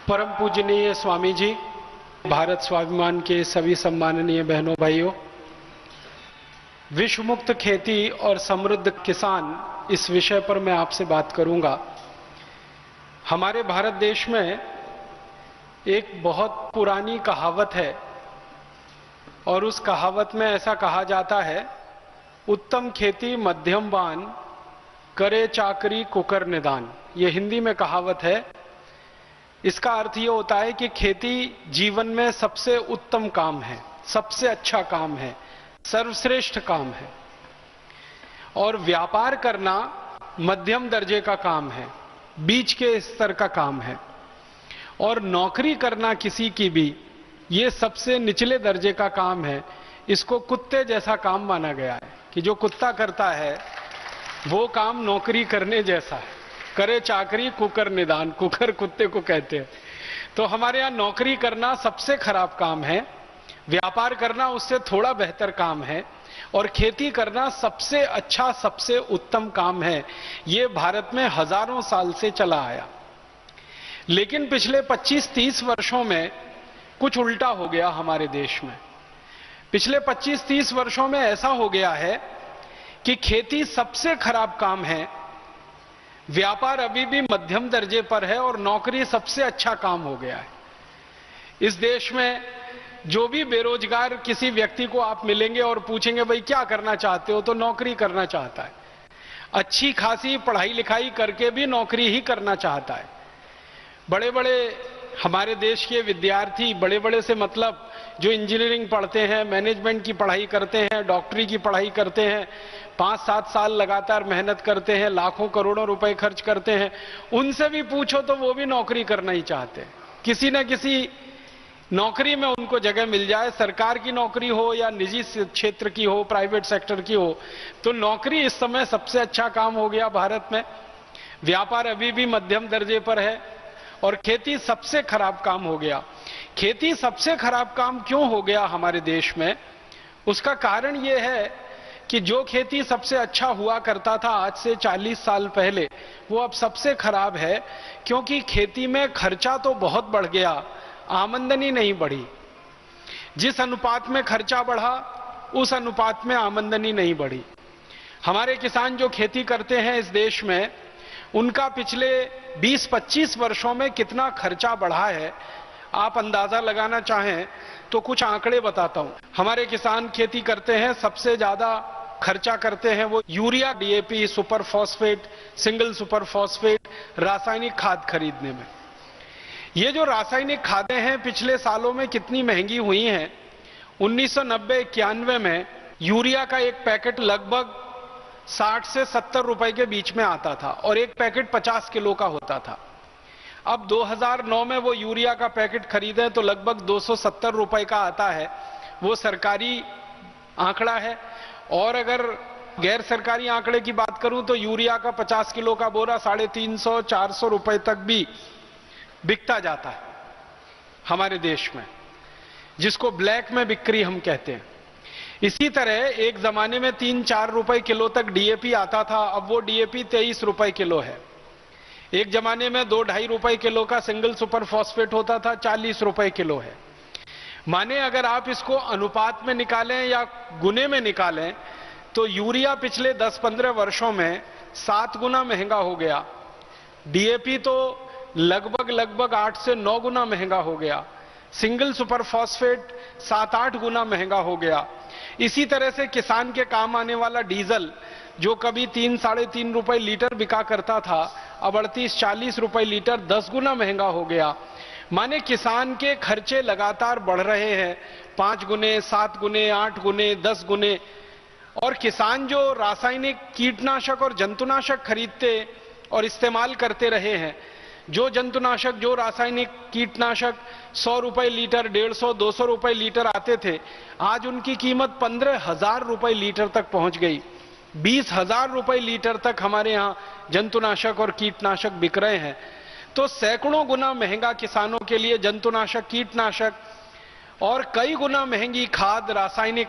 परम पूजनीय स्वामी जी, भारत स्वाभिमान के सभी सम्माननीय बहनों भाइयों, विश्व मुक्त खेती और समृद्ध किसान, इस विषय पर मैं आपसे बात करूंगा। हमारे भारत देश में एक बहुत पुरानी कहावत है और उस कहावत में ऐसा कहा जाता है, उत्तम खेती मध्यम बान, करे चाकरी कुकर निदान। ये हिंदी में कहावत है। इसका अर्थ ये होता है कि खेती जीवन में सबसे उत्तम काम है, सबसे अच्छा काम है, सर्वश्रेष्ठ काम है। और व्यापार करना मध्यम दर्जे का काम है, बीच के स्तर का काम है। और नौकरी करना किसी की भी, ये सबसे निचले दर्जे का काम है। इसको कुत्ते जैसा काम माना गया है कि जो कुत्ता करता है वो काम नौकरी करने जैसा है। करे चाकरी कुकर निदान, कुकर कुत्ते को कहते हैं। तो हमारे यहां नौकरी करना सबसे खराब काम है, व्यापार करना उससे थोड़ा बेहतर काम है, और खेती करना सबसे अच्छा, सबसे उत्तम काम है। ये भारत में हजारों साल से चला आया। लेकिन पिछले 25-30 वर्षों में कुछ उल्टा हो गया हमारे देश में। पिछले 25-30 वर्षों में ऐसा हो गया है कि खेती सबसे खराब काम है, व्यापार अभी भी मध्यम दर्जे पर है, और नौकरी सबसे अच्छा काम हो गया है। इस देश में जो भी बेरोजगार किसी व्यक्ति को आप मिलेंगे और पूछेंगे भाई क्या करना चाहते हो, तो नौकरी करना चाहता है। अच्छी खासी पढ़ाई लिखाई करके भी नौकरी ही करना चाहता है। बड़े बड़े हमारे देश के विद्यार्थी, बड़े बड़े से मतलब जो इंजीनियरिंग पढ़ते हैं, मैनेजमेंट की पढ़ाई करते हैं, डॉक्टरी की पढ़ाई करते हैं, 5-7 साल लगातार मेहनत करते हैं, लाखों करोड़ों रुपए खर्च करते हैं, उनसे भी पूछो तो वो भी नौकरी करना ही चाहते हैं। किसी न किसी नौकरी में उनको जगह मिल जाए, सरकार की नौकरी हो या निजी क्षेत्र की हो, प्राइवेट सेक्टर की हो, तो नौकरी इस समय सबसे अच्छा काम हो गया भारत में। व्यापार अभी भी मध्यम दर्जे पर है और खेती सबसे खराब काम हो गया। खेती सबसे खराब काम क्यों हो गया हमारे देश में? उसका कारण यह है कि जो खेती सबसे अच्छा हुआ करता था आज से 40 साल पहले, वो अब सबसे खराब है, क्योंकि खेती में खर्चा तो बहुत बढ़ गया, आमदनी नहीं बढ़ी। जिस अनुपात में खर्चा बढ़ा उस अनुपात में आमदनी नहीं बढ़ी। हमारे किसान जो खेती करते हैं इस देश में, उनका पिछले 20-25 वर्षों में कितना खर्चा बढ़ा है, आप अंदाजा लगाना चाहें तो कुछ आंकड़े बताता हूं। हमारे किसान खेती करते हैं, सबसे ज्यादा खर्चा करते हैं वो urea, DAP, super phosphate, single super phosphate, रासायनिक खाद खरीदने में। ये जो रासायनिक खादें हैं पिछले सालों में कितनी महंगी हुई हैं। 1990-91 में यूरिया का एक पैकेट लगभग 60 से 70 रुपए के बीच में आता था और एक पैकेट 50 किलो का होता था। अब 2009 में वो यूरिया का पैकेट खरीदें तो लगभग 270 रुपए का आता है। वो सरकारी आंकड़ा है। और अगर गैर सरकारी आंकड़े की बात करूं तो यूरिया का 50 किलो का बोरा 350-400 रुपए तक भी बिकता जाता है हमारे देश में, जिसको ब्लैक में बिक्री हम कहते हैं। इसी तरह एक जमाने में 3-4 रुपए किलो तक डीएपी आता था, अब वो डीएपी 23 रुपए किलो है। एक जमाने में 2-2.5 रुपए किलो का सिंगल सुपर फॉस्फेट होता था, 40 रुपए किलो है। माने अगर आप इसको अनुपात में निकालें या गुने में निकालें तो यूरिया पिछले 10-15 वर्षों में 7 गुना महंगा हो गया, डीएपी तो लगभग 8 से 9 गुना महंगा हो गया, सिंगल सुपर फॉस्फेट 7-8 गुना महंगा हो गया। इसी तरह से किसान के काम आने वाला डीजल, जो कभी 3-3.5 रुपए लीटर बिका करता था, अब 38-40 रुपए लीटर, 10 गुना महंगा हो गया। माने किसान के खर्चे लगातार बढ़ रहे हैं, 5 गुने, 7 गुने, 8 गुने, 10 गुने। और किसान जो रासायनिक कीटनाशक और जंतुनाशक खरीदते और इस्तेमाल करते रहे हैं, जो जंतुनाशक, जो रासायनिक कीटनाशक 100 रुपए लीटर, 150-200 रुपए लीटर आते थे, आज उनकी कीमत 15,000 रुपए लीटर तक पहुंच गई। 20,000 रुपए लीटर तक हमारे यहां जंतुनाशक और कीटनाशक बिक रहे हैं। तो सैकड़ों गुना महंगा किसानों के लिए जंतुनाशक, कीटनाशक, और कई गुना महंगी खाद, रासायनिक,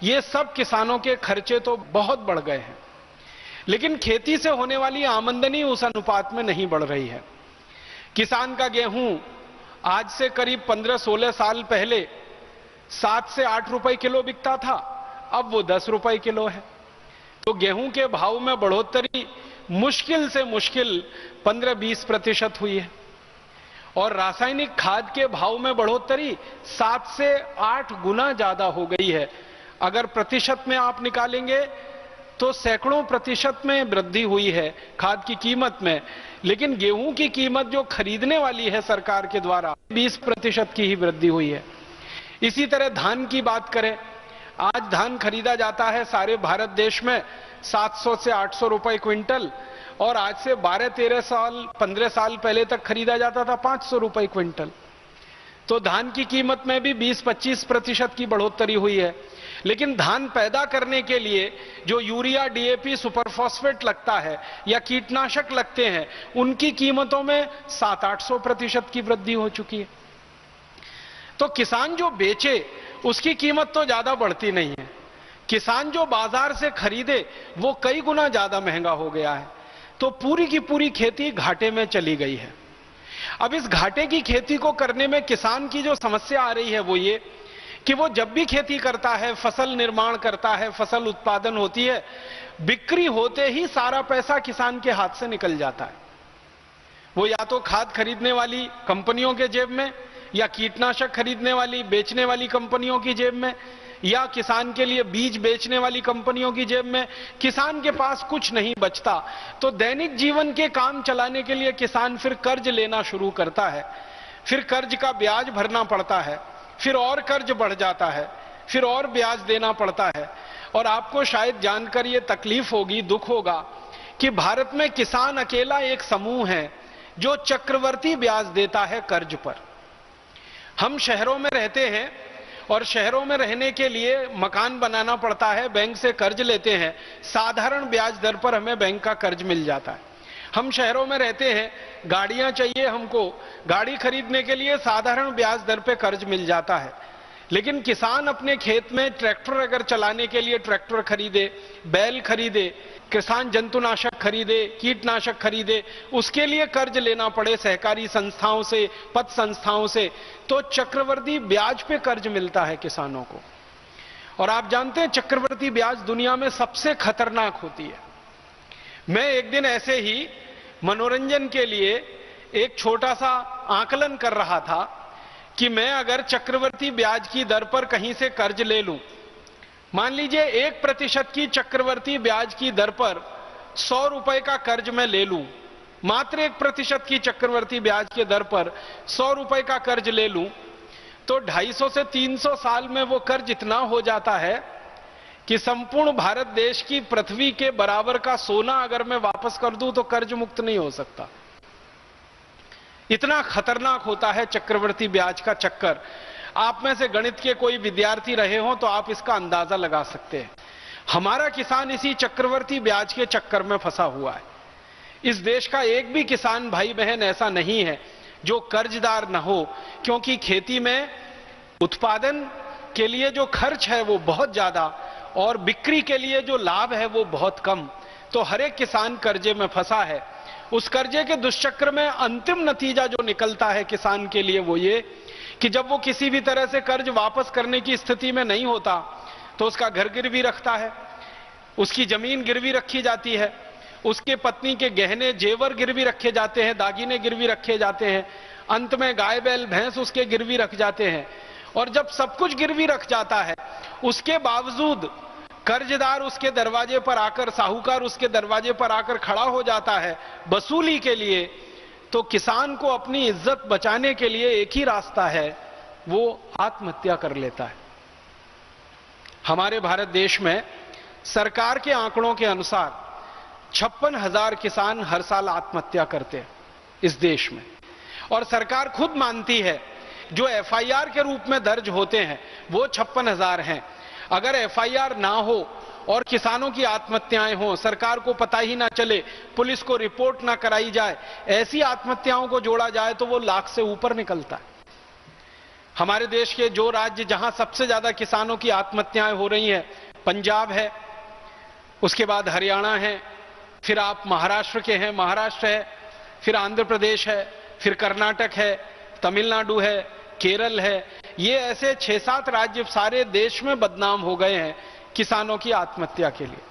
ये सब किसानों के खर्चे तो बहुत बढ़ गए हैं। लेकिन खेती से होने वाली आमदनी उस अनुपात में नहीं बढ़ रही है। किसान का गेहूं आज से करीब 15-16 साल पहले 7 से 8 रुपए किलो बिकता था, अब वो 10 रुपए किलो है। तो गेहूं के भाव में बढ़ोतरी मुश्किल से मुश्किल 15-20% हुई है और रासायनिक खाद के भाव में बढ़ोतरी 7 से 8 गुना ज्यादा हो गई है। अगर प्रतिशत में आप निकालेंगे तो सैकड़ों प्रतिशत में वृद्धि हुई है खाद की कीमत में, लेकिन गेहूं की कीमत जो खरीदने वाली है सरकार के द्वारा 20% की ही वृद्धि हुई है। इसी तरह धान की बात करें, आज धान खरीदा जाता है सारे भारत देश में 700 से 800 रुपए क्विंटल और आज से 12-13 साल 15 साल पहले तक खरीदा जाता था 500 रुपए क्विंटल। तो धान की कीमत में भी 20-25% की बढ़ोतरी हुई है। लेकिन धान पैदा करने के लिए जो यूरिया, डीएपी, सुपरफॉस्फेट लगता है या कीटनाशक लगते हैं, उनकी कीमतों में 700-800% की वृद्धि हो चुकी है। तो किसान जो बेचे उसकी कीमत तो ज्यादा बढ़ती नहीं है, किसान जो बाजार से खरीदे वो कई गुना ज्यादा महंगा हो गया है। तो पूरी की पूरी खेती घाटे में चली गई है। अब इस घाटे की खेती को करने में किसान की जो समस्या आ रही है वो ये कि वो जब भी खेती करता है, फसल निर्माण करता है, फसल उत्पादन होती है, बिक्री होते ही सारा पैसा किसान के हाथ से निकल जाता है। वो या तो खाद खरीदने वाली कंपनियों के जेब में, या कीटनाशक खरीदने वाली बेचने वाली कंपनियों की जेब में, या किसान के लिए बीज बेचने वाली कंपनियों की जेब में। किसान के पास कुछ नहीं बचता। तो दैनिक जीवन के काम चलाने के लिए किसान फिर कर्ज लेना शुरू करता है, फिर कर्ज का ब्याज भरना पड़ता है, फिर और कर्ज बढ़ जाता है, फिर और ब्याज देना पड़ता है। और आपको शायद जानकर ये तकलीफ होगी, दुख होगा कि भारत में किसान अकेला एक समूह है जो चक्रवर्ती ब्याज देता है कर्ज पर। हम शहरों में रहते हैं और शहरों में रहने के लिए मकान बनाना पड़ता है, बैंक से कर्ज लेते हैं, साधारण ब्याज दर पर हमें बैंक का कर्ज मिल जाता है। हम शहरों में रहते हैं, गाड़ियां चाहिए हमको, गाड़ी खरीदने के लिए साधारण ब्याज दर पे कर्ज मिल जाता है। लेकिन किसान अपने खेत में ट्रैक्टर अगर चलाने के लिए ट्रैक्टर खरीदे, बैल खरीदे, किसान जंतुनाशक खरीदे, कीटनाशक खरीदे, उसके लिए कर्ज लेना पड़े सहकारी संस्थाओं से, पत संस्थाओं से, तो चक्रवर्ती ब्याज पे कर्ज मिलता है किसानों को। और आप जानते हैं चक्रवर्ती ब्याज दुनिया में सबसे खतरनाक होती है। मैं एक दिन ऐसे ही मनोरंजन के लिए एक छोटा सा आकलन कर रहा था कि मैं अगर चक्रवर्ती ब्याज की दर पर कहीं से कर्ज ले लूं, मान लीजिए 1% की चक्रवर्ती ब्याज की दर पर 100 रुपए का कर्ज मैं ले लूं, मात्र 1% की चक्रवर्ती ब्याज की दर पर 100 रुपए का कर्ज ले लूं, तो 250 से 300 साल में वो कर्ज इतना हो जाता है कि संपूर्ण भारत देश की पृथ्वी के बराबर का सोना अगर मैं वापस कर दूं तो कर्ज मुक्त नहीं हो सकता। इतना खतरनाक होता है चक्रवर्ती ब्याज का चक्कर। आप में से गणित के कोई विद्यार्थी रहे हो तो आप इसका अंदाजा लगा सकते हैं। हमारा किसान इसी चक्रवर्ती ब्याज के चक्कर में फंसा हुआ है। इस देश का एक भी किसान भाई बहन ऐसा नहीं है जो कर्जदार न हो, क्योंकि खेती में उत्पादन के लिए जो खर्च है वो बहुत ज्यादा और बिक्री के लिए जो लाभ है वो बहुत कम। तो हर एक किसान कर्जे में फंसा है। उस कर्जे के दुष्चक्र में अंतिम नतीजा जो निकलता है किसान के लिए वो ये कि जब वो किसी भी तरह से कर्ज वापस करने की स्थिति में नहीं होता तो उसका घर गिरवी रखता है, उसकी जमीन गिरवी रखी जाती है, उसके पत्नी के गहने जेवर गिरवी रखे जाते हैं, दागिने गिरवी रखे जाते हैं, अंत में गाय बैल भैंस उसके गिरवी रख जाते हैं। और जब सब कुछ गिरवी रख जाता है उसके बावजूद कर्जदार उसके दरवाजे पर आकर, साहूकार उसके दरवाजे पर आकर खड़ा हो जाता है वसूली के लिए, तो किसान को अपनी इज्जत बचाने के लिए एक ही रास्ता है, वो आत्महत्या कर लेता है। हमारे भारत देश में सरकार के आंकड़ों के अनुसार 56,000 किसान हर साल आत्महत्या करते हैं इस देश में। और सरकार खुद मानती है जो एफआईआर के रूप में दर्ज होते हैं वो 56,000 हैं। अगर एफआईआर ना हो और किसानों की आत्महत्याएं हों, सरकार को पता ही ना चले, पुलिस को रिपोर्ट ना कराई जाए, ऐसी आत्महत्याओं को जोड़ा जाए तो वो लाख से ऊपर निकलता है। हमारे देश के जो राज्य जहां सबसे ज्यादा किसानों की आत्महत्याएं हो रही हैं, पंजाब है, उसके बाद हरियाणा है, फिर आप महाराष्ट्र के हैं, महाराष्ट्र है, फिर आंध्र प्रदेश है, फिर कर्नाटक है, तमिलनाडु है, केरल है, ये ऐसे 6-7 राज्य सारे देश में बदनाम हो गए हैं किसानों की आत्महत्या के लिए।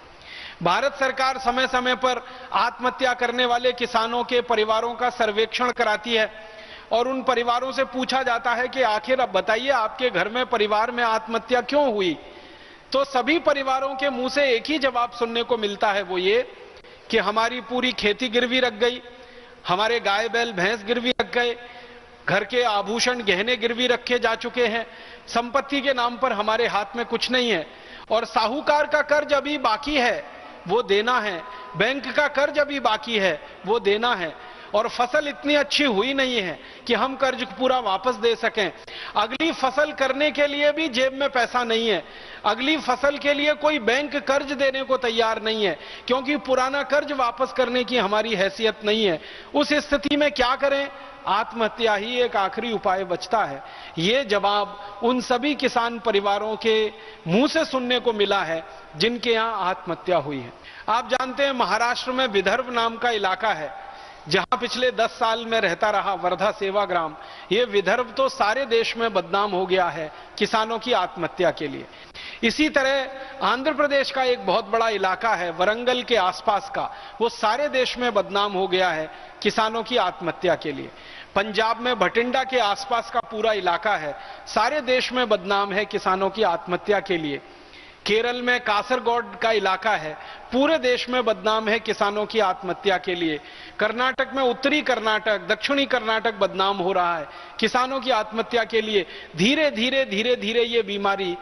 भारत सरकार समय समय पर आत्महत्या करने वाले किसानों के परिवारों का सर्वेक्षण कराती है और उन परिवारों से पूछा जाता है कि आखिर अब बताइए आपके घर में, परिवार में आत्महत्या क्यों हुई। तो सभी परिवारों के मुंह से एक ही जवाब सुनने को मिलता है, वो ये कि हमारी पूरी खेती गिरवी रख गई, हमारे गाय बैल भैंस गिरवी रख गए, घर के आभूषण गहने गिरवी रखे जा चुके हैं, संपत्ति के नाम पर हमारे हाथ में कुछ नहीं है, और साहूकार का कर्ज अभी बाकी है वो देना है, बैंक का कर्ज अभी बाकी है वो देना है, और फसल इतनी अच्छी हुई नहीं है कि हम कर्ज पूरा वापस दे सकें। अगली फसल करने के लिए भी जेब में पैसा नहीं है, अगली फसल के लिए कोई बैंक कर्ज देने को तैयार नहीं है, क्योंकि पुराना कर्ज वापस करने की हमारी हैसियत नहीं है। उस स्थिति में क्या करें? आत्महत्या ही एक आखिरी उपाय बचता है। ये जवाब उन सभी किसान परिवारों के मुंह से सुनने को मिला है जिनके यहां आत्महत्या हुई है। आप जानते हैं महाराष्ट्र में विदर्भ नाम का इलाका है जहां पिछले 10 साल में रहता रहा वर्धा सेवाग्राम। ये विदर्भ तो सारे देश में बदनाम हो गया है किसानों की आत्महत्या के लिए। इसी तरह आंध्र प्रदेश का एक बहुत बड़ा इलाका है वरंगल के आसपास का, वो सारे देश में बदनाम हो गया है किसानों की आत्महत्या के लिए। पंजाब में भटिंडा के आसपास का पूरा इलाका है, सारे देश में बदनाम है किसानों की आत्महत्या के लिए। केरल में कासरगोड का इलाका है, पूरे देश में बदनाम है किसानों की आत्महत्या के लिए। कर्नाटक में उत्तरी कर्नाटक, दक्षिणी कर्नाटक बदनाम हो रहा है किसानों की आत्महत्या के लिए। धीरे धीरे ये बीमारी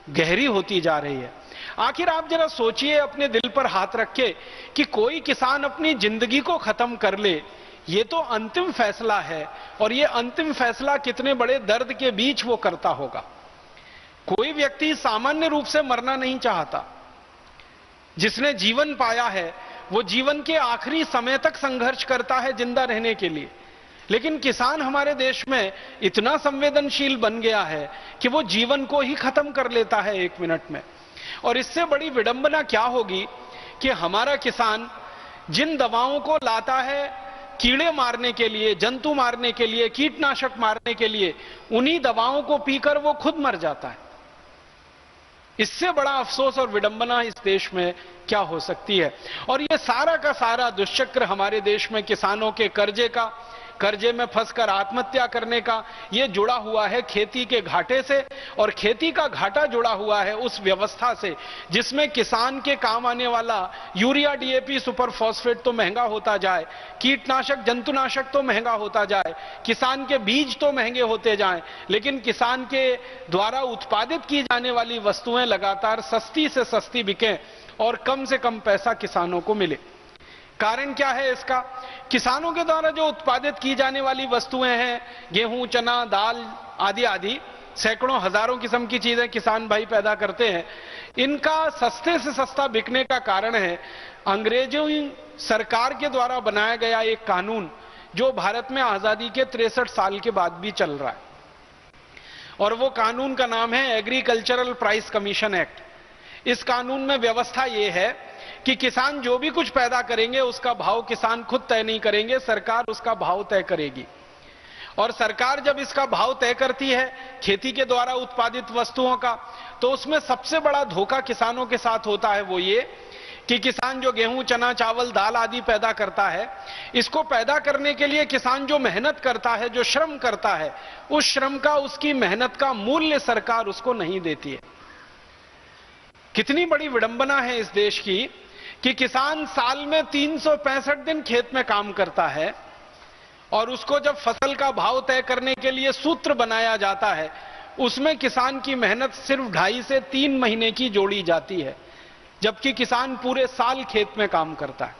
गहरी होती जा रही है। आखिर आप जरा सोचिए अपने दिल पर हाथ रख के कि कोई किसान अपनी जिंदगी को खत्म कर ले, ये तो अंतिम फैसला है, और ये अंतिम फैसला कितने बड़े दर्द के बीच वो करता होगा। कोई व्यक्ति सामान्य रूप से मरना नहीं चाहता, जिसने जीवन पाया है वो जीवन के आखिरी समय तक संघर्ष करता है जिंदा रहने के लिए। लेकिन किसान हमारे देश में इतना संवेदनशील बन गया है कि वो जीवन को ही खत्म कर लेता है 1 मिनट में। और इससे बड़ी विडंबना क्या होगी कि हमारा किसान जिन दवाओं को लाता है कीड़े मारने के लिए, जंतु मारने के लिए, कीटनाशक मारने के लिए, उन्हीं दवाओं को पीकर वो खुद मर जाता है। इससे बड़ा अफसोस और विडंबना इस देश में क्या हो सकती है। और ये सारा का सारा दुष्चक्र हमारे देश में किसानों के कर्जे में फंसकर आत्महत्या करने का, ये जुड़ा हुआ है खेती के घाटे से। और खेती का घाटा जुड़ा हुआ है उस व्यवस्था से जिसमें किसान के काम आने वाला यूरिया, डीएपी, सुपर फॉस्फेट तो महंगा होता जाए, कीटनाशक, जंतुनाशक तो महंगा होता जाए, किसान के बीज तो महंगे होते जाएं, लेकिन किसान के द्वारा उत्पादित की जाने वाली वस्तुएं लगातार सस्ती से सस्ती बिकें और कम से कम पैसा किसानों को मिले। कारण क्या है इसका? किसानों के द्वारा जो उत्पादित की जाने वाली वस्तुएं हैं, गेहूं, चना, दाल आदि आदि सैकड़ों हजारों किस्म की चीजें किसान भाई पैदा करते हैं, इनका सस्ते से सस्ता बिकने का कारण है अंग्रेजों सरकार के द्वारा बनाया गया एक कानून जो भारत में आजादी के 63 साल के बाद भी चल रहा है। और वो कानून का नाम है एग्रीकल्चरल प्राइस कमीशन एक्ट। इस कानून में व्यवस्था ये है कि किसान जो भी कुछ पैदा करेंगे उसका भाव किसान खुद तय नहीं करेंगे, सरकार उसका भाव तय करेगी। और सरकार जब इसका भाव तय करती है खेती के द्वारा उत्पादित वस्तुओं का, तो उसमें सबसे बड़ा धोखा किसानों के साथ होता है वो ये कि किसान जो गेहूं, चना, चावल, दाल आदि पैदा करता है, इसको पैदा करने के लिए किसान जो मेहनत करता है, जो श्रम करता है, उस श्रम का, उसकी मेहनत का मूल्य सरकार उसको नहीं देती है। कितनी बड़ी विडंबना है इस देश की कि किसान साल में 365 दिन खेत में काम करता है और उसको जब फसल का भाव तय करने के लिए सूत्र बनाया जाता है, उसमें किसान की मेहनत सिर्फ 2.5 से 3 महीने की जोड़ी जाती है, जबकि किसान पूरे साल खेत में काम करता है।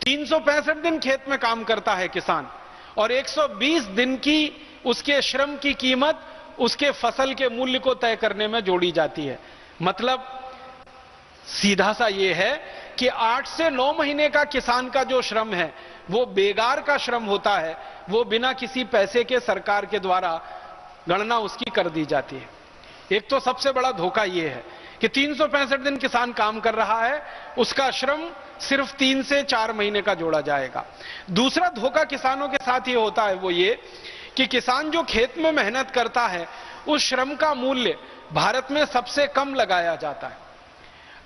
365 दिन खेत में काम करता है किसान, और 120 दिन की उसके श्रम की कीमत उसके फसल के मूल्य को तय करने में जोड़ी जाती है। मतलब सीधा सा यह है कि 8 से 9 महीने का किसान का जो श्रम है वो बेकार का श्रम होता है, वो बिना किसी पैसे के सरकार के द्वारा गणना उसकी कर दी जाती है। एक तो सबसे बड़ा धोखा यह है कि 365 दिन किसान काम कर रहा है, उसका श्रम सिर्फ 3 से 4 महीने का जोड़ा जाएगा। दूसरा धोखा किसानों के साथ ये होता है वो ये कि किसान जो खेत में मेहनत करता है उस श्रम का मूल्य भारत में सबसे कम लगाया जाता है।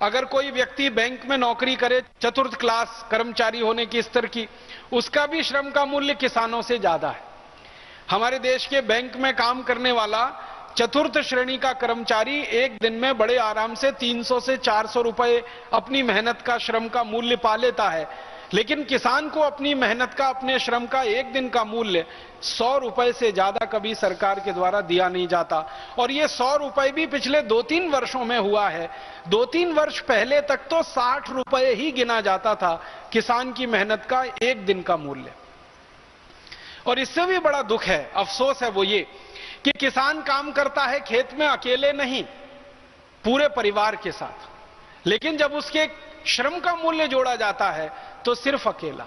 अगर कोई व्यक्ति बैंक में नौकरी करे, चतुर्थ क्लास कर्मचारी होने की स्तर की, उसका भी श्रम का मूल्य किसानों से ज्यादा है। हमारे देश के बैंक में काम करने वाला चतुर्थ श्रेणी का कर्मचारी एक दिन में बड़े आराम से 300 से 400 रुपए अपनी मेहनत का, श्रम का मूल्य पा लेता है, लेकिन किसान को अपनी मेहनत का, अपने श्रम का एक दिन का मूल्य 100 रुपए से ज्यादा कभी सरकार के द्वारा दिया नहीं जाता। और ये 100 रुपए भी पिछले 2-3 वर्षों में हुआ है। 2-3 वर्ष पहले तक तो 60 रुपए ही गिना जाता था किसान की मेहनत का एक दिन का मूल्य। और इससे भी बड़ा दुख है, अफसोस है वो ये कि किसान काम करता है खेत में अकेले नहीं, पूरे परिवार के साथ, लेकिन जब उसके श्रम का मूल्य जोड़ा जाता है तो सिर्फ अकेला।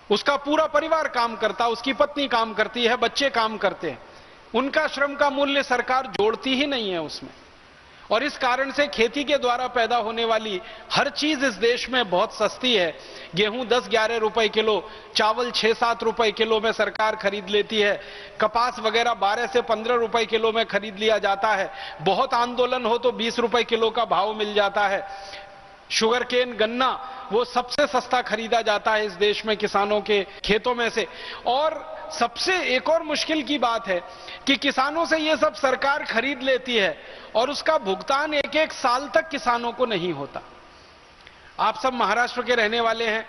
उसका पूरा परिवार काम करता, उसकी पत्नी काम करती है, बच्चे काम करते हैं, उनका श्रम का मूल्य सरकार जोड़ती ही नहीं है उसमें। और इस कारण से खेती के द्वारा पैदा होने वाली हर चीज इस देश में बहुत सस्ती है। गेहूं 10-11 रुपए किलो, चावल 6-7 रुपए किलो में सरकार खरीद लेती है, कपास वगैरह 12 से 15 रुपए किलो में खरीद लिया जाता है, बहुत आंदोलन हो तो 20 रुपए किलो का भाव मिल जाता है। शुगर केन, गन्ना, वो सबसे सस्ता खरीदा जाता है इस देश में किसानों के खेतों में से। और सबसे एक और मुश्किल की बात है कि किसानों से ये सब सरकार खरीद लेती है और उसका भुगतान 1-1 साल तक किसानों को नहीं होता। आप सब महाराष्ट्र के रहने वाले हैं,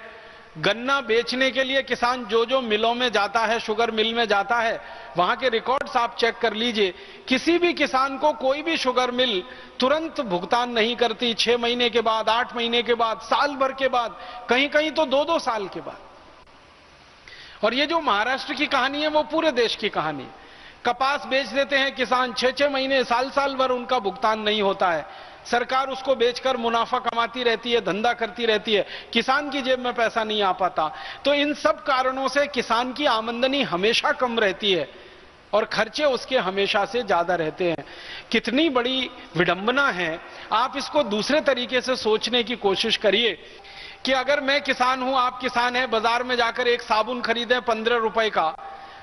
गन्ना बेचने के लिए किसान जो जो मिलों में जाता है, शुगर मिल में जाता है, वहां के रिकॉर्ड्स आप चेक कर लीजिए, किसी भी किसान को कोई भी शुगर मिल तुरंत भुगतान नहीं करती। 6 महीने के बाद, 8 महीने के बाद, साल भर के बाद, कहीं कहीं तो 2-2 साल के बाद। और ये जो महाराष्ट्र की कहानी है वो पूरे देश की कहानी है। कपास बेच देते हैं किसान, 6-6 महीने, साल भर उनका भुगतान नहीं होता है। सरकार उसको बेचकर मुनाफा कमाती रहती है, धंधा करती रहती है, किसान की जेब में पैसा नहीं आ पाता। तो इन सब कारणों से किसान की आमदनी हमेशा कम रहती है और खर्चे उसके हमेशा से ज्यादा रहते हैं। कितनी बड़ी विडंबना है। आप इसको दूसरे तरीके से सोचने की कोशिश करिए कि अगर मैं किसान हूं, आप किसान हैं, बाजार में जाकर एक साबुन खरीदें 15 रुपए का,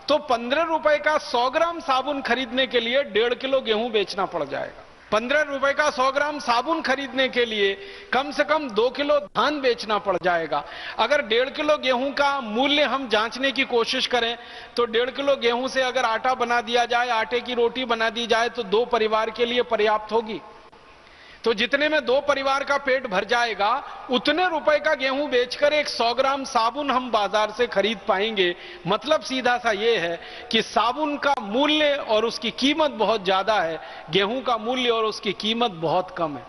तो 15 रुपए का 100 ग्राम साबुन खरीदने के लिए 1.5 किलो गेहूं बेचना पड़ जाएगा। 15 रुपए का 100 ग्राम साबुन खरीदने के लिए कम से कम 2 किलो धान बेचना पड़ जाएगा। अगर 1.5 किलो गेहूं का मूल्य हम जांचने की कोशिश करें तो 1.5 किलो गेहूं से अगर आटा बना दिया जाए, आटे की रोटी बना दी जाए तो 2 परिवार के लिए पर्याप्त होगी। तो जितने में 2 परिवार का पेट भर जाएगा, उतने रुपए का गेहूं बेचकर एक 100 ग्राम साबुन हम बाजार से खरीद पाएंगे। मतलब सीधा सा ये है कि साबुन का मूल्य और उसकी कीमत बहुत ज्यादा है, गेहूं का मूल्य और उसकी कीमत बहुत कम है।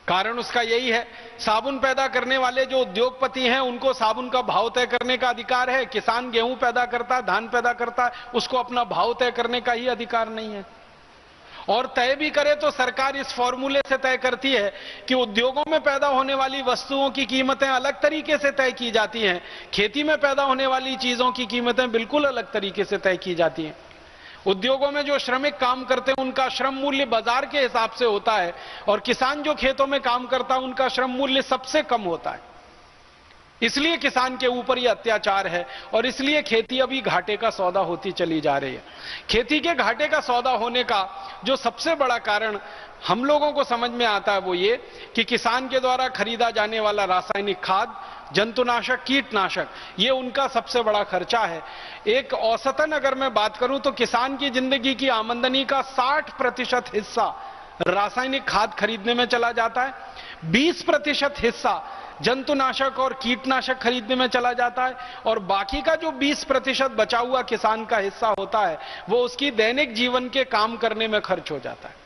कारण उसका यही है, साबुन पैदा करने वाले जो उद्योगपति हैं उनको साबुन का भाव तय करने का अधिकार है। किसान गेहूं पैदा करता है, धान पैदा करता है, उसको अपना भाव तय करने का ही अधिकार नहीं है। और तय भी करे तो सरकार इस फॉर्मूले से तय करती है कि उद्योगों में पैदा होने वाली वस्तुओं की कीमतें अलग तरीके से तय की जाती हैं, खेती में पैदा होने वाली चीजों की कीमतें बिल्कुल अलग तरीके से तय की जाती हैं। उद्योगों में जो श्रमिक काम करते हैं उनका श्रम मूल्य बाजार के हिसाब से होता है और किसान जो खेतों में काम करता है उनका श्रम मूल्य सबसे कम होता है। इसलिए किसान के ऊपर यह अत्याचार है और इसलिए खेती अभी घाटे का सौदा होती चली जा रही है। खेती के घाटे का सौदा होने का जो सबसे बड़ा कारण हम लोगों को समझ में आता है वो ये कि किसान के द्वारा खरीदा जाने वाला रासायनिक खाद, जंतुनाशक, कीटनाशक, ये उनका सबसे बड़ा खर्चा है। एक औसतन अगर मैं बात करूं तो किसान की जिंदगी की आमदनी का 60% हिस्सा रासायनिक खाद खरीदने में चला जाता है, 20% हिस्सा जंतुनाशक और कीटनाशक खरीदने में चला जाता है और बाकी का जो 20% बचा हुआ किसान का हिस्सा होता है वो उसकी दैनिक जीवन के काम करने में खर्च हो जाता है।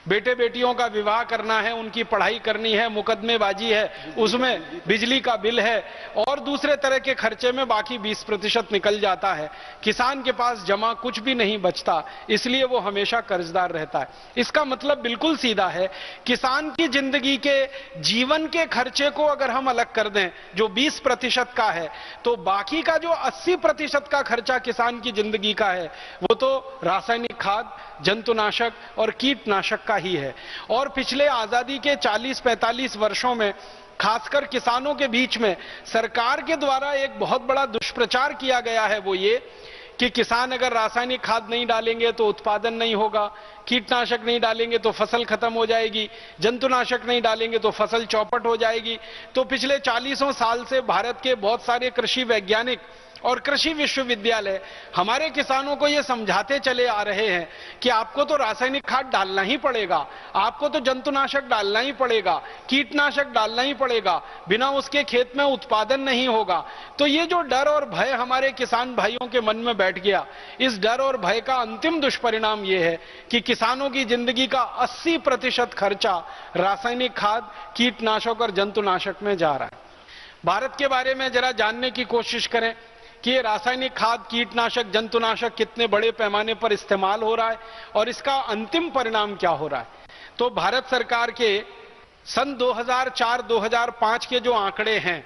बेटे बेटियों का विवाह करना है, उनकी पढ़ाई करनी है, मुकदमेबाजी है, उसमें बिजली का बिल है और दूसरे तरह के खर्चे में बाकी 20% निकल जाता है। किसान के पास जमा कुछ भी नहीं बचता, इसलिए वो हमेशा कर्जदार रहता है। इसका मतलब बिल्कुल सीधा है, किसान की जिंदगी के जीवन के खर्चे को अगर हम अलग कर दें जो 20% का है, तो बाकी का जो 80% का खर्चा किसान की जिंदगी का है वो तो रासायनिक खाद, जंतुनाशक और कीटनाशक का ही है। और पिछले आजादी के 40-45 वर्षों में खासकर किसानों के बीच में सरकार के द्वारा एक बहुत बड़ा दुष्प्रचार किया गया है, वो ये कि किसान अगर रासायनिक खाद नहीं डालेंगे तो उत्पादन नहीं होगा, कीटनाशक नहीं डालेंगे तो फसल खत्म हो जाएगी, जंतुनाशक नहीं डालेंगे तो फसल चौपट हो जाएगी। तो पिछले 40 साल से भारत के बहुत सारे कृषि वैज्ञानिक और कृषि विश्वविद्यालय हमारे किसानों को यह समझाते चले आ रहे हैं कि आपको तो रासायनिक खाद डालना ही पड़ेगा, आपको तो जंतुनाशक डालना ही पड़ेगा, कीटनाशक डालना ही पड़ेगा, बिना उसके खेत में उत्पादन नहीं होगा। तो ये जो डर और भय हमारे किसान भाइयों के मन में बैठ गया, इस डर और भय का अंतिम दुष्परिणाम यह है कि किसानों की जिंदगी का 80% खर्चा रासायनिक खाद, कीटनाशक और जंतुनाशक में जा रहा है। भारत के बारे में जरा जानने की कोशिश करें कि ये रासायनिक खाद, कीटनाशक, जंतुनाशक कितने बड़े पैमाने पर इस्तेमाल हो रहा है और इसका अंतिम परिणाम क्या हो रहा है। तो भारत सरकार के सन 2004-2005 के जो आंकड़े हैं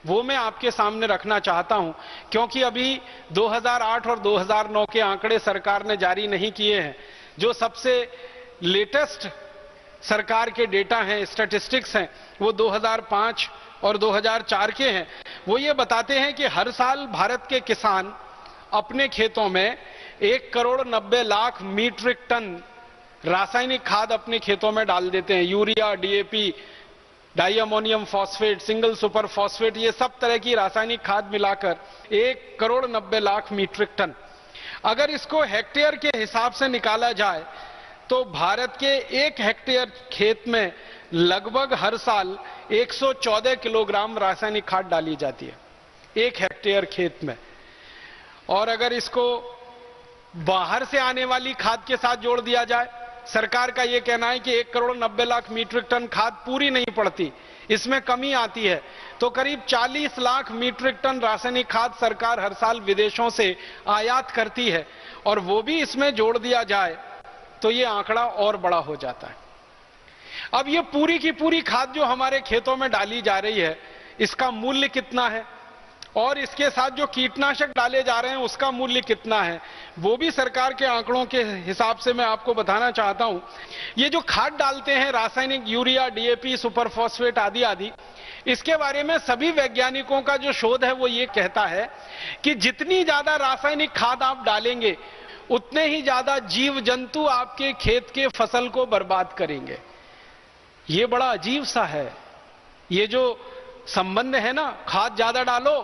वो मैं आपके सामने रखना चाहता हूं, क्योंकि अभी 2008 और 2009 के आंकड़े सरकार ने जारी नहीं किए हैं। जो सबसे लेटेस्ट सरकार के डेटा हैं, स्टैटिस्टिक्स हैं, वो 2005 और 2004 के हैं। वो ये बताते हैं कि हर साल भारत के किसान अपने खेतों में 1,90,00,000 मीट्रिक टन रासायनिक खाद अपने खेतों में डाल देते हैं। Urea, DAP, di ammonium phosphate, single super phosphate, ये सब तरह की रासायनिक खाद मिलाकर 1,90,00,000 मीट्रिक टन। अगर इसको हेक्टेयर के हिसाब से निकाला जाए तो भारत के 1 हेक्टेयर खेत में लगभग हर साल 114 किलोग्राम रासायनिक खाद डाली जाती है 1 हेक्टेयर खेत में। और अगर इसको बाहर से आने वाली खाद के साथ जोड़ दिया जाए, सरकार का यह कहना है कि 1,90,00,000 मीट्रिक टन खाद पूरी नहीं पड़ती, इसमें कमी आती है, तो करीब 40 लाख मीट्रिक टन रासायनिक खाद सरकार हर साल विदेशों से आयात करती है। और वो भी इसमें जोड़ दिया जाए तो ये आंकड़ा और बड़ा हो जाता है। अब ये पूरी की पूरी खाद जो हमारे खेतों में डाली जा रही है, इसका मूल्य कितना है और इसके साथ जो कीटनाशक डाले जा रहे हैं उसका मूल्य कितना है, वो भी सरकार के आंकड़ों के हिसाब से मैं आपको बताना चाहता हूं। ये जो खाद डालते हैं रासायनिक, यूरिया, डीएपी, सुपर फॉस्फेट आदि आदि, इसके बारे में सभी वैज्ञानिकों का जो शोध है वो ये कहता है कि जितनी ज्यादा रासायनिक खाद आप डालेंगे उतने ही ज्यादा जीव जंतु आपके खेत के फसल को बर्बाद करेंगे। ये बड़ा अजीब सा है, ये जो संबंध है ना, खाद ज्यादा डालो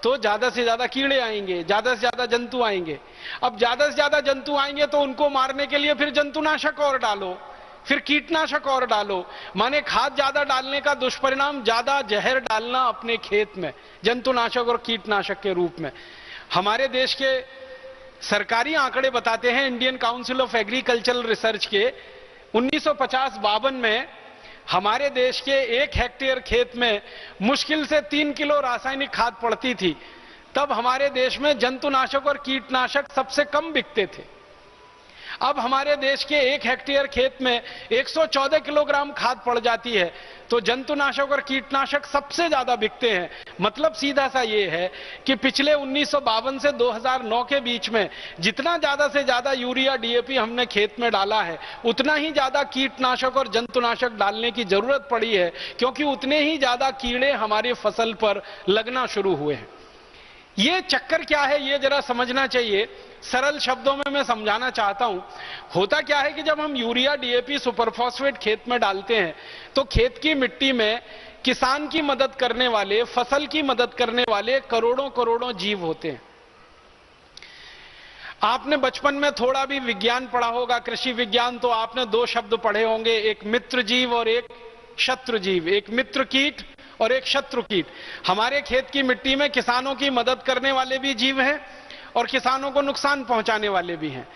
तो ज्यादा से ज्यादा कीड़े आएंगे, ज्यादा से ज्यादा जंतु आएंगे। अब ज्यादा से ज्यादा जंतु आएंगे तो उनको मारने के लिए फिर जंतुनाशक और डालो, फिर कीटनाशक और डालो। माने खाद ज्यादा डालने का दुष्परिणाम ज्यादा जहर डालना अपने खेत में जंतुनाशक और कीटनाशक के रूप में। हमारे देश के सरकारी आंकड़े बताते हैं, Indian council of agricultural research के 1950-52 में हमारे देश के 1 हेक्टेयर खेत में मुश्किल से 3 किलो रासायनिक खाद पड़ती थी। तब हमारे देश में जंतुनाशक और कीटनाशक सबसे कम बिकते थे। अब हमारे देश के 1 हेक्टेयर खेत में 114 किलोग्राम खाद पड़ जाती है, तो जंतुनाशक और कीटनाशक सबसे ज्यादा बिकते हैं। मतलब सीधा सा ये है कि पिछले 1952 से 2009 के बीच में जितना ज्यादा से ज्यादा यूरिया, डीएपी हमने खेत में डाला है, उतना ही ज्यादा कीटनाशक और जंतुनाशक डालने की जरूरत पड़ी है, क्योंकि उतने ही ज्यादा कीड़े हमारी फसल पर लगना शुरू हुए हैं। ये चक्कर क्या है, ये जरा समझना चाहिए। सरल शब्दों में मैं समझाना चाहता हूं। होता क्या है कि जब हम यूरिया, डीएपी, सुपरफॉस्फेट खेत में डालते हैं तो खेत की मिट्टी में किसान की मदद करने वाले, फसल की मदद करने वाले करोड़ों करोड़ों जीव होते हैं। आपने बचपन में थोड़ा भी विज्ञान पढ़ा होगा, कृषि विज्ञान, तो आपने 2 शब्द पढ़े होंगे, एक मित्र जीव और एक शत्रु जीव। एक मित्र कीट और एक शत्रु कीट। हमारे खेत की मिट्टी में किसानों की मदद करने वाले भी जीव हैं और किसानों को नुकसान पहुंचाने वाले भी हैं।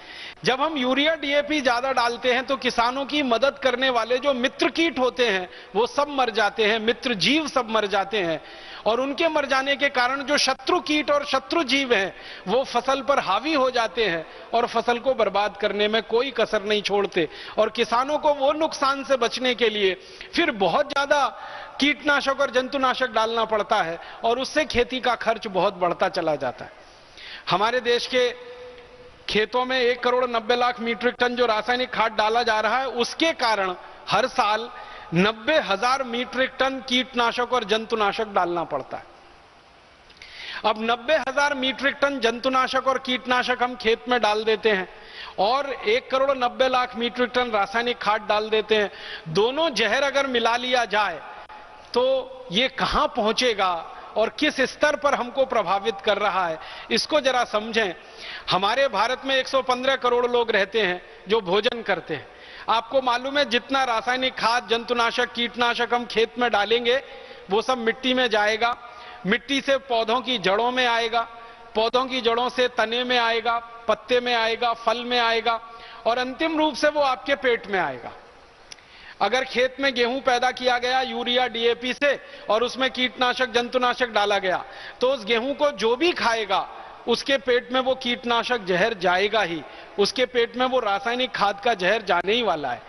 जब हम यूरिया, डीएपी ज्यादा डालते हैं तो किसानों की मदद करने वाले जो मित्र कीट होते हैं वो सब मर जाते हैं, मित्र जीव सब मर जाते हैं। और उनके मर जाने के कारण जो शत्रु कीट और शत्रु जीव हैं वो फसल पर हावी हो जाते हैं और फसल को बर्बाद करने में कोई कसर नहीं छोड़ते। और किसानों को वो नुकसान से बचने के लिए फिर बहुत ज्यादा कीटनाशक और जंतुनाशक डालना पड़ता है और उससे खेती का खर्च बहुत बढ़ता चला जाता है। हमारे देश के खेतों में 1,90,00,000 मीट्रिक टन जो रासायनिक खाद डाला जा रहा है, उसके कारण हर साल 90,000 मीट्रिक टन कीटनाशक और जंतुनाशक डालना पड़ता है। अब 90,000 मीट्रिक टन जंतुनाशक और कीटनाशक हम खेत में डाल देते हैं और 1,90,00,000 मीट्रिक टन रासायनिक खाद डाल देते हैं। दोनों जहर अगर मिला लिया जाए तो ये कहां पहुंचेगा और किस स्तर पर हमको प्रभावित कर रहा है, इसको जरा समझें। हमारे भारत में 115 करोड़ लोग रहते हैं जो भोजन करते हैं। आपको मालूम है जितना रासायनिक खाद, जंतुनाशक, कीटनाशक हम खेत में डालेंगे वो सब मिट्टी में जाएगा, मिट्टी से पौधों की जड़ों में आएगा, पौधों की जड़ों से तने में आएगा, पत्ते में आएगा, फल में आएगा और अंतिम रूप से वो आपके पेट में आएगा। अगर खेत में गेहूं पैदा किया गया यूरिया डीएपी से और उसमें कीटनाशक जंतुनाशक डाला गया तो उस गेहूं को जो भी खाएगा उसके पेट में वो कीटनाशक जहर जाएगा ही, उसके पेट में वो रासायनिक खाद का जहर जाने ही वाला है।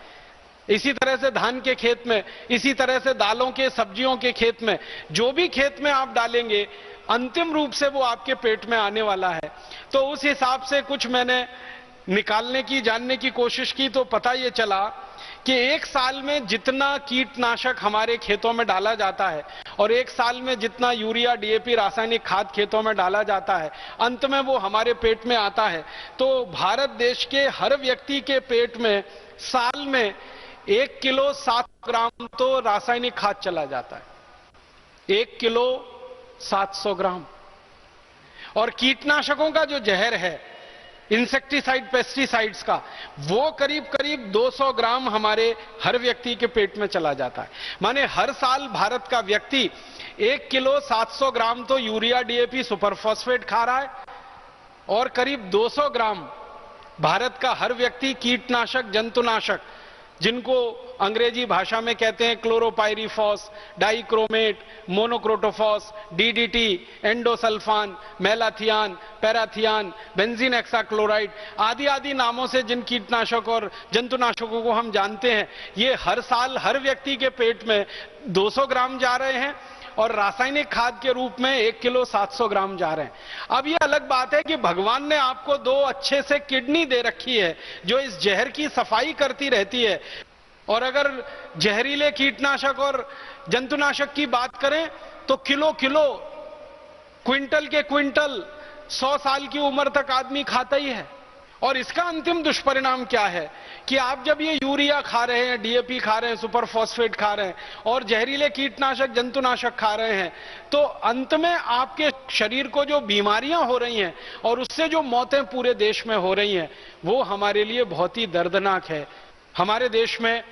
इसी तरह से धान के खेत में, इसी तरह से दालों के, सब्जियों के खेत में, जो भी खेत में आप डालेंगे अंतिम रूप से वो आपके पेट में आने वाला है। तो उस हिसाब से कुछ मैंने निकालने की, जानने की कोशिश की तो पता ये चला कि एक साल में जितना कीटनाशक हमारे खेतों में डाला जाता है और एक साल में जितना यूरिया डीएपी रासायनिक खाद खेतों में डाला जाता है अंत में वो हमारे पेट में आता है। तो भारत देश के हर व्यक्ति के पेट में साल में 1 किलो 700 ग्राम तो रासायनिक खाद चला जाता है, 1 किलो 700 ग्राम। और कीटनाशकों का जो जहर है, इंसेक्टिसाइड, पेस्टिसाइड्स का, वो करीब करीब 200 ग्राम हमारे हर व्यक्ति के पेट में चला जाता है। माने हर साल भारत का व्यक्ति 1 किलो 700 ग्राम तो यूरिया डीएपी सुपरफॉस्फेट खा रहा है और करीब 200 ग्राम भारत का हर व्यक्ति कीटनाशक, जंतुनाशक, जिनको अंग्रेजी भाषा में कहते हैं chlorpyrifos, dichromate, monocrotophos, DDT, endosulfan, malathion, parathion, benzene hexachloride आदि आदि नामों से जिन कीटनाशक और जंतुनाशकों को हम जानते हैं, ये हर साल हर व्यक्ति के पेट में 200 ग्राम जा रहे हैं और रासायनिक खाद के रूप में 1 किलो 700 ग्राम जा रहे हैं। अब यह अलग बात है कि भगवान ने आपको 2 अच्छे से किडनी दे रखी है जो इस जहर की सफाई करती रहती है। और अगर जहरीले कीटनाशक और जंतुनाशक की बात करें तो किलो किलो, क्विंटल के क्विंटल 100 साल की उम्र तक आदमी खाता ही है। और इसका अंतिम दुष्परिणाम क्या है कि आप जब ये यूरिया खा रहे हैं, डीएपी खा रहे हैं, सुपरफॉस्फेट खा रहे हैं और जहरीले कीटनाशक, जंतुनाशक खा रहे हैं तो अंत में आपके शरीर को जो बीमारियां हो रही हैं और उससे जो मौतें पूरे देश में हो रही हैं वो हमारे लिए बहुत ही दर्दनाक है। हमारे देश में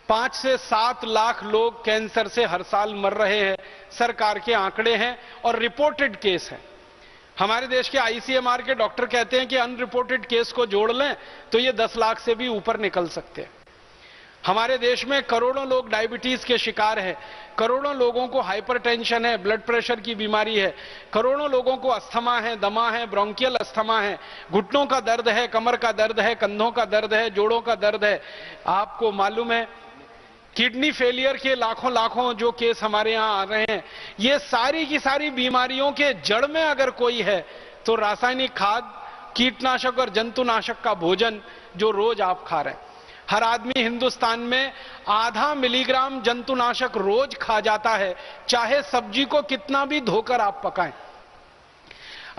5 से 7 लाख लोग कैंसर से हर साल मर रहे हैं, सरकार के आंकड़े हैं और रिपोर्टेड केस हैं। हमारे देश के आईसीएमआर के डॉक्टर कहते हैं कि अनरिपोर्टेड केस को जोड़ लें तो ये 10 लाख से भी ऊपर निकल सकते हैं। हमारे देश में करोड़ों लोग डायबिटीज के शिकार हैं, करोड़ों लोगों को हाइपरटेंशन है, ब्लड प्रेशर की बीमारी है, करोड़ों लोगों को अस्थमा है, दमा है, ब्रोंकियल अस्थमा है, घुटनों का दर्द है, कमर का दर्द है, कंधों का दर्द है, जोड़ों का दर्द है। आपको मालूम है किडनी फेलियर के लाखों लाखों जो केस हमारे यहां आ रहे हैं, ये सारी की सारी बीमारियों के जड़ में अगर कोई है तो रासायनिक खाद, कीटनाशक और जंतुनाशक का भोजन जो रोज आप खा रहे हैं। हर आदमी हिंदुस्तान में आधा मिलीग्राम जंतुनाशक रोज खा जाता है, चाहे सब्जी को कितना भी धोकर आप पकाएं।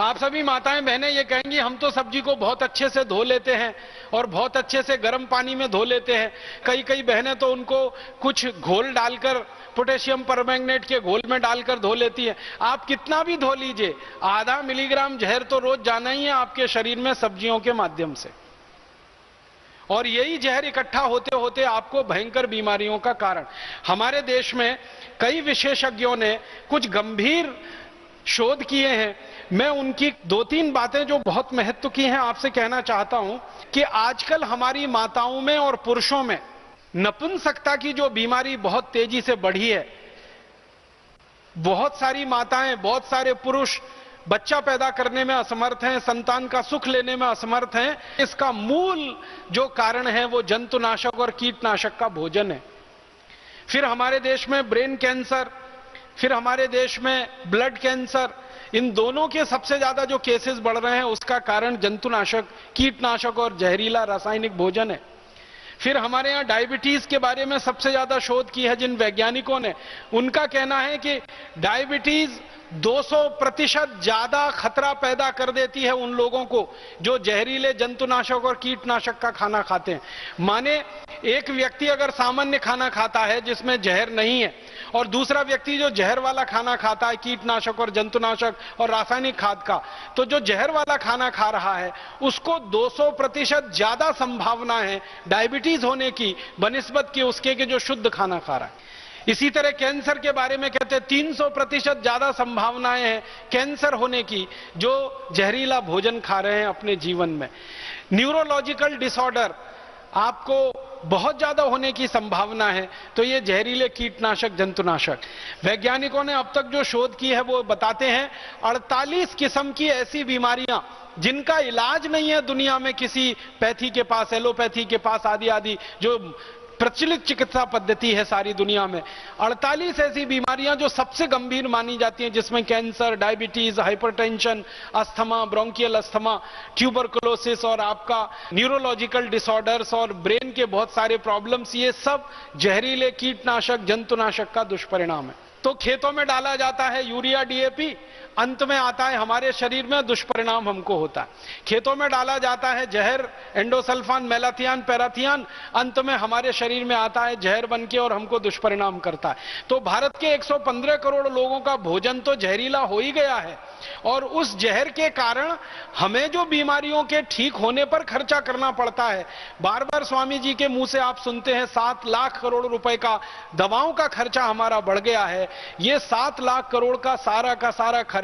आप सभी माताएं बहनें ये कहेंगी हम तो सब्जी को बहुत अच्छे से धो लेते हैं और बहुत अच्छे से गर्म पानी में धो लेते हैं। कई कई बहनें तो उनको कुछ घोल डालकर, पोटेशियम परमैंगनेट के घोल में डालकर धो लेती हैं। आप कितना भी धो लीजिए, आधा मिलीग्राम जहर तो रोज जाना ही है आपके शरीर में सब्जियों के माध्यम से। और यही जहर इकट्ठा होते होते आपको भयंकर बीमारियों का कारण। हमारे देश में कई विशेषज्ञों ने कुछ गंभीर शोध किए हैं। मैं उनकी 2-3 बातें जो बहुत महत्व की हैं आपसे कहना चाहता हूं कि आजकल हमारी माताओं में और पुरुषों में नपुंसकता की जो बीमारी बहुत तेजी से बढ़ी है, बहुत सारी माताएं, बहुत सारे पुरुष बच्चा पैदा करने में असमर्थ हैं, संतान का सुख लेने में असमर्थ हैं। इसका मूल जो कारण है वो जंतुनाशक और कीटनाशक का भोजन है। फिर हमारे देश में ब्रेन कैंसर, फिर हमारे देश में ब्लड कैंसर, इन दोनों के सबसे ज्यादा जो केसेस बढ़ रहे हैं उसका कारण जंतुनाशक, कीटनाशक और जहरीला रासायनिक भोजन है। फिर हमारे यहां डायबिटीज के बारे में सबसे ज्यादा शोध की है जिन वैज्ञानिकों ने, उनका कहना है कि डायबिटीज 200% ज्यादा खतरा पैदा कर देती है उन लोगों को जो जहरीले जंतुनाशक और कीटनाशक का खाना खाते हैं। माने एक व्यक्ति अगर सामान्य खाना खाता है जिसमें जहर नहीं है और दूसरा व्यक्ति जो जहर वाला खाना खाता है, कीटनाशक और जंतुनाशक और रासायनिक खाद का, तो जो जहर वाला खाना खा रहा है उसको 200% ज्यादा संभावना है डायबिटीज होने की बनिस्बत की उसके के जो शुद्ध खाना खा रहा है। इसी तरह कैंसर के बारे में कहते हैं 300% ज्यादा संभावनाएं हैं कैंसर होने की जो जहरीला भोजन खा रहे हैं अपने जीवन में। न्यूरोलॉजिकल डिसऑर्डर आपको बहुत ज्यादा होने की संभावना है, तो ये जहरीले कीटनाशक जंतुनाशक। वैज्ञानिकों ने अब तक जो शोध की है वो बताते हैं 48 किस्म की ऐसी बीमारियां जिनका इलाज नहीं है दुनिया में किसी पैथी के पास, एलोपैथी के पास आदि आदि जो प्रचलित चिकित्सा पद्धति है सारी दुनिया में। 48 ऐसी बीमारियां जो सबसे गंभीर मानी जाती हैं जिसमें cancer, diabetes, hypertension, asthma, bronchial asthma, tuberculosis और आपका न्यूरोलॉजिकल डिसऑर्डर्स और ब्रेन के बहुत सारे प्रॉब्लम्स, ये सब जहरीले कीटनाशक जंतुनाशक का दुष्परिणाम है। तो खेतों में डाला जाता है यूरिया, डीएपी, अंत में आता है हमारे शरीर में दुष्परिणाम हमको होता है। खेतों में डाला जाता है जहर, एंडोसल्फान, मेलाथियान, पैराथियान, अंत में हमारे शरीर में आता है जहर बन के और हमको दुष्परिणाम करता है। तो भारत के 115 करोड़ लोगों का भोजन तो जहरीला हो ही गया है और उस जहर के कारण हमें जो बीमारियों के ठीक होने पर खर्चा करना पड़ता है, बार बार स्वामी जी के मुंह से आप सुनते हैं 7 लाख करोड़ रुपए का दवाओं का खर्चा हमारा बढ़ गया है। ये 7 लाख करोड़ का सारा खर्चा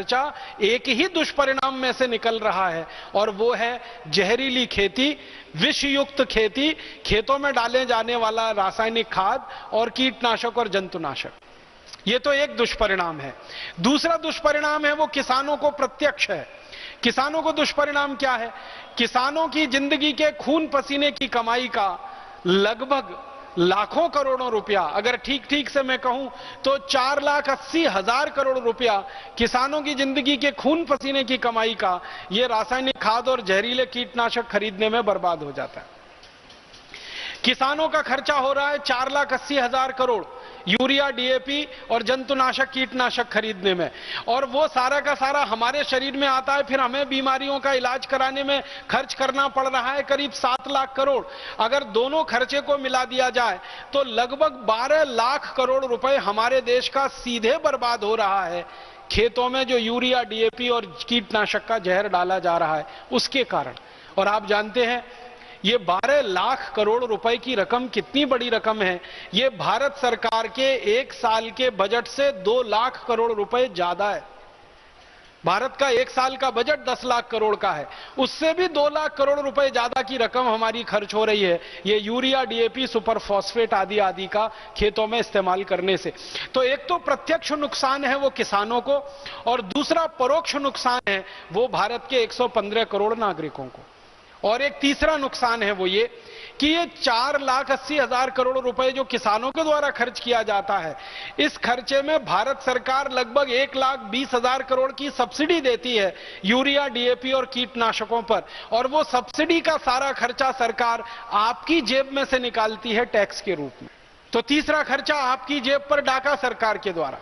एक ही दुष्परिणाम में से निकल रहा है और वो है जहरीली खेती, विषयुक्त खेती, खेतों में डाले जाने वाला रासायनिक खाद और कीटनाशक और जंतुनाशक। ये तो एक दुष्परिणाम है। दूसरा दुष्परिणाम है वो किसानों को प्रत्यक्ष है। किसानों को दुष्परिणाम क्या है? किसानों की जिंदगी के खून पसीने की कमाई का लगभग लाखों करोड़ों रुपया, अगर ठीक ठीक से मैं कहूं तो 4,80,000 करोड़ रुपया किसानों की जिंदगी के खून पसीने की कमाई का ये रासायनिक खाद और जहरीले कीटनाशक खरीदने में बर्बाद हो जाता है। किसानों का खर्चा हो रहा है 4,80,000 करोड़ यूरिया, डीएपी और जंतुनाशक कीटनाशक खरीदने में, और वो सारा का सारा हमारे शरीर में आता है। फिर हमें बीमारियों का इलाज कराने में खर्च करना पड़ रहा है करीब 7 लाख करोड़। अगर दोनों खर्चे को मिला दिया जाए तो लगभग 12 लाख करोड़ रुपए हमारे देश का सीधे बर्बाद हो रहा है खेतों में जो यूरिया, डीएपी और कीटनाशक का जहर डाला जा रहा है उसके कारण। और आप जानते हैं ये 12 लाख करोड़ रुपए की रकम कितनी बड़ी रकम है। ये भारत सरकार के एक साल के बजट से 2 लाख करोड़ रुपए ज्यादा है। भारत का एक साल का बजट 10 लाख करोड़ का है, उससे भी 2 लाख करोड़ रुपए ज्यादा की रकम हमारी खर्च हो रही है ये यूरिया, डीएपी, सुपर फॉस्फेट आदि आदि का खेतों में इस्तेमाल करने से। तो एक तो प्रत्यक्ष नुकसान है वो किसानों को, और दूसरा परोक्ष नुकसान है वो भारत के 115 करोड़ नागरिकों को। और एक तीसरा नुकसान है वो ये कि ये 4,80,000 करोड़ रुपए जो किसानों के द्वारा खर्च किया जाता है, इस खर्चे में भारत सरकार लगभग 1,20,000 करोड़ की सब्सिडी देती है यूरिया, डीएपी और कीटनाशकों पर, और वो सब्सिडी का सारा खर्चा सरकार आपकी जेब में से निकालती है टैक्स के रूप में। तो तीसरा खर्चा आपकी जेब पर डाका सरकार के द्वारा।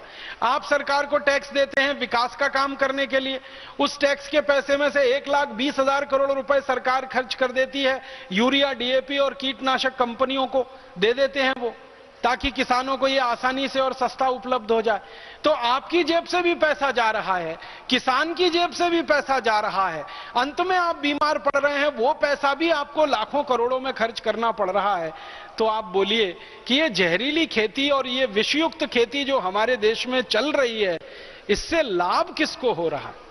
आप सरकार को टैक्स देते हैं विकास का काम करने के लिए, उस टैक्स के पैसे में से 1,20,000 करोड़ रुपए सरकार खर्च कर देती है यूरिया, डीएपी और कीटनाशक कंपनियों को दे देते हैं वो, ताकि किसानों को ये आसानी से और सस्ता उपलब्ध हो जाए। तो आपकी जेब से भी पैसा जा रहा है, किसान की जेब से भी पैसा जा रहा है, अंत में आप बीमार पड़ रहे हैं, वो पैसा भी आपको लाखों करोड़ों में खर्च करना पड़ रहा है। तो आप बोलिए कि ये जहरीली खेती और ये विषयुक्त खेती जो हमारे देश में चल रही है, इससे लाभ किसको हो रहा है?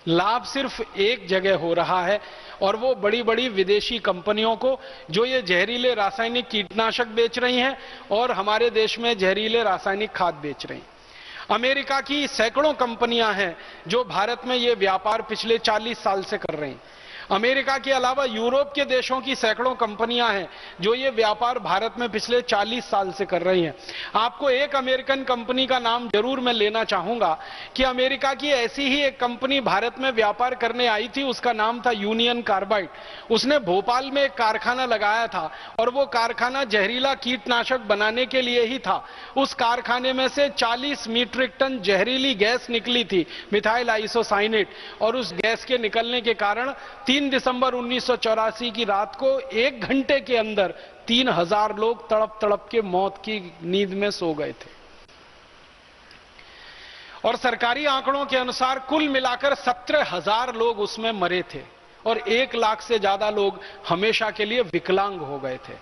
लाभ सिर्फ एक जगह हो रहा है, और वो बड़ी बड़ी विदेशी कंपनियों को जो ये जहरीले रासायनिक कीटनाशक बेच रही हैं और हमारे देश में जहरीले रासायनिक खाद बेच रही हैं। अमेरिका की सैकड़ों कंपनियां हैं जो भारत में ये व्यापार पिछले 40 साल से कर रही हैं। अमेरिका के अलावा यूरोप के देशों की सैकड़ों कंपनियां हैं जो ये व्यापार भारत में पिछले 40 साल से कर रही हैं। आपको एक अमेरिकन कंपनी का नाम जरूर मैं लेना चाहूंगा कि अमेरिका की ऐसी ही एक कंपनी भारत में व्यापार करने आई थी, उसका नाम था यूनियन कार्बाइड। उसने भोपाल में एक कारखाना लगाया था और वो कारखाना जहरीला कीटनाशक बनाने के लिए ही था। उस कारखाने में से 40 मीट्रिक टन जहरीली गैस निकली थी, मिथाइल आइसोसाइनेट, और उस गैस के निकलने के कारण 3 दिसंबर 1984 की रात को 1 घंटे के अंदर 3000 लोग तड़प तड़प के मौत की नींद में सो गए थे। और सरकारी आंकड़ों के अनुसार कुल मिलाकर 17,000 लोग उसमें मरे थे और 1 लाख से ज्यादा लोग हमेशा के लिए विकलांग हो गए थे।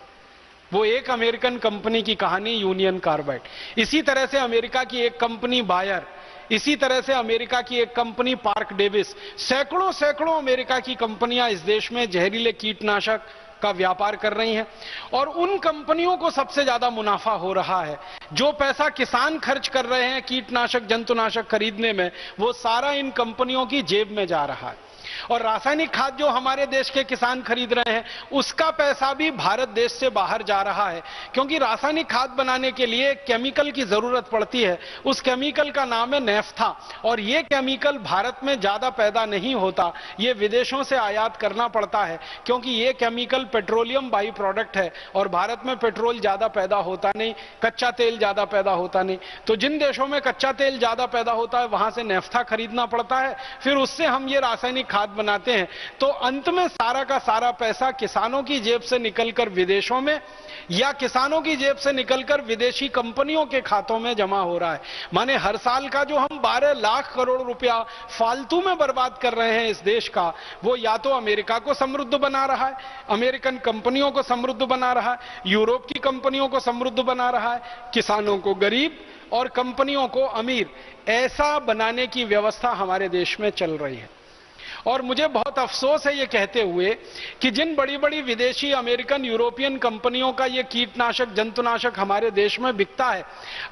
वो एक अमेरिकन कंपनी की कहानी, यूनियन कार्बाइड। इसी तरह से अमेरिका की एक कंपनी बायर, इसी तरह से अमेरिका की एक कंपनी पार्क डेविस, सैकड़ों सैकड़ों अमेरिका की कंपनियां इस देश में जहरीले कीटनाशक का व्यापार कर रही हैं और उन कंपनियों को सबसे ज्यादा मुनाफा हो रहा है। जो पैसा किसान खर्च कर रहे हैं कीटनाशक जंतुनाशक खरीदने में, वो सारा इन कंपनियों की जेब में जा रहा है। और रासायनिक खाद जो हमारे देश के किसान खरीद रहे हैं, उसका पैसा भी भारत देश से बाहर जा रहा है, क्योंकि रासायनिक खाद बनाने के लिए केमिकल की जरूरत पड़ती है। उस केमिकल का नाम है नेफ्था, और यह केमिकल भारत में ज्यादा पैदा नहीं होता, यह विदेशों से आयात करना पड़ता है, क्योंकि यह केमिकल पेट्रोलियम बाई प्रोडक्ट है और भारत में पेट्रोल ज्यादा पैदा होता नहीं, कच्चा तेल ज्यादा पैदा होता नहीं। तो जिन देशों में कच्चा तेल ज्यादा पैदा होता है वहां से नेफ्था खरीदना पड़ता है, फिर उससे हम ये रासायनिक खाद बनाते हैं। तो अंत में सारा का सारा पैसा किसानों की जेब से निकलकर विदेशों में या किसानों की जेब से निकलकर विदेशी कंपनियों के खातों में जमा हो रहा है। माने हर साल का जो हम 12 लाख करोड़ रुपया फालतू में बर्बाद कर रहे हैं इस देश का, वो या तो अमेरिका को समृद्ध बना रहा है, अमेरिकन कंपनियों को समृद्ध बना रहा है, यूरोप की कंपनियों को समृद्ध बना रहा है, किसानों को गरीब और कंपनियों को अमीर, ऐसा बनाने की व्यवस्था हमारे देश में चल रही है। और मुझे बहुत अफसोस है ये कहते हुए कि जिन बड़ी बड़ी विदेशी अमेरिकन यूरोपियन कंपनियों का ये कीटनाशक जंतुनाशक हमारे देश में बिकता है,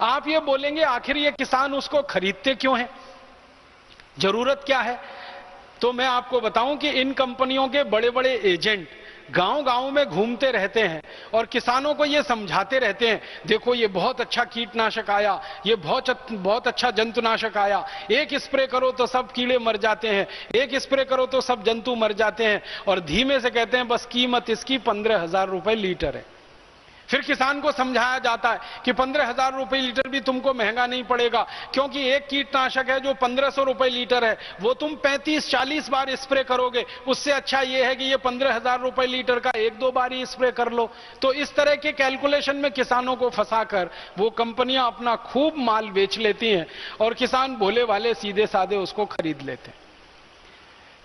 आप ये बोलेंगे आखिर ये किसान उसको खरीदते क्यों हैं, जरूरत क्या है? तो मैं आपको बताऊं कि इन कंपनियों के बड़े बड़े एजेंट गांव-गांव में घूमते रहते हैं और किसानों को ये समझाते रहते हैं, देखो ये बहुत अच्छा कीटनाशक आया, ये बहुत अच्छा जंतुनाशक आया, एक स्प्रे करो तो सब कीड़े मर जाते हैं, एक स्प्रे करो तो सब जंतु मर जाते हैं, और धीमे से कहते हैं बस कीमत इसकी 15,000 रुपए लीटर है। फिर किसान को समझाया जाता है कि 15,000 रुपए लीटर भी तुमको महंगा नहीं पड़ेगा, क्योंकि एक कीटनाशक है जो 1500 रुपए लीटर है, वो तुम 35-40 बार स्प्रे करोगे, उससे अच्छा यह है कि ये 15,000 रुपए लीटर का 1-2 बार ही स्प्रे कर लो। तो इस तरह के कैलकुलेशन में किसानों को फंसाकर वो कंपनियां अपना खूब माल बेच लेती हैं और किसान भोले वाले सीधे साधे उसको खरीद लेते हैं।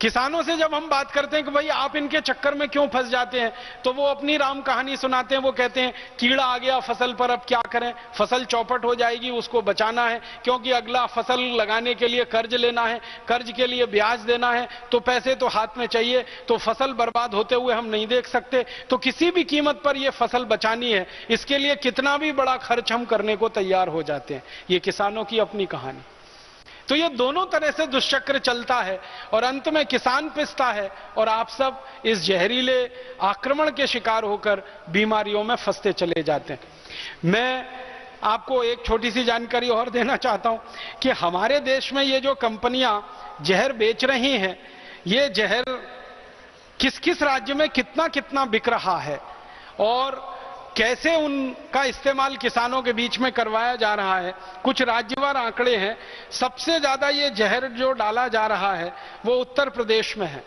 किसानों से जब हम बात करते हैं कि भाई आप इनके चक्कर में क्यों फंस जाते हैं, तो वो अपनी राम कहानी सुनाते हैं। वो कहते हैं कीड़ा आ गया फसल पर, अब क्या करें, फसल चौपट हो जाएगी, उसको बचाना है, क्योंकि अगला फसल लगाने के लिए कर्ज लेना है, कर्ज के लिए ब्याज देना है, तो पैसे तो हाथ में चाहिए, तो फसल बर्बाद होते हुए हम नहीं देख सकते, तो किसी भी कीमत पर यह फसल बचानी है, इसके लिए कितना भी बड़ा खर्च हम करने को तैयार हो जाते हैं। ये किसानों की अपनी कहानी। तो ये दोनों तरह से दुष्चक्र चलता है और अंत में किसान पिसता है और आप सब इस जहरीले आक्रमण के शिकार होकर बीमारियों में फंसते चले जाते हैं। मैं आपको एक छोटी सी जानकारी और देना चाहता हूं कि हमारे देश में ये जो कंपनियां जहर बेच रही हैं, ये जहर किस किस राज्य में कितना कितना बिक रहा है और कैसे उनका इस्तेमाल किसानों के बीच में करवाया जा रहा है, कुछ राज्यवार आंकड़े हैं। सबसे ज्यादा ये जहर जो डाला जा रहा है वो उत्तर प्रदेश में है।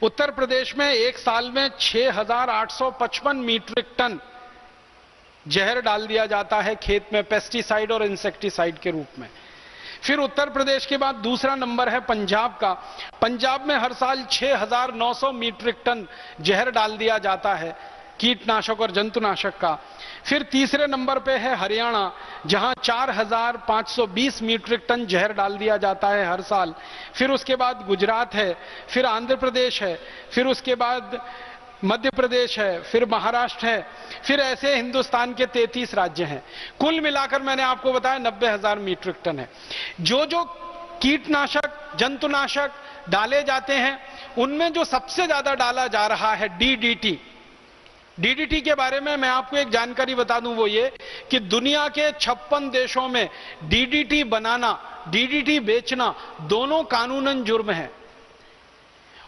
उत्तर प्रदेश में एक साल में 6,855 मीट्रिक टन जहर डाल दिया जाता है खेत में, पेस्टिसाइड और इंसेक्टिसाइड के रूप में। फिर उत्तर प्रदेश के बाद दूसरा नंबर है पंजाब का। पंजाब में हर साल 6,900 मीट्रिक टन जहर डाल दिया जाता है कीटनाशक और जंतुनाशक का। फिर तीसरे नंबर पे है हरियाणा, जहां 4,520 मीट्रिक टन जहर डाल दिया जाता है हर साल। फिर उसके बाद गुजरात है, फिर आंध्र प्रदेश है, फिर उसके बाद मध्य प्रदेश है, फिर महाराष्ट्र है, फिर ऐसे हिंदुस्तान के 33 राज्य हैं। कुल मिलाकर मैंने आपको बताया 90,000 मीट्रिक टन है। जो जो कीटनाशक जंतुनाशक डाले जाते हैं उनमें जो सबसे ज्यादा डाला जा रहा है डीडीटी। डीडीटी के बारे में मैं आपको एक जानकारी बता दूं, वो ये कि दुनिया के 56 देशों में डीडीटी बनाना, डीडीटी बेचना दोनों कानूनन जुर्म है।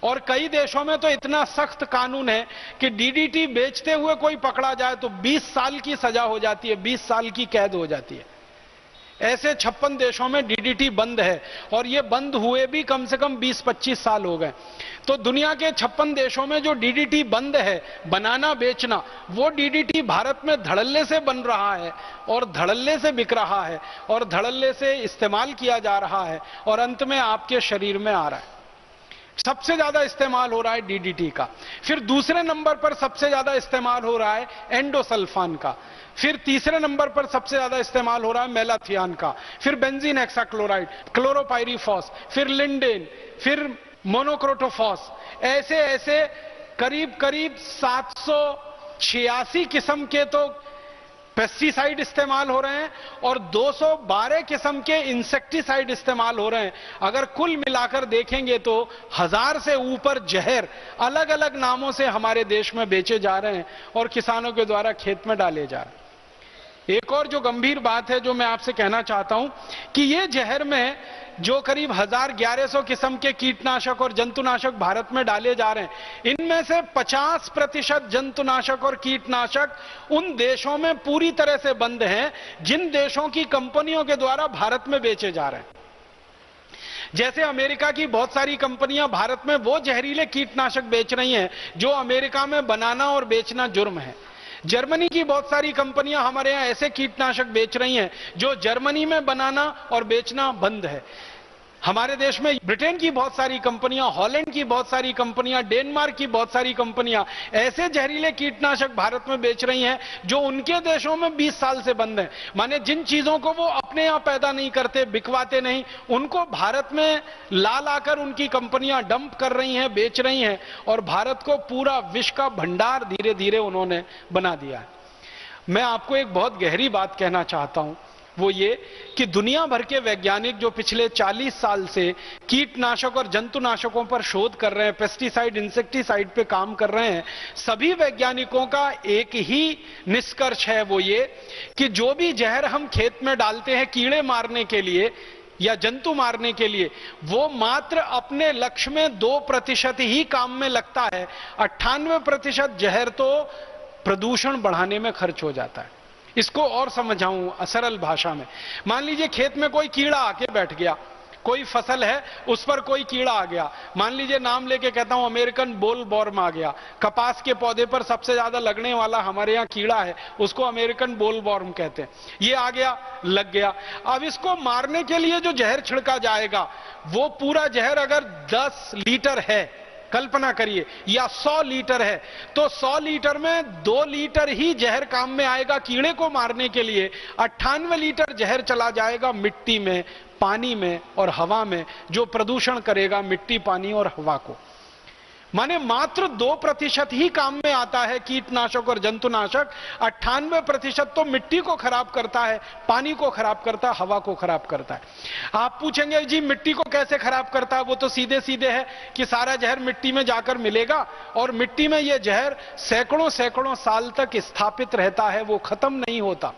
और कई देशों में तो इतना सख्त कानून है कि डीडीटी बेचते हुए कोई पकड़ा जाए तो 20 साल की सजा हो जाती है, 20 साल की कैद हो जाती है। ऐसे 56 देशों में डीडीटी बंद है और ये बंद हुए भी कम से कम 20-25 साल हो गए। तो दुनिया के 56 देशों में जो डीडीटी बंद है बनाना बेचना, वो डीडीटी भारत में धड़ल्ले से बन रहा है और धड़ल्ले से बिक रहा है और धड़ल्ले से इस्तेमाल किया जा रहा है और अंत में आपके शरीर में आ रहा है। सबसे ज्यादा इस्तेमाल हो रहा है डीडीटी का। फिर दूसरे नंबर पर सबसे ज्यादा इस्तेमाल हो रहा है एंडोसल्फान का। फिर तीसरे नंबर पर सबसे ज्यादा इस्तेमाल हो रहा है मेलाथियान का। फिर बेंजीन हेक्साक्लोराइड, क्लोरोपाइरीफॉस, फिर लिंडेन, फिर मोनोक्रोटोफॉस। ऐसे ऐसे करीब करीब 786 किस्म के तो पेस्टिसाइड इस्तेमाल हो रहे हैं और 212 किस्म के इंसेक्टिसाइड इस्तेमाल हो रहे हैं। अगर कुल मिलाकर देखेंगे तो 1000 से ऊपर जहर अलग अलग नामों से हमारे देश में बेचे जा रहे हैं और किसानों के द्वारा खेत में डाले जा रहे हैं। एक और जो गंभीर बात है जो मैं आपसे कहना चाहता हूं कि ये जहर में जो करीब 1100 किस्म के कीटनाशक और जंतुनाशक भारत में डाले जा रहे हैं, इनमें से 50% जंतुनाशक और कीटनाशक उन देशों में पूरी तरह से बंद हैं जिन देशों की कंपनियों के द्वारा भारत में बेचे जा रहे हैं। जैसे अमेरिका की बहुत सारी कंपनियां भारत में वो जहरीले कीटनाशक बेच रही हैं जो अमेरिका में बनाना और बेचना जुर्म है। जर्मनी की बहुत सारी कंपनियां हमारे यहां ऐसे कीटनाशक बेच रही हैं जो जर्मनी में बनाना और बेचना बंद है। हमारे देश में ब्रिटेन की बहुत सारी कंपनियां, हॉलैंड की बहुत सारी कंपनियां, डेनमार्क की बहुत सारी कंपनियां ऐसे जहरीले कीटनाशक भारत में बेच रही हैं जो उनके देशों में 20 साल से बंद हैं। माने जिन चीजों को वो अपने यहां पैदा नहीं करते, बिकवाते नहीं, उनको भारत में ला लाकर उनकी कंपनियां डंप कर रही हैं, बेच रही हैं और भारत को पूरा विष का भंडार धीरे धीरे उन्होंने बना दिया है। मैं आपको एक बहुत गहरी बात कहना चाहता हूं, वो ये कि दुनिया भर के वैज्ञानिक जो पिछले 40 साल से कीटनाशक और जंतुनाशकों पर शोध कर रहे हैं, पेस्टिसाइड, इंसेक्टिसाइड पे काम कर रहे हैं, सभी वैज्ञानिकों का एक ही निष्कर्ष है, वो ये कि जो भी जहर हम खेत में डालते हैं कीड़े मारने के लिए या जंतु मारने के लिए, वो मात्र अपने लक्ष्य में 2% ही काम में लगता है। 98% जहर तो प्रदूषण बढ़ाने में खर्च हो जाता है। इसको और समझाऊं सरल भाषा में, मान लीजिए खेत में कोई कीड़ा आके बैठ गया, कोई फसल है उस पर कोई कीड़ा आ गया, मान लीजिए नाम लेके कहता हूं अमेरिकन बोलवॉर्म आ गया। कपास के पौधे पर सबसे ज्यादा लगने वाला हमारे यहां कीड़ा है, उसको अमेरिकन बोलवॉर्म कहते हैं। ये आ गया, लग गया। अब इसको मारने के लिए जो जहर छिड़का जाएगा, वो पूरा जहर अगर 10 लीटर है, कल्पना करिए, या 100 लीटर है, तो 100 लीटर में 2 लीटर ही जहर काम में आएगा कीड़े को मारने के लिए। 98 लीटर जहर चला जाएगा मिट्टी में, पानी में और हवा में, जो प्रदूषण करेगा मिट्टी, पानी और हवा को। माने मात्र 2% ही काम में आता है कीटनाशक और जंतुनाशक। 98% तो मिट्टी को खराब करता है, पानी को खराब करता है, हवा को खराब करता है। आप पूछेंगे जी मिट्टी को कैसे खराब करता है? वो तो सीधे सीधे है कि सारा जहर मिट्टी में जाकर मिलेगा और मिट्टी में यह जहर सैकड़ों सैकड़ों साल तक स्थापित रहता है, वो खत्म नहीं होता।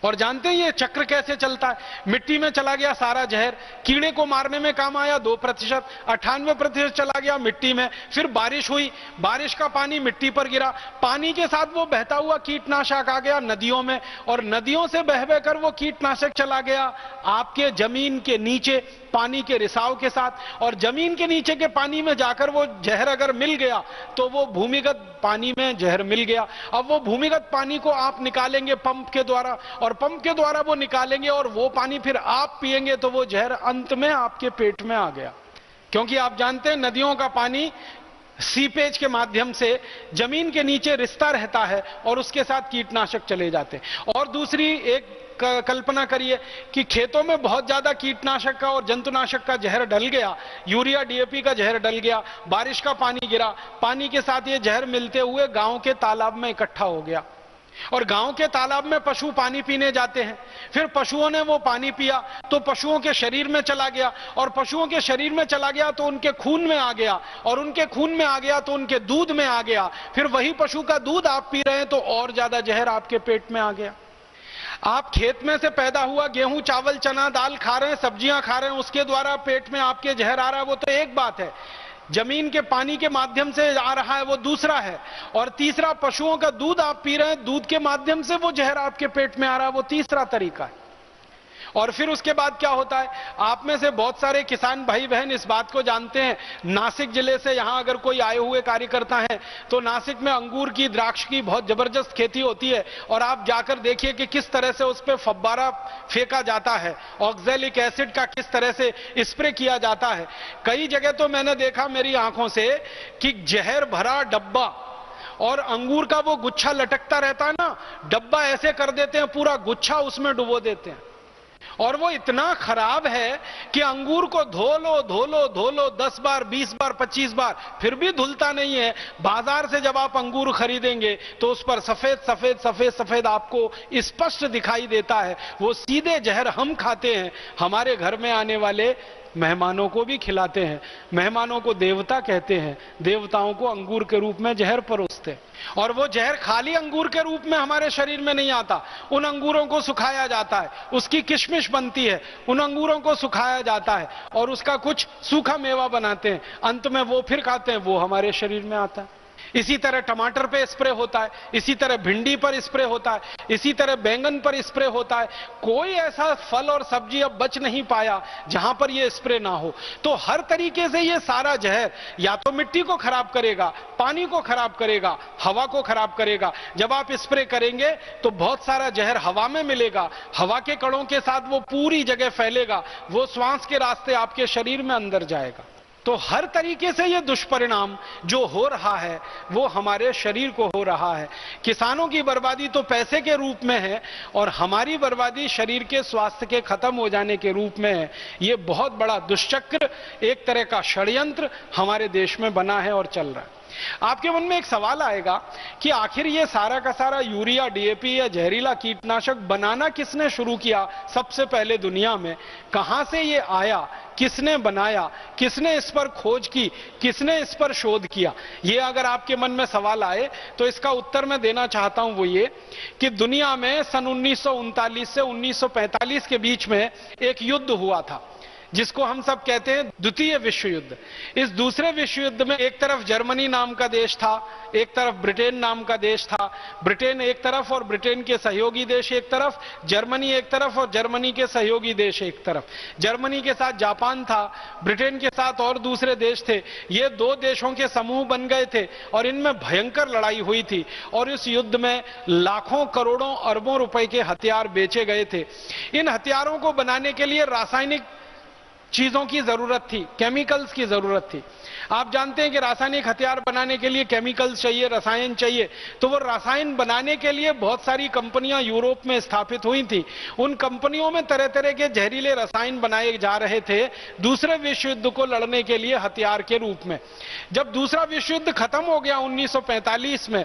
और जानते हैं ये चक्र कैसे चलता है? मिट्टी में चला गया सारा जहर, कीड़े को मारने में काम आया 2%, 98% चला गया मिट्टी में। फिर बारिश हुई, बारिश का पानी मिट्टी पर गिरा, पानी के साथ वो बहता हुआ कीटनाशक आ गया नदियों में, और नदियों से बह बहकर वो कीटनाशक चला गया आपके जमीन के नीचे पानी के रिसाव के साथ, और जमीन के नीचे के पानी में जाकर वो जहर अगर मिल गया तो वो भूमिगत पानी में जहर मिल गया। अब वो भूमिगत पानी को आप निकालेंगे पंप के द्वारा, और पंप के द्वारा वो निकालेंगे और वो पानी फिर आप पिएंगे तो वो जहर अंत में आपके पेट में आ गया। क्योंकि आप जानते हैं नदियों का पानी सीपेज के माध्यम से जमीन के नीचे रिसता रहता है और उसके साथ कीटनाशक चले जाते हैं। और दूसरी एक कल्पना करिए कि खेतों में बहुत ज्यादा कीटनाशक का और जंतुनाशक का जहर डल गया, यूरिया डीएपी का जहर डल गया, बारिश का पानी गिरा, पानी के साथ ये जहर मिलते हुए गांव के तालाब में इकट्ठा हो गया। और गांव के तालाब में पशु पानी पीने जाते हैं, फिर पशुओं ने वो पानी पिया तो पशुओं के शरीर में चला गया, और पशुओं के शरीर में चला गया तो उनके खून में आ गया, और उनके खून में आ गया तो उनके दूध में आ गया, फिर वही पशु का दूध आप पी रहे हैं तो और ज्यादा जहर आपके पेट में आ गया। आप खेत में से पैदा हुआ गेहूं चावल चना दाल खा रहे हैं, सब्जियां खा रहे हैं, उसके द्वारा पेट में आपके जहर आ रहा है, वो तो एक बात है। जमीन के पानी के माध्यम से आ रहा है वो दूसरा है, और तीसरा पशुओं का दूध आप पी रहे हैं, दूध के माध्यम से वो जहर आपके पेट में आ रहा है, वो तीसरा तरीका है। और फिर उसके बाद क्या होता है, आप में से बहुत सारे किसान भाई बहन इस बात को जानते हैं। नासिक जिले से यहां अगर कोई आए हुए कार्यकर्ता हैं तो नासिक में अंगूर की द्राक्ष की बहुत जबरदस्त खेती होती है, और आप जाकर देखिए कि किस तरह से उस पर फव्वारा फेंका जाता है, ऑक्सैलिक एसिड का किस तरह से स्प्रे किया जाता है। कई जगह तो मैंने देखा मेरी आंखों से कि जहर भरा डब्बा और अंगूर का वो गुच्छा लटकता रहता है ना, डब्बा ऐसे कर देते हैं, पूरा गुच्छा उसमें डुबो देते हैं, और वो इतना खराब है कि अंगूर को धो लो धो लो धो लो 10 बार 20 बार 25 बार फिर भी धुलता नहीं है। बाजार से जब आप अंगूर खरीदेंगे तो उस पर सफेद सफेद सफेद सफेद आपको स्पष्ट दिखाई देता है। वो सीधे जहर हम खाते हैं, हमारे घर में आने वाले मेहमानों को भी खिलाते हैं। मेहमानों को देवता कहते हैं, देवताओं को अंगूर के रूप में जहर परोसते हैं, और वो जहर खाली अंगूर के रूप में हमारे शरीर में नहीं आता। उन अंगूरों को सुखाया जाता है, उसकी किशमिश बनती है, उन अंगूरों को सुखाया जाता है और उसका कुछ सूखा मेवा बनाते हैं, अंत में वो फिर खाते हैं, वो हमारे शरीर में आता है। इसी तरह टमाटर पे स्प्रे होता है, इसी तरह भिंडी पर स्प्रे होता है, इसी तरह बैंगन पर स्प्रे होता है। कोई ऐसा फल और सब्जी अब बच नहीं पाया जहां पर यह स्प्रे ना हो। तो हर तरीके से ये सारा जहर या तो मिट्टी को खराब करेगा, पानी को खराब करेगा, हवा को खराब करेगा। जब आप स्प्रे करेंगे तो बहुत सारा जहर हवा में मिलेगा, हवा के कणों के साथ वो पूरी जगह फैलेगा, वो श्वास के रास्ते आपके शरीर में अंदर जाएगा। तो हर तरीके से ये दुष्परिणाम जो हो रहा है वो हमारे शरीर को हो रहा है। किसानों की बर्बादी तो पैसे के रूप में है और हमारी बर्बादी शरीर के स्वास्थ्य के खत्म हो जाने के रूप में है। ये बहुत बड़ा दुष्चक्र, एक तरह का षड्यंत्र हमारे देश में बना है और चल रहा है। आपके मन में एक सवाल आएगा कि आखिर ये सारा का सारा यूरिया, डीएपी या जहरीला कीटनाशक बनाना किसने शुरू किया सबसे पहले दुनिया में? कहां से ये आया, किसने बनाया, किसने इस पर खोज की, किसने इस पर शोध किया? ये अगर आपके मन में सवाल आए तो इसका उत्तर मैं देना चाहता हूं, वो ये कि दुनिया में सन 1939 से 1945 के बीच में एक युद्ध हुआ था जिसको हम सब कहते हैं द्वितीय विश्व युद्ध। इस दूसरे विश्व युद्ध में एक तरफ जर्मनी नाम का देश था, एक तरफ ब्रिटेन नाम का देश था। ब्रिटेन एक तरफ और ब्रिटेन के सहयोगी देश एक तरफ, जर्मनी एक तरफ और जर्मनी के सहयोगी देश एक तरफ। जर्मनी के साथ जापान था, ब्रिटेन के साथ और दूसरे देश थे। ये दो देशों के समूह बन गए थे और इनमें भयंकर लड़ाई हुई थी और इस युद्ध में लाखों करोड़ों अरबों रुपए के हथियार बेचे गए थे। इन हथियारों को बनाने के लिए रासायनिक चीजों की जरूरत थी, केमिकल्स की जरूरत थी। आप जानते हैं कि रासायनिक हथियार बनाने के लिए केमिकल्स चाहिए, रसायन चाहिए। तो वो रसायन बनाने के लिए बहुत सारी कंपनियां यूरोप में स्थापित हुई थी। उन कंपनियों में तरह तरह के जहरीले रसायन बनाए जा रहे थे दूसरे विश्व युद्ध को लड़ने के लिए हथियार के रूप में। जब दूसरा विश्व युद्ध खत्म हो गया 1945 में,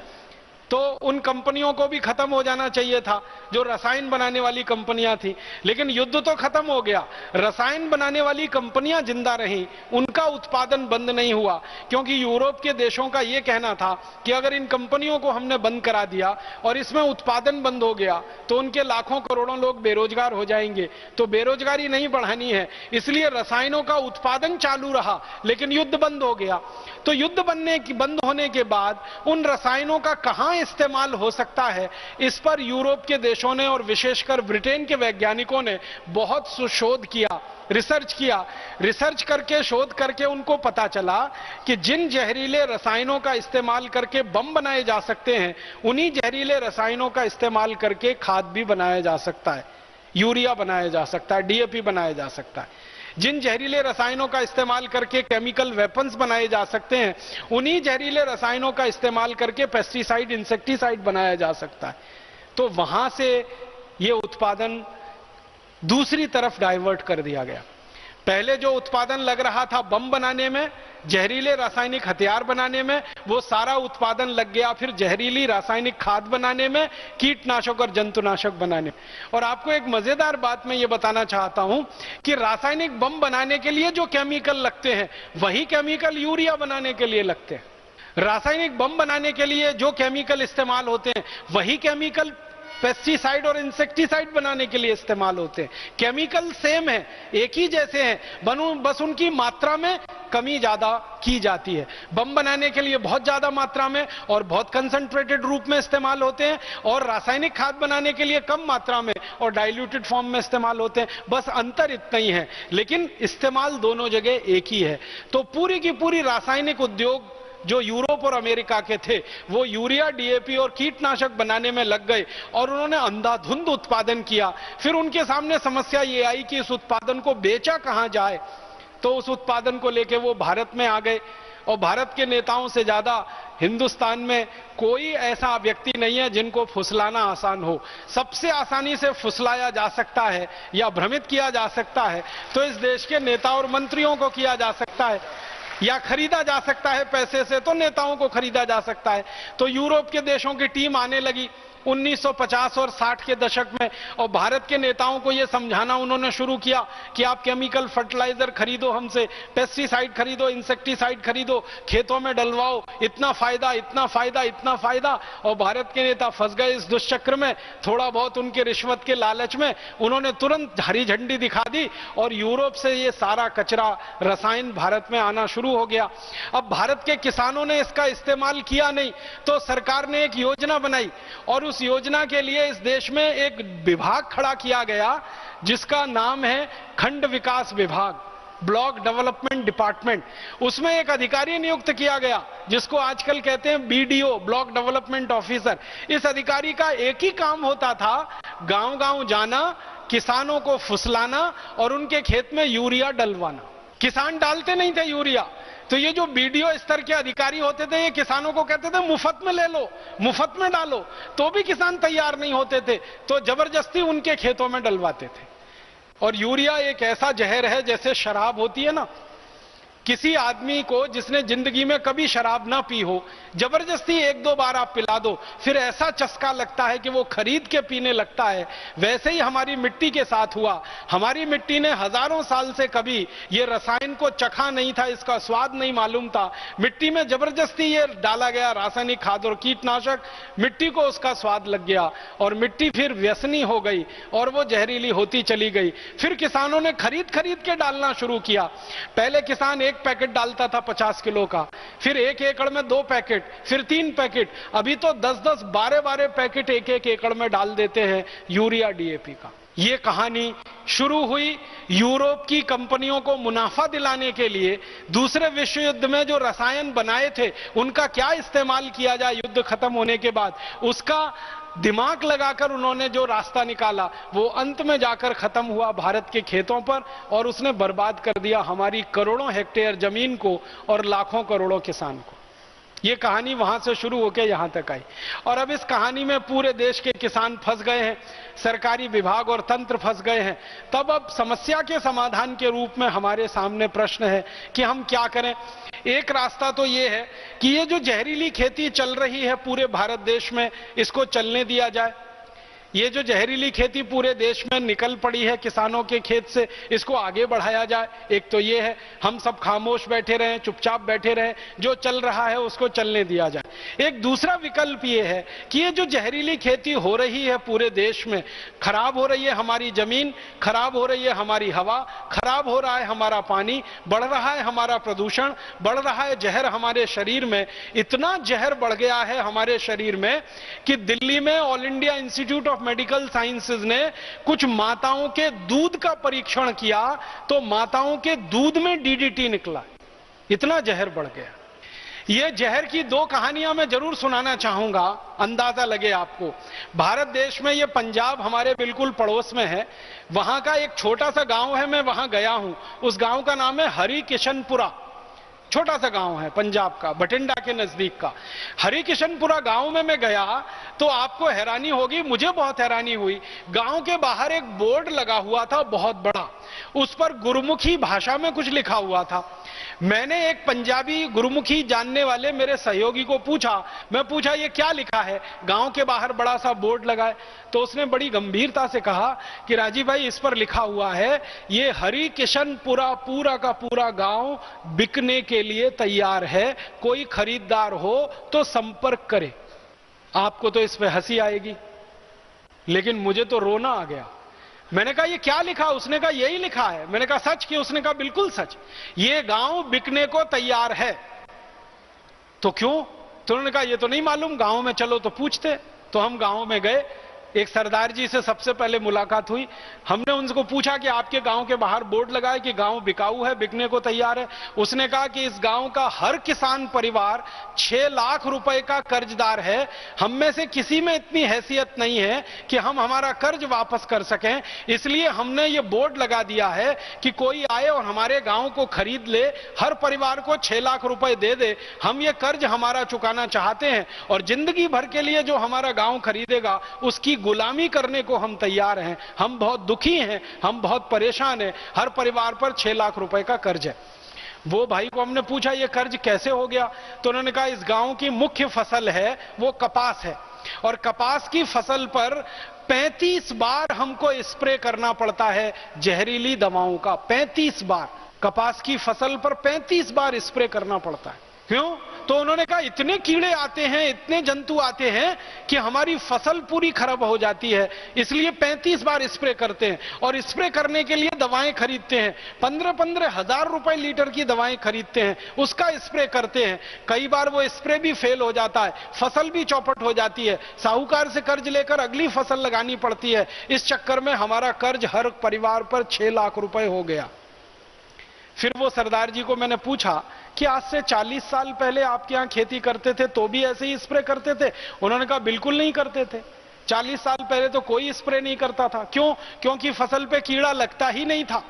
तो उन कंपनियों को भी खत्म हो जाना चाहिए था जो रसायन बनाने वाली कंपनियां थी। लेकिन युद्ध तो खत्म हो गया, रसायन बनाने वाली कंपनियां जिंदा रहीं, उनका उत्पादन बंद नहीं हुआ, क्योंकि यूरोप के देशों का यह कहना था कि अगर इन कंपनियों को हमने बंद करा दिया और इसमें उत्पादन बंद हो गया तो उनके लाखों करोड़ों लोग बेरोजगार हो जाएंगे। तो बेरोजगारी नहीं बढ़ानी है, इसलिए रसायनों का उत्पादन चालू रहा, लेकिन युद्ध बंद हो गया। तो युद्ध बंद होने के बाद उन रसायनों का कहां इस्तेमाल हो सकता है, इस पर यूरोप के देशों ने और विशेषकर ब्रिटेन के वैज्ञानिकों ने बहुत शोध किया, रिसर्च किया। रिसर्च करके, शोध करके उनको पता चला कि जिन जहरीले रसायनों का इस्तेमाल करके बम बनाए जा सकते हैं, उन्हीं जहरीले रसायनों का इस्तेमाल करके खाद भी बनाया जा सकता है, यूरिया बनाया जा सकता है, डीएपी बनाया जा सकता है। जिन जहरीले रसायनों का इस्तेमाल करके केमिकल वेपन्स बनाए जा सकते हैं, उन्हीं जहरीले रसायनों का इस्तेमाल करके पेस्टिसाइड, इंसेक्टिसाइड बनाया जा सकता है। तो वहां से यह उत्पादन दूसरी तरफ डाइवर्ट कर दिया गया। पहले जो उत्पादन लग रहा था बम बनाने में, जहरीले रासायनिक हथियार बनाने में, वो सारा उत्पादन लग गया फिर जहरीली रासायनिक खाद बनाने में, कीटनाशक और जंतुनाशक बनाने में। और आपको एक मजेदार बात मैं ये बताना चाहता हूं कि रासायनिक बम बनाने के लिए जो केमिकल लगते हैं वही केमिकल यूरिया बनाने के लिए लगते हैं। रासायनिक बम बनाने के लिए जो केमिकल इस्तेमाल होते हैं वही केमिकल पेस्टिसाइड और इंसेक्टिसाइड बनाने के लिए इस्तेमाल होते हैं। केमिकल सेम है, एक ही जैसे हैं, बस उनकी मात्रा में कमी ज्यादा की जाती है। बम बनाने के लिए बहुत ज्यादा मात्रा में और बहुत कंसंट्रेटेड रूप में इस्तेमाल होते हैं, और रासायनिक खाद बनाने के लिए कम मात्रा में और डाइल्यूटेड फॉर्म में इस्तेमाल होते हैं। बस अंतर इतना ही है, लेकिन इस्तेमाल दोनों जगह एक ही है। तो पूरी की पूरी रासायनिक उद्योग जो यूरोप और अमेरिका के थे वो यूरिया, डीएपी और कीटनाशक बनाने में लग गए और उन्होंने अंधाधुंध उत्पादन किया। फिर उनके सामने समस्या ये आई कि इस उत्पादन को बेचा कहां जाए, तो उस उत्पादन को लेकर वो भारत में आ गए। और भारत के नेताओं से ज्यादा हिंदुस्तान में कोई ऐसा व्यक्ति नहीं है जिनको फुसलाना आसान हो। सबसे आसानी से फुसलाया जा सकता है या भ्रमित किया जा सकता है तो इस देश के नेता और मंत्रियों को किया जा सकता है, या खरीदा जा सकता है पैसे से तो नेताओं को खरीदा जा सकता है। तो यूरोप के देशों की टीम आने लगी 1950 और 60 के दशक में, और भारत के नेताओं को यह समझाना उन्होंने शुरू किया कि आप केमिकल फर्टिलाइजर खरीदो हमसे, पेस्टिसाइड खरीदो, इंसेक्टिसाइड खरीदो, खेतों में डलवाओ, इतना फायदा, इतना फायदा, इतना फायदा। और भारत के नेता फंस गए इस दुष्चक्र में। थोड़ा बहुत उनके रिश्वत के लालच में उन्होंने तुरंत हरी झंडी दिखा दी और यूरोप से ये सारा कचरा, रसायन भारत में आना शुरू हो गया। अब भारत के किसानों ने इसका इस्तेमाल किया नहीं, तो सरकार ने एक योजना बनाई और उस योजना के लिए इस देश में एक विभाग खड़ा किया गया जिसका नाम है खंड विकास विभाग, ब्लॉक डेवलपमेंट डिपार्टमेंट। उसमें एक अधिकारी नियुक्त किया गया जिसको आजकल कहते हैं बीडीओ, ब्लॉक डेवलपमेंट ऑफिसर। इस अधिकारी का एक ही काम होता था गांव गांव जाना, किसानों को फुसलाना और उनके खेत में यूरिया डलवाना। किसान डालते नहीं थे यूरिया, तो ये जो बीडीओ स्तर के अधिकारी होते थे ये किसानों को कहते थे मुफ्त में ले लो, मुफ्त में डालो, तो भी किसान तैयार नहीं होते थे, तो जबरदस्ती उनके खेतों में डलवाते थे। और यूरिया एक ऐसा जहर है जैसे शराब होती है ना, किसी आदमी को जिसने जिंदगी में कभी शराब ना पी हो, जबरदस्ती एक दो बार आप पिला दो, फिर ऐसा चस्का लगता है कि वो खरीद के पीने लगता है। वैसे ही हमारी मिट्टी के साथ हुआ। हमारी मिट्टी ने हजारों साल से कभी ये रसायन को चखा नहीं था, इसका स्वाद नहीं मालूम था। मिट्टी में जबरदस्ती ये डाला गया रासायनिक खाद और कीटनाशक, मिट्टी को उसका स्वाद लग गया और मिट्टी फिर व्यसनी हो गई और वो जहरीली होती चली गई। फिर किसानों ने खरीद खरीद के डालना शुरू किया। पहले किसान एक पैकेट डालता था 50 किलो का, फिर 1 एकड़ में 2 पैकेट, फिर 3 पैकेट, अभी तो 10-10, 12-12 पैकेट 1-1 एकड़ में डाल देते हैं यूरिया, डीएपी का। ये कहानी शुरू हुई यूरोप की कंपनियों को मुनाफा दिलाने के लिए। दूसरे विश्व युद्ध में जो रसायन बनाए थे उनका क्या इस्तेमाल किया जाए युद्ध खत्म होने के बाद, उसका दिमाग लगाकर उन्होंने जो रास्ता निकाला वो अंत में जाकर खत्म हुआ भारत के खेतों पर, और उसने बर्बाद कर दिया हमारी करोड़ों हेक्टेयर जमीन को और लाखों करोड़ों किसान को। ये कहानी वहां से शुरू होकर यहां तक आई, और अब इस कहानी में पूरे देश के किसान फंस गए हैं, सरकारी विभाग और तंत्र फंस गए हैं। तब अब समस्या के समाधान के रूप में हमारे सामने प्रश्न है कि हम क्या करें। एक रास्ता तो ये है कि ये जो जहरीली खेती चल रही है पूरे भारत देश में, इसको चलने दिया जाए। ये जो जहरीली खेती पूरे देश में निकल पड़ी है किसानों के खेत से, इसको आगे बढ़ाया जाए। एक तो ये है, हम सब खामोश बैठे रहें, चुपचाप बैठे रहें, जो चल रहा है उसको चलने दिया जाए। एक दूसरा विकल्प ये है कि ये जो जहरीली खेती हो रही है पूरे देश में, खराब हो रही है हमारी जमीन, खराब हो रही है हमारी हवा, खराब हो रहा है हमारा पानी, बढ़ रहा है हमारा प्रदूषण, बढ़ रहा है जहर हमारे शरीर में। इतना जहर बढ़ गया है हमारे शरीर में कि दिल्ली में all India institute of medical sciences ने कुछ माताओं के दूध का परीक्षण किया तो माताओं के दूध में डीडीटी निकला। इतना जहर बढ़ गया। ये जहर की 2 कहानियां मैं जरूर सुनाना चाहूंगा, अंदाजा लगे आपको। भारत देश में ये पंजाब हमारे बिल्कुल पड़ोस में है, वहां का एक छोटा सा गांव है, मैं वहां गया हूं। उस गांव का नाम है हरि किशनपुरा। छोटा सा गांव है पंजाब का, बठिंडा के नजदीक का। हरिकिशनपुरा गांव में मैं गया तो आपको हैरानी होगी, मुझे बहुत हैरानी हुई। गांव के बाहर एक बोर्ड लगा हुआ था बहुत बड़ा, उस पर गुरुमुखी भाषा में कुछ लिखा हुआ था। मैंने एक पंजाबी गुरुमुखी जानने वाले मेरे सहयोगी को पूछा, मैं पूछा ये क्या लिखा है, गांव के बाहर बड़ा सा बोर्ड लगा है। तो उसने बड़ी गंभीरता से कहा कि राजीव भाई इस पर लिखा हुआ है ये हरिकिशनपुरा पूरा का पूरा गांव बिकने के लिए तैयार है, कोई खरीदार हो तो संपर्क करे। आपको तो इस पे हंसी आएगी, लेकिन मुझे तो रोना आ गया। मैंने कहा ये क्या लिखा? उसने कहा यही लिखा है। मैंने कहा सच? कि उसने कहा बिल्कुल सच, ये गांव बिकने को तैयार है। तो क्यों? तो उन्होंने कहा ये तो नहीं मालूम, गांव में चलो तो पूछते। तो हम गांव में गए, एक सरदार जी से सबसे पहले मुलाकात हुई। हमने उनको पूछा कि आपके गांव के बाहर बोर्ड लगा है कि गांव बिकाऊ है, बिकने को तैयार है। उसने कहा कि इस गांव का हर किसान परिवार 6 लाख रुपए का कर्जदार है। हम में से किसी में इतनी हैसियत नहीं है कि हम हमारा कर्ज वापस कर सकें, इसलिए हमने ये बोर्ड लगा दिया है कि कोई आए और हमारे गांव को खरीद ले, हर परिवार को 6 लाख रुपए दे दे। हम ये कर्ज हमारा चुकाना चाहते हैं और जिंदगी भर के लिए जो हमारा गांव खरीदेगा उसकी गुलामी करने को हम तैयार हैं। हम बहुत दुखी हैं, हम बहुत परेशान हैं, हर परिवार पर 6 लाख रुपए का कर्ज है। वो भाई को हमने पूछा ये कर्ज कैसे हो गया? तो उन्होंने कहा इस गांव की मुख्य फसल है वो कपास है, और कपास की फसल पर 35 बार हमको स्प्रे करना पड़ता है जहरीली दवाओं का। 35 बार कपास की फसल पर 35 बार स्प्रे करना पड़ता है। क्यों? तो उन्होंने कहा इतने कीड़े आते हैं, इतने जंतु आते हैं कि हमारी फसल पूरी खराब हो जाती है, इसलिए 35 बार स्प्रे करते हैं। और स्प्रे करने के लिए दवाएं खरीदते हैं, 15-15 हजार रुपए लीटर की दवाएं खरीदते हैं, उसका स्प्रे करते हैं। कई बार वो स्प्रे भी फेल हो जाता है, फसल भी चौपट हो जाती है, साहूकार से कर्ज लेकर अगली फसल लगानी पड़ती है। इस चक्कर में हमारा कर्ज हर परिवार पर 6 लाख रुपए हो गया। फिर वो सरदार जी को मैंने पूछा कि आज से 40 साल पहले आपके यहां खेती करते थे तो भी ऐसे ही स्प्रे करते थे? उन्होंने कहा बिल्कुल नहीं करते थे, 40 साल पहले तो कोई स्प्रे नहीं करता था। क्यों? क्योंकि फसल पे कीड़ा लगता ही नहीं था।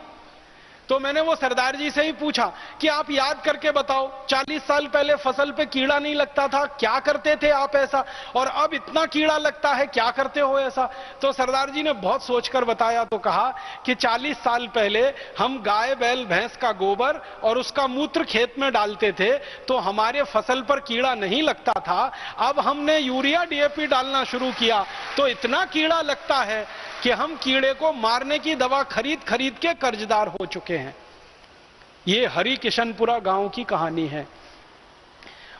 तो मैंने वो सरदार जी से ही पूछा कि आप याद करके बताओ, 40 साल पहले फसल पे कीड़ा नहीं लगता था, क्या करते थे आप ऐसा, और अब इतना कीड़ा लगता है, क्या करते हो ऐसा? तो सरदार जी ने बहुत सोचकर बताया, तो कहा कि 40 साल पहले हम गाय बैल भैंस का गोबर और उसका मूत्र खेत में डालते थे तो हमारे फसल पर कीड़ा नहीं लगता था। अब हमने यूरिया डीएपी डालना शुरू किया तो इतना कीड़ा लगता है कि हम कीड़े को मारने की दवा खरीद खरीद के कर्जदार हो चुके हैं। ये हरिकिशनपुरा गांव की कहानी है।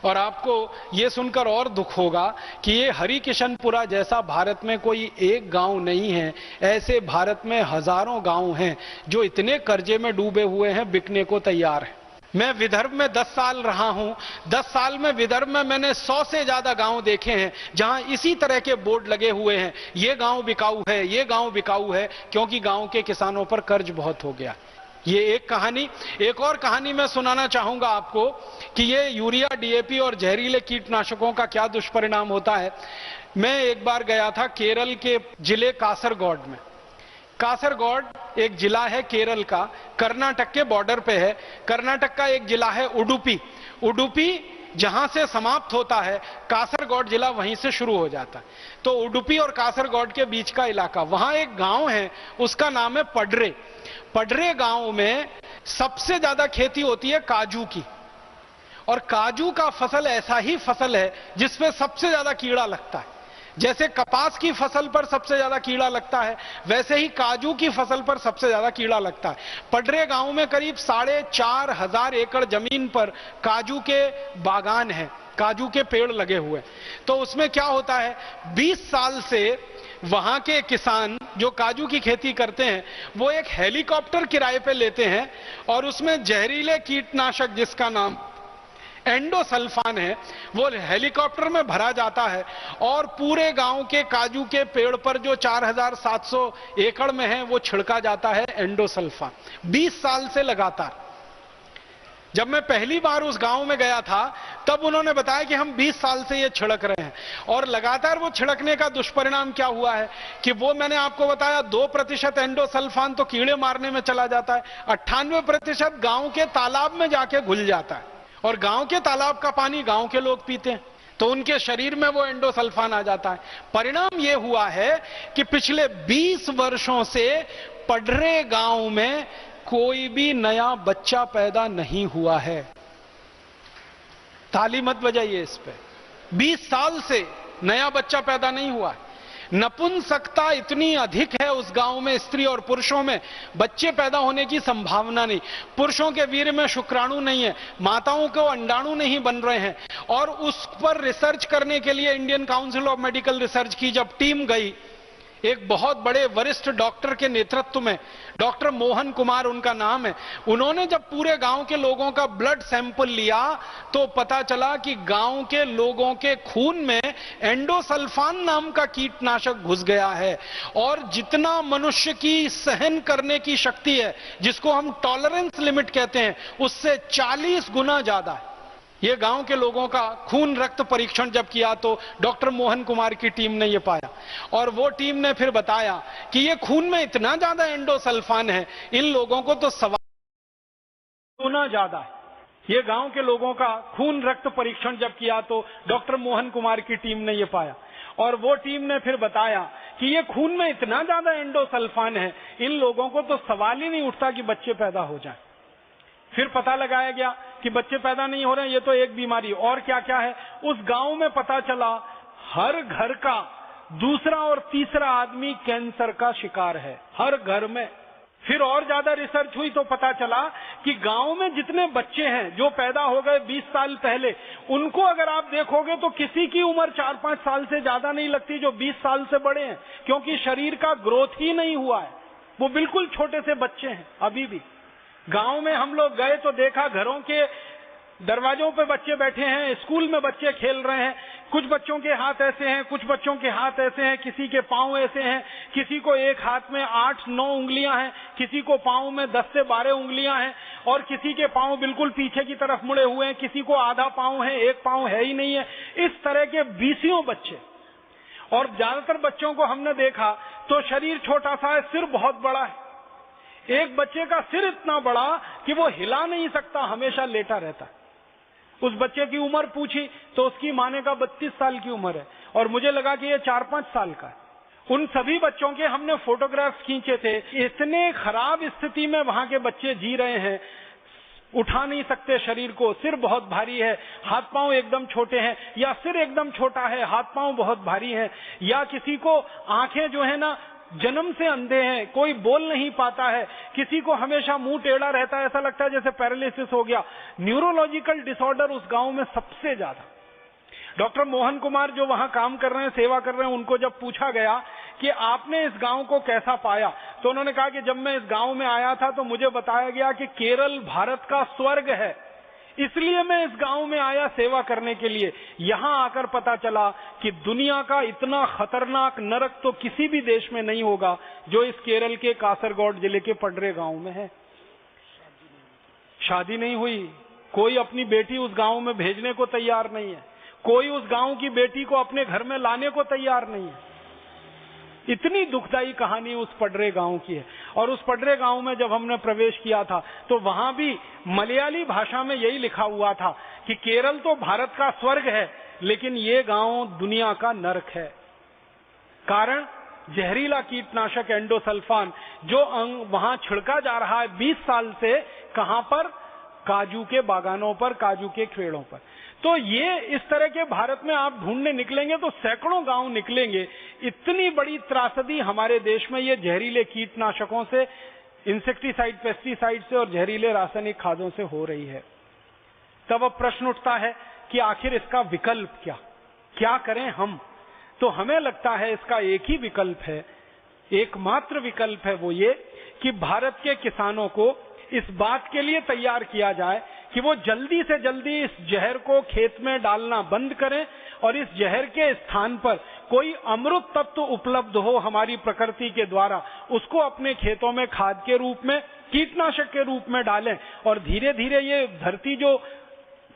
और आपको यह सुनकर और दुख होगा कि ये हरिकिशनपुरा जैसा भारत में कोई एक गांव नहीं है, ऐसे भारत में हजारों गांव हैं जो इतने कर्जे में डूबे हुए हैं, बिकने को तैयार हैं। मैं विदर्भ में 10 साल रहा हूं। 10 साल में विदर्भ में मैंने 100 से ज्यादा गांव देखे हैं जहां इसी तरह के बोर्ड लगे हुए हैं, ये गांव बिकाऊ है, ये गांव बिकाऊ है, क्योंकि गांव के किसानों पर कर्ज बहुत हो गया। ये एक कहानी। एक और कहानी मैं सुनाना चाहूंगा आपको कि ये यूरिया डीएपी और जहरीले कीटनाशकों का क्या दुष्परिणाम होता है। मैं एक बार गया था केरल के जिले कासरगोड में। कासरगोड एक जिला है केरल का, कर्नाटक के बॉर्डर पे है। कर्नाटक का एक जिला है उडुपी। उडुपी जहां से समाप्त होता है, कासरगोड जिला वहीं से शुरू हो जाता है। तो उडुपी और कासरगोड के बीच का इलाका, वहां एक गांव है, उसका नाम है पडरे। पडरे गांव में सबसे ज्यादा खेती होती है काजू की, और काजू का फसल ऐसा ही फसल है जिसमें सबसे ज्यादा कीड़ा लगता है। जैसे कपास की फसल पर सबसे ज्यादा कीड़ा लगता है, वैसे ही काजू की फसल पर सबसे ज्यादा कीड़ा लगता है। पडरे गांव में करीब 4,500 एकड़ जमीन पर काजू के बागान हैं, काजू के पेड़ लगे हुए। तो उसमें क्या होता है, 20 साल से वहां के किसान जो काजू की खेती करते हैं वो एक हेलीकॉप्टर किराए पे लेते हैं और उसमें जहरीले कीटनाशक जिसका नाम एंडोसल्फान है, वो हेलीकॉप्टर में भरा जाता है और पूरे गांव के काजू के पेड़ पर जो 4,700 एकड़ में है वो छिड़का जाता है एंडोसल्फान, 20 साल से लगातार। जब मैं पहली बार उस गांव में गया था तब उन्होंने बताया कि हम 20 साल से ये छिड़क रहे हैं, और लगातार वो छिड़कने का दुष्परिणाम क्या हुआ है कि वो मैंने आपको बताया 2% एंडोसल्फान तो कीड़े मारने में चला जाता है, 98% गांव के तालाब में जाके घुल जाता है। और गांव के तालाब का पानी गांव के लोग पीते हैं, तो उनके शरीर में वो एंडोसल्फान आ जाता है। परिणाम ये हुआ है कि पिछले 20 वर्षों से पडरे गांव में कोई भी नया बच्चा पैदा नहीं हुआ है। ताली मत बजाइए इस पे। 20 साल से नया बच्चा पैदा नहीं हुआ है। नपुंसकता इतनी अधिक है उस गांव में, स्त्री और पुरुषों में बच्चे पैदा होने की संभावना नहीं। पुरुषों के वीर्य में शुक्राणु नहीं है, माताओं को अंडाणु नहीं बन रहे हैं। और उस पर रिसर्च करने के लिए Indian council of medical research की जब टीम गई, एक बहुत बड़े वरिष्ठ डॉक्टर के नेतृत्व में, डॉक्टर मोहन कुमार उनका नाम है, उन्होंने जब पूरे गांव के लोगों का ब्लड सैंपल लिया तो पता चला कि गांव के लोगों के खून में एंडोसल्फान नाम का कीटनाशक घुस गया है। और जितना मनुष्य की सहन करने की शक्ति है, जिसको हम टॉलरेंस लिमिट कहते हैं, उससे 40 गुना ज्यादा है। ये गांव के लोगों का खून रक्त परीक्षण जब किया तो डॉक्टर मोहन कुमार की टीम ने ये पाया। और वो टीम ने फिर बताया कि ये खून में इतना ज्यादा एंडोसल्फान है, इन लोगों को तो 1.25 गुना ज्यादा है। ये गांव के लोगों का खून रक्त परीक्षण जब किया तो डॉक्टर मोहन कुमार की टीम ने ये पाया। और वो टीम ने फिर बताया कि ये खून में इतना ज्यादा एंडोसल्फान है, इन लोगों को तो सवाल ही नहीं उठता कि बच्चे पैदा हो जाएं। फिर पता लगाया गया कि बच्चे पैदा नहीं हो रहे हैं, ये तो एक बीमारी। और क्या क्या है उस गांव में पता चला, हर घर का दूसरा और तीसरा आदमी कैंसर का शिकार है, हर घर में। फिर और ज्यादा रिसर्च हुई तो पता चला कि गांव में जितने बच्चे हैं जो पैदा हो गए 20 साल पहले, उनको अगर आप देखोगे तो किसी की उम्र 4-5 साल से ज्यादा नहीं लगती जो 20 साल से बड़े हैं, क्योंकि शरीर का ग्रोथ ही नहीं हुआ है। वो बिल्कुल छोटे से बच्चे हैं अभी भी। गांव में हम लोग गए तो देखा, घरों के दरवाजों पे बच्चे बैठे हैं, स्कूल में बच्चे खेल रहे हैं। कुछ बच्चों के हाथ ऐसे हैं, कुछ बच्चों के हाथ ऐसे हैं, किसी के पांव ऐसे हैं, किसी को एक हाथ में 8-9 उंगलियां हैं, किसी को पांव में 10 से 12 उंगलियां हैं, और किसी के पांव बिल्कुल पीछे की तरफ मुड़े हुए हैं, किसी को आधा पांव है, एक पांव है ही नहीं है। इस तरह के 20 बच्चे। और ज्यादातर बच्चों को हमने देखा तो शरीर छोटा सा है, सिर बहुत बड़ा है। एक बच्चे का सिर इतना बड़ा कि वो हिला नहीं सकता, हमेशा लेटा रहता है। उस बच्चे की उम्र पूछी तो उसकी माने का 32 साल की उम्र है, और मुझे लगा कि ये 4-5 साल का है। उन सभी बच्चों के हमने फोटोग्राफ्स खींचे थे। इतने खराब स्थिति में वहां के बच्चे जी रहे हैं, उठा नहीं सकते शरीर को, सिर बहुत भारी है, हाथ पांव एकदम छोटे हैं, या सिर एकदम छोटा है, हाथ पांव बहुत भारी है, या किसी को आंखें जो है ना जन्म से अंधे हैं, कोई बोल नहीं पाता है, किसी को हमेशा मुंह टेढ़ा रहता है, ऐसा लगता है जैसे पैरालिसिस हो गया। न्यूरोलॉजिकल डिसऑर्डर उस गांव में सबसे ज्यादा। डॉक्टर मोहन कुमार जो वहां काम कर रहे हैं, सेवा कर रहे हैं, उनको जब पूछा गया कि आपने इस गांव को कैसा पाया, तो उन्होंने कहा कि जब मैं इस गांव में आया था तो मुझे बताया गया कि केरल भारत का स्वर्ग है, इसलिए मैं इस गांव में आया सेवा करने के लिए। यहां आकर पता चला कि दुनिया का इतना खतरनाक नरक तो किसी भी देश में नहीं होगा जो इस केरल के कासरगोड जिले के पडरे गांव में है। शादी नहीं हुई, कोई अपनी बेटी उस गांव में भेजने को तैयार नहीं है, कोई उस गांव की बेटी को अपने घर में लाने को तैयार नहीं है। इतनी दुखदाई कहानी उस पडरे गांव की है। और उस पडरे गांव में जब हमने प्रवेश किया था तो वहां भी मलयाली भाषा में यही लिखा हुआ था कि केरल तो भारत का स्वर्ग है, लेकिन ये गांव दुनिया का नरक है। कारण जहरीला कीटनाशक एंडोसल्फान जो वहां छिड़का जा रहा है 20 साल से, कहां पर? काजू के बागानों पर, काजू के खेड़ों पर। तो ये इस तरह के भारत में आप ढूंढने निकलेंगे तो सैकड़ों गांव निकलेंगे। इतनी बड़ी त्रासदी हमारे देश में ये जहरीले कीटनाशकों से, इंसेक्टिसाइड, पेस्टिसाइड से और जहरीले रासायनिक खादों से हो रही है। तब अब प्रश्न उठता है कि आखिर इसका विकल्प क्या करें हम? तो हमें लगता है इसका एक ही विकल्प है, एकमात्र विकल्प है, वो ये कि भारत के किसानों को इस बात के लिए तैयार किया जाए कि वो जल्दी से जल्दी इस जहर को खेत में डालना बंद करें, और इस जहर के स्थान पर कोई अमृत तत्व उपलब्ध हो हमारी प्रकृति के द्वारा, उसको अपने खेतों में खाद के रूप में, कीटनाशक के रूप में डालें। और धीरे धीरे ये धरती जो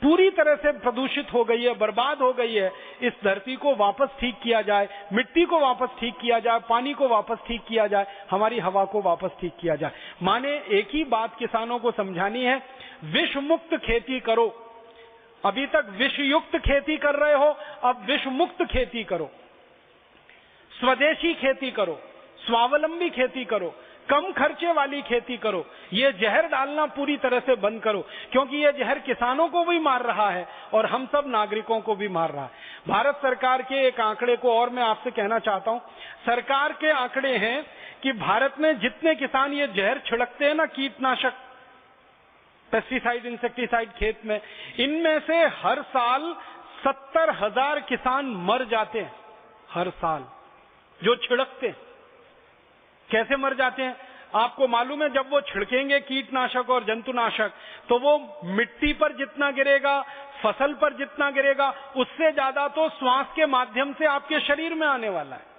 पूरी तरह से प्रदूषित हो गई है, बर्बाद हो गई है, इस धरती को वापस ठीक किया जाए, मिट्टी को वापस ठीक किया जाए, पानी को वापस ठीक किया जाए, हमारी हवा को वापस ठीक किया जाए। माने एक ही बात किसानों को समझानी है, विष मुक्त खेती करो, अभी तक विषयुक्त खेती कर रहे हो, अब विष मुक्त खेती करो, स्वदेशी खेती करो, स्वावलंबी खेती करो, कम खर्चे वाली खेती करो। ये जहर डालना पूरी तरह से बंद करो, क्योंकि ये जहर किसानों को भी मार रहा है और हम सब नागरिकों को भी मार रहा है। भारत सरकार के एक आंकड़े को और मैं आपसे कहना चाहता हूं, सरकार के आंकड़े हैं कि भारत में जितने किसान ये जहर छिड़कते हैं ना, कीटनाशक, पेस्टिसाइड, इंसेक्टिसाइड खेत में, इनमें से हर साल 70,000 किसान मर जाते हैं। हर साल जो छिड़कते हैं। कैसे मर जाते हैं आपको मालूम है? जब वो छिड़केंगे कीटनाशक और जंतुनाशक, तो वो मिट्टी पर जितना गिरेगा, फसल पर जितना गिरेगा, उससे ज्यादा तो श्वास के माध्यम से आपके शरीर में आने वाला है।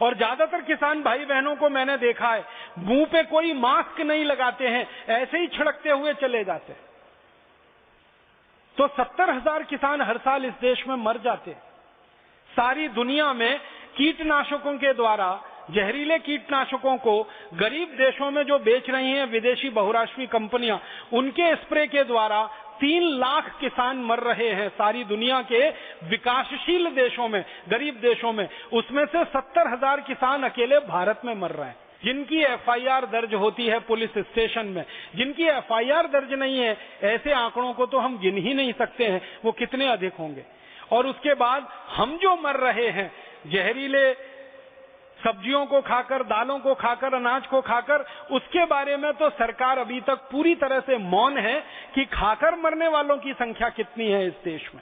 और ज्यादातर किसान भाई बहनों को मैंने देखा है, मुंह पे कोई मास्क नहीं लगाते हैं, ऐसे ही छिड़कते हुए चले जाते हैं। तो 70,000 किसान हर साल इस देश में मर जाते हैं। सारी दुनिया में कीटनाशकों के द्वारा, जहरीले कीटनाशकों को गरीब देशों में जो बेच रही हैं विदेशी बहुराष्ट्रीय कंपनियां, उनके स्प्रे के द्वारा 3 लाख किसान मर रहे हैं सारी दुनिया के विकासशील देशों में, गरीब देशों में। उसमें से 70,000 किसान अकेले भारत में मर रहे हैं। जिनकी एफआईआर दर्ज होती है पुलिस स्टेशन में, जिनकी एफआईआर दर्ज नहीं है, ऐसे आंकड़ों को तो हम गिन ही नहीं सकते हैं, वो कितने अधिक होंगे। और उसके बाद हम जो मर रहे हैं जहरीले सब्जियों को खाकर, दालों को खाकर, अनाज को खाकर, उसके बारे में तो सरकार अभी तक पूरी तरह से मौन है कि खाकर मरने वालों की संख्या कितनी है इस देश में।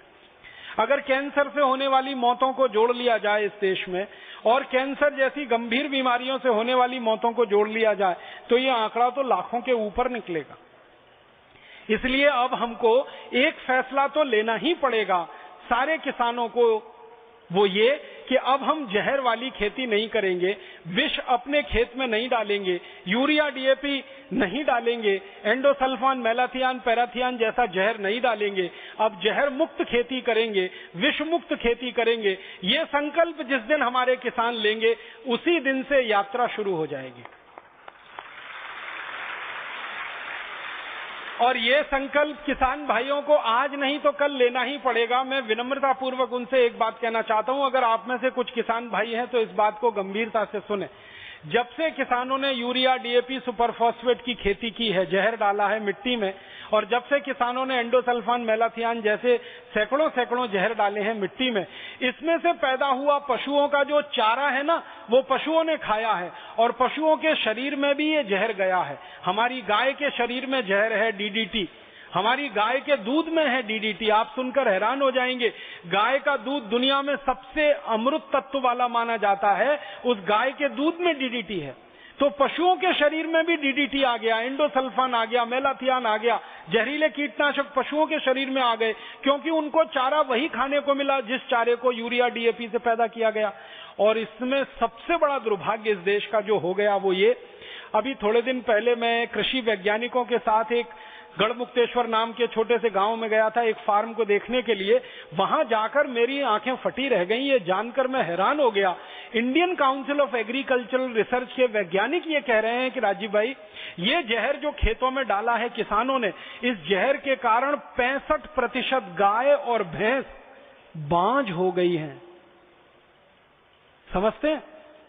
अगर कैंसर से होने वाली मौतों को जोड़ लिया जाए इस देश में, और कैंसर जैसी गंभीर बीमारियों से होने वाली मौतों को जोड़ लिया जाए, तो ये आंकड़ा तो लाखों के ऊपर निकलेगा। इसलिए अब हमको एक फैसला तो लेना ही पड़ेगा सारे किसानों को, वो ये कि अब हम जहर वाली खेती नहीं करेंगे, विष अपने खेत में नहीं डालेंगे, यूरिया डीएपी नहीं डालेंगे, एंडोसल्फान, मेलाथियान, पैराथियान जैसा जहर नहीं डालेंगे। अब जहर मुक्त खेती करेंगे, विष मुक्त खेती करेंगे। ये संकल्प जिस दिन हमारे किसान लेंगे, उसी दिन से यात्रा शुरू हो जाएगी। और ये संकल्प किसान भाइयों को आज नहीं तो कल लेना ही पड़ेगा। मैं विनम्रता पूर्वक उनसे एक बात कहना चाहता हूं, अगर आप में से कुछ किसान भाई हैं तो इस बात को गंभीरता से सुने। जब से किसानों ने यूरिया, डीएपी, सुपरफॉस्फेट की खेती की है, जहर डाला है मिट्टी में, और जब से किसानों ने एंडोसल्फान, मेलाथियान जैसे सैकड़ों जहर डाले हैं मिट्टी में, इसमें से पैदा हुआ पशुओं का जो चारा है ना, वो पशुओं ने खाया है और पशुओं के शरीर में भी ये जहर गया है। हमारी गाय के शरीर में जहर है, डीडीटी। हमारी गाय के दूध में है डीडीटी। आप सुनकर हैरान हो जाएंगे, गाय का दूध दुनिया में सबसे अमृत तत्व वाला माना जाता है, उस गाय के दूध में डीडीटी है। तो पशुओं के शरीर में भी डीडीटी आ गया, एंडोसल्फान आ गया, मेलाथियान आ गया, जहरीले कीटनाशक पशुओं के शरीर में आ गए, क्योंकि उनको चारा वही खाने को मिला जिस चारे को यूरिया, डीएपी से पैदा किया गया। और इसमें सबसे बड़ा दुर्भाग्य इस देश का जो हो गया वो ये, अभी थोड़े दिन पहले मैं कृषि वैज्ञानिकों के साथ एक गढ़मुक्तेश्वर नाम के छोटे से गांव में गया था, एक फार्म को देखने के लिए। वहां जाकर मेरी आंखें फटी रह गईं। ये जानकर मैं हैरान हो गया। Indian council of agricultural research के वैज्ञानिक ये कह रहे हैं कि राजीव भाई, ये जहर जो खेतों में डाला है किसानों ने, इस जहर के कारण 65% गाय और भैंस बांझ हो गई हैं। समझते हैं?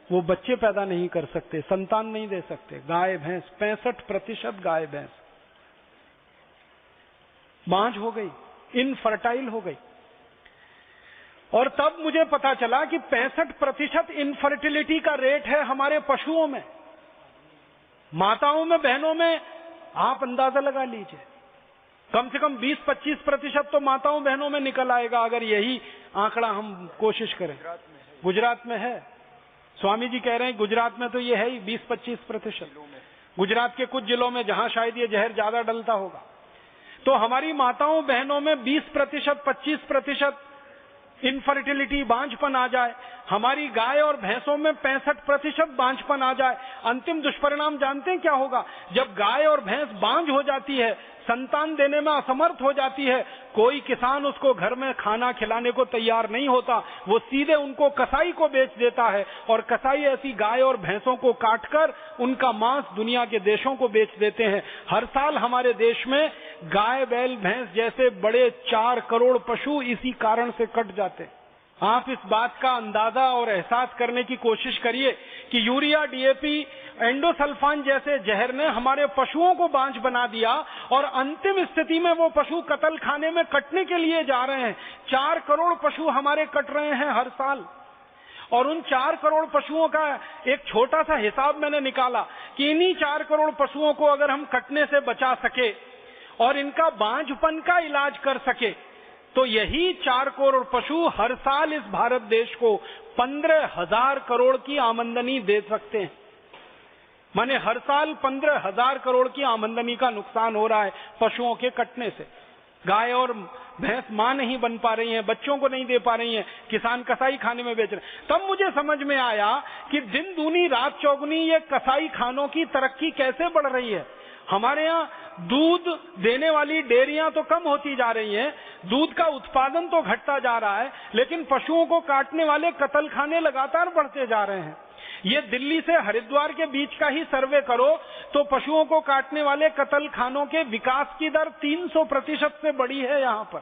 वो बच्चे पैदा नहीं कर सकते, संतान नहीं दे सकते। गाय भैंस, 65% गाय भैंस बांझ हो गई, इनफर्टाइल हो गई। और तब मुझे पता चला कि 65% इनफर्टिलिटी का रेट है हमारे पशुओं में, माताओं में, बहनों में। आप अंदाजा लगा लीजिए, कम से कम 20-25% तो माताओं बहनों में निकल आएगा अगर यही आंकड़ा हम कोशिश करें। गुजरात में है, स्वामी जी कह रहे हैं गुजरात में तो ये है ही 20-25%। गुजरात के कुछ जिलों में जहां शायद ये जहर ज्यादा डलता होगा। तो हमारी माताओं बहनों में 20%, 25% इनफर्टिलिटी, बांझपन आ जाए, हमारी गाय और भैंसों में 65% बांझपन आ जाए, अंतिम दुष्परिणाम जानते हैं क्या होगा? जब गाय और भैंस बांझ हो जाती है, संतान देने में असमर्थ हो जाती है, कोई किसान उसको घर में खाना खिलाने को तैयार नहीं होता, वो सीधे उनको कसाई को बेच देता है और कसाई ऐसी गाय और भैंसों को काटकर उनका मांस दुनिया के देशों को बेच देते हैं। हर साल हमारे देश में गाय, बैल, भैंस जैसे बड़े 4 करोड़ पशु इसी कारण से कट जाते हैं। आप इस बात का अंदाजा और एहसास करने की कोशिश करिए कि यूरिया, डीएपी, एंडोसल्फान जैसे जहर ने हमारे पशुओं को बांझ बना दिया और अंतिम स्थिति में वो पशु कत्ल खाने में कटने के लिए जा रहे हैं। 4 करोड़ पशु हमारे कट रहे हैं हर साल, और उन 4 करोड़ पशुओं का एक छोटा सा हिसाब मैंने निकाला कि इन्हीं 4 करोड़ पशुओं को अगर हम कटने से बचा सके और इनका बांझपन का इलाज कर सके, तो यही 4 करोड़ पशु हर साल इस भारत देश को 15,000 करोड़ की आमदनी दे सकते हैं। माने हर साल 15,000 करोड़ की आमदनी का नुकसान हो रहा है पशुओं के कटने से। गाय और भैंस मां नहीं बन पा रही हैं, बच्चों को नहीं दे पा रही हैं, किसान कसाई खाने में बेच रहे। तब मुझे समझ में आया कि दिन दूनी रात चौगुनी ये कसाई खानों की तरक्की कैसे बढ़ रही है। हमारे यहाँ दूध देने वाली डेयरियां तो कम होती जा रही हैं, दूध का उत्पादन तो घटता जा रहा है, लेकिन पशुओं को काटने वाले कत्ल खाने लगातार बढ़ते जा रहे हैं। ये दिल्ली से हरिद्वार के बीच का ही सर्वे करो तो पशुओं को काटने वाले कत्ल खानों के विकास की दर 300% से बढ़ी है यहां पर।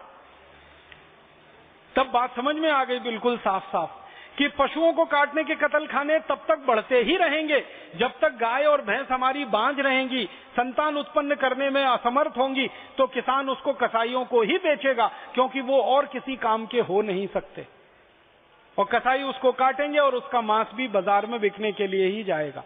तब बात समझ में आ गई बिल्कुल साफ साफ कि पशुओं को काटने के कत्ल खाने तब तक बढ़ते ही रहेंगे जब तक गाय और भैंस हमारी बांझ रहेंगी, संतान उत्पन्न करने में असमर्थ होंगी, तो किसान उसको कसाईयों को ही बेचेगा, क्योंकि वो और किसी काम के हो नहीं सकते, और कसाई उसको काटेंगे और उसका मांस भी बाजार में बिकने के लिए ही जाएगा।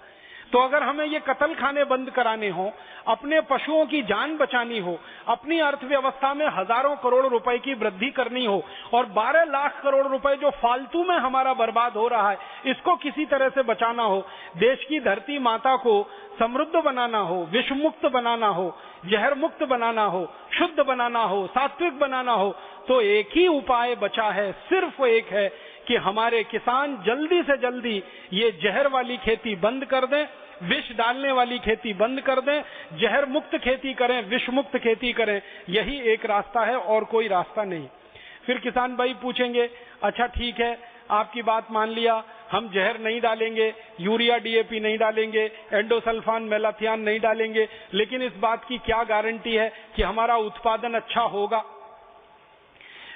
तो अगर हमें ये कत्ल खाने बंद कराने हो, अपने पशुओं की जान बचानी हो, अपनी अर्थव्यवस्था में हजारों करोड़ रुपए की वृद्धि करनी हो, और 12 लाख करोड़ रुपए जो फालतू में हमारा बर्बाद हो रहा है, इसको किसी तरह से बचाना हो, देश की धरती माता को समृद्ध बनाना हो, विष मुक्त बनाना हो, जहर मुक्त बनाना हो, शुद्ध बनाना हो, सात्विक बनाना हो, तो एक ही उपाय बचा है, सिर्फ एक है कि हमारे किसान जल्दी से जल्दी ये जहर वाली खेती बंद कर दें, विष डालने वाली खेती बंद कर दें, जहर मुक्त खेती करें, विष मुक्त खेती करें। यही एक रास्ता है और कोई रास्ता नहीं। फिर किसान भाई पूछेंगे, अच्छा ठीक है, आपकी बात मान लिया, हम जहर नहीं डालेंगे, यूरिया डीएपी नहीं डालेंगे, एंडोसल्फान मेलाथियान नहीं डालेंगे, लेकिन इस बात की क्या गारंटी है कि हमारा उत्पादन अच्छा होगा?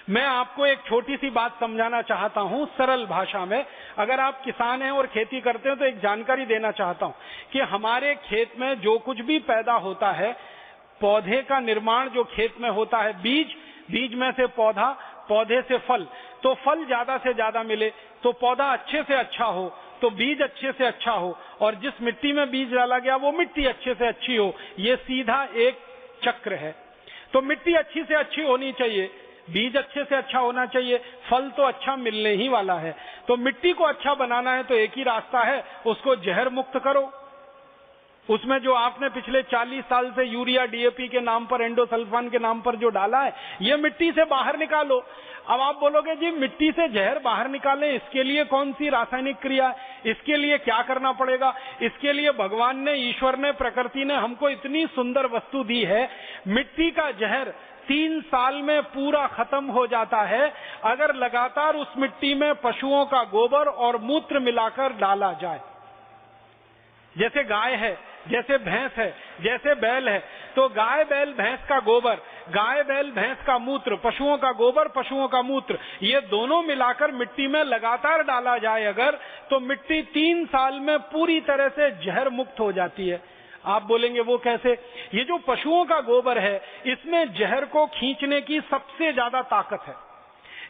मैं आपको एक छोटी सी बात समझाना चाहता हूं सरल भाषा में। अगर आप किसान हैं और खेती करते हो तो एक जानकारी देना चाहता हूं कि हमारे खेत में जो कुछ भी पैदा होता है, पौधे का निर्माण जो खेत में होता है, बीज, बीज में से पौधा, पौधे से फल, तो फल ज्यादा से ज्यादा मिले, तो पौधा अच्छे से अच्छा हो, तो बीज अच्छे से अच्छा हो, और जिस मिट्टी में बीज डाला गया वो मिट्टी अच्छे से अच्छी हो। ये सीधा एक चक्र है। तो मिट्टी अच्छी से अच्छी होनी चाहिए, बीज अच्छे से अच्छा होना चाहिए, फल तो अच्छा मिलने ही वाला है। तो मिट्टी को अच्छा बनाना है तो एक ही रास्ता है, उसको जहर मुक्त करो। उसमें जो आपने पिछले 40 साल से यूरिया डीएपी के नाम पर, एंडोसल्फान के नाम पर जो डाला है, ये मिट्टी से बाहर निकालो। अब आप बोलोगे जी मिट्टी से जहर बाहर निकालें, इसके लिए कौन सी रासायनिक क्रिया, इसके लिए क्या करना पड़ेगा? इसके लिए भगवान ने, ईश्वर ने, प्रकृति ने हमको इतनी सुंदर वस्तु दी है। मिट्टी का जहर 3 साल में पूरा खत्म हो जाता है अगर लगातार उस मिट्टी में पशुओं का गोबर और मूत्र मिलाकर डाला जाए। जैसे गाय है, जैसे भैंस है, जैसे बैल है, तो गाय, बैल, भैंस का गोबर, गाय, बैल, भैंस का मूत्र, पशुओं का गोबर, पशुओं का मूत्र, ये दोनों मिलाकर मिट्टी में लगातार डाला जाए अगर, तो मिट्टी 3 साल में पूरी तरह से जहर मुक्त हो जाती है। आप बोलेंगे वो कैसे? ये जो पशुओं का गोबर है, इसमें जहर को खींचने की सबसे ज्यादा ताकत है।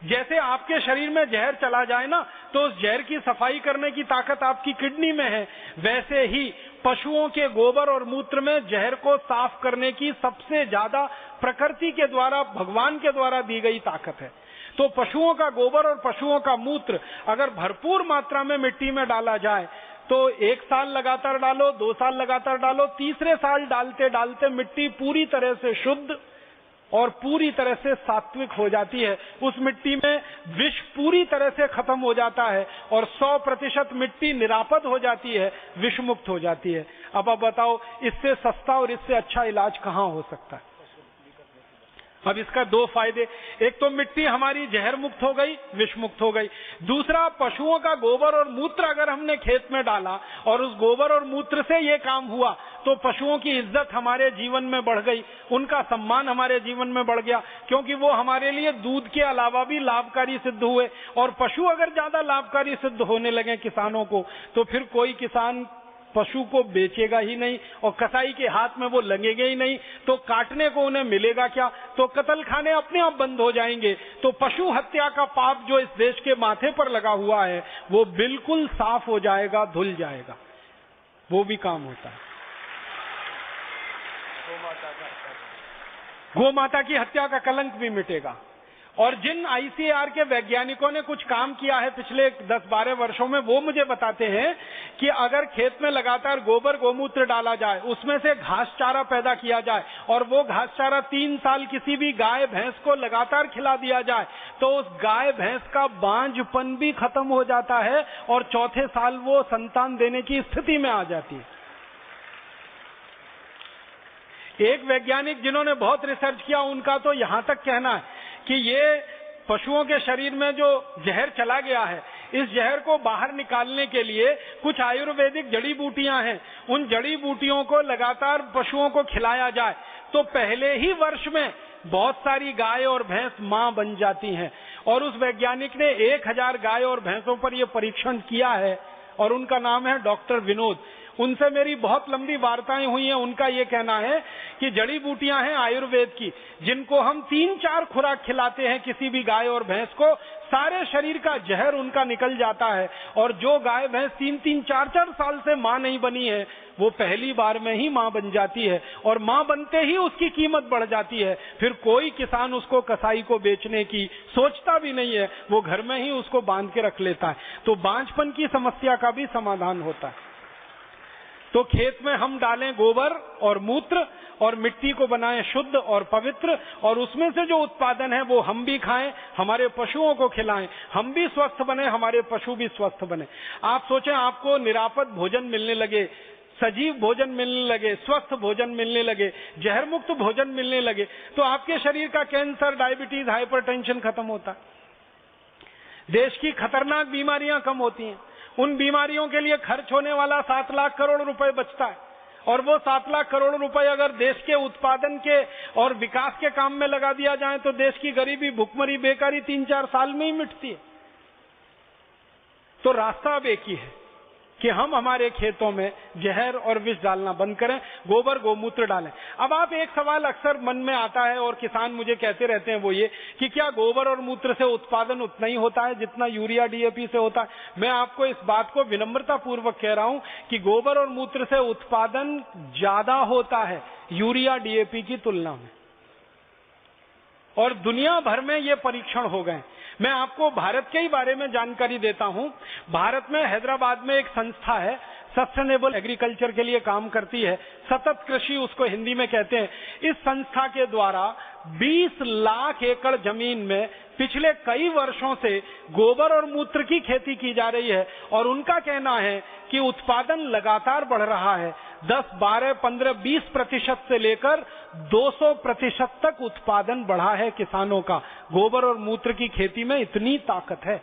जैसे आपके शरीर में जहर चला जाए ना, तो उस जहर की सफाई करने की ताकत आपकी किडनी में है, वैसे ही पशुओं के गोबर और मूत्र में जहर को साफ करने की सबसे ज्यादा प्रकृति के द्वारा, भगवान के द्वारा दी गई ताकत है। तो पशुओं का गोबर और पशुओं का मूत्र अगर भरपूर मात्रा में मिट्टी में डाला जाए, तो 1 साल लगातार डालो, 2 साल लगातार डालो, तीसरे साल डालते डालते मिट्टी पूरी तरह से शुद्ध और पूरी तरह से सात्विक हो जाती है। उस मिट्टी में विष पूरी तरह से खत्म हो जाता है और 100% मिट्टी निरापद हो जाती है, विष मुक्त हो जाती है। अब आप बताओ, इससे सस्ता और इससे अच्छा इलाज कहाँ हो सकता है? अब इसका दो फायदे, एक तो मिट्टी हमारी जहर मुक्त हो गई, विष मुक्त हो गई। दूसरा, पशुओं का गोबर और मूत्र अगर हमने खेत में डाला और उस गोबर और मूत्र से ये काम हुआ तो पशुओं की इज्जत हमारे जीवन में बढ़ गई, उनका सम्मान हमारे जीवन में बढ़ गया, क्योंकि वो हमारे लिए दूध के अलावा भी लाभकारी सिद्ध हुए। और पशु अगर ज्यादा लाभकारी सिद्ध होने लगे किसानों को, तो फिर कोई किसान पशु को बेचेगा ही नहीं और कसाई के हाथ में वो लगेंगे ही नहीं, तो काटने को उन्हें मिलेगा क्या? तो कत्ल खाने अपने आप बंद हो जाएंगे। तो पशु हत्या का पाप जो इस देश के माथे पर लगा हुआ है वो बिल्कुल साफ हो जाएगा, धुल जाएगा। वो भी काम होता है। गौ माता की हत्या का कलंक भी मिटेगा। और जिन आईसीएआर के वैज्ञानिकों ने कुछ काम किया है पिछले 10-12 वर्षों में, वो मुझे बताते हैं कि अगर खेत में लगातार गोबर गोमूत्र डाला जाए, उसमें से घास चारा पैदा किया जाए और वो घास चारा 3 साल किसी भी गाय भैंस को लगातार खिला दिया जाए, तो उस गाय भैंस का बांझपन भी खत्म हो जाता है और चौथे साल वो संतान देने की स्थिति में आ जाती है। एक वैज्ञानिक जिन्होंने बहुत रिसर्च किया, उनका तो यहां तक कहना है कि ये पशुओं के शरीर में जो जहर चला गया है, इस जहर को बाहर निकालने के लिए कुछ आयुर्वेदिक जड़ी बूटियां हैं, उन जड़ी बूटियों को लगातार पशुओं को खिलाया जाए तो पहले ही वर्ष में बहुत सारी गाय और भैंस मां बन जाती हैं। और उस वैज्ञानिक ने 1000 गाय और भैंसों पर यह परीक्षण किया है और उनका नाम है डॉक्टर विनोद। उनसे मेरी बहुत लंबी वार्ताएं हुई हैं। उनका यह कहना है कि जड़ी बूटियां हैं आयुर्वेद की, जिनको हम 3-4 खुराक खिलाते हैं किसी भी गाय और भैंस को, सारे शरीर का जहर उनका निकल जाता है। और जो गाय भैंस 3-3, 4-4 साल से मां नहीं बनी है, वो पहली बार में ही मां बन जाती है और मां बनते ही उसकी कीमत बढ़ जाती है। फिर कोई किसान उसको कसाई को बेचने की सोचता भी नहीं है, वो घर में ही उसको बांध के रख लेता है। तो बांझपन की समस्या का भी समाधान होता है। तो खेत में हम डालें गोबर और मूत्र और मिट्टी को बनाएं शुद्ध और पवित्र, और उसमें से जो उत्पादन है वो हम भी खाएं, हमारे पशुओं को खिलाएं, हम भी स्वस्थ बने, हमारे पशु भी स्वस्थ बने। आप सोचें, आपको निरापद भोजन मिलने लगे, सजीव भोजन मिलने लगे, स्वस्थ भोजन मिलने लगे, जहर मुक्त भोजन मिलने लगे, तो आपके शरीर का कैंसर, डायबिटीज, हाइपरटेंशन खत्म होता है। देश की खतरनाक बीमारियां कम होती हैं। उन बीमारियों के लिए खर्च होने वाला 7 लाख करोड़ रुपए बचता है, और वो 7 लाख करोड़ रुपए अगर देश के उत्पादन के और विकास के काम में लगा दिया जाए तो देश की गरीबी, भुखमरी, बेकारी 3-4 साल में ही मिटती है। तो रास्ता अब एक ही है कि हम हमारे खेतों में जहर और विष डालना बंद करें, गोबर गोमूत्र डालें। अब आप एक सवाल अक्सर मन में आता है और किसान मुझे कहते रहते हैं, वो ये कि क्या गोबर और मूत्र से उत्पादन उतना ही होता है जितना यूरिया डीएपी से होता है? मैं आपको इस बात को विनम्रता पूर्वक कह रहा हूं कि गोबर और मूत्र से उत्पादन ज्यादा होता है यूरिया डीएपी की तुलना में, और दुनिया भर में ये परीक्षण हो गए। मैं आपको भारत के ही बारे में जानकारी देता हूं। भारत में हैदराबाद में एक संस्था है, सस्टेनेबल एग्रीकल्चर के लिए काम करती है, सतत कृषि उसको हिंदी में कहते हैं। इस संस्था के द्वारा 20 लाख एकड़ जमीन में पिछले कई वर्षों से गोबर और मूत्र की खेती की जा रही है, और उनका कहना है कि उत्पादन लगातार बढ़ रहा है। 10, 12, 15, 20% से लेकर 200% तक उत्पादन बढ़ा है किसानों का। गोबर और मूत्र की खेती में इतनी ताकत है।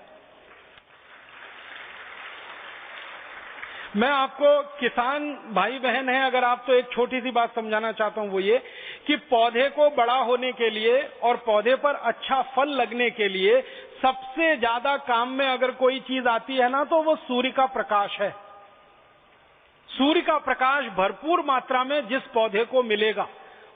मैं आपको, किसान भाई बहन हैं अगर आप, तो एक छोटी सी बात समझाना चाहता हूं, वो ये कि पौधे को बड़ा होने के लिए और पौधे पर अच्छा फल लगने के लिए सबसे ज्यादा काम में अगर कोई चीज आती है ना, तो वो सूर्य का प्रकाश है। सूर्य का प्रकाश भरपूर मात्रा में जिस पौधे को मिलेगा,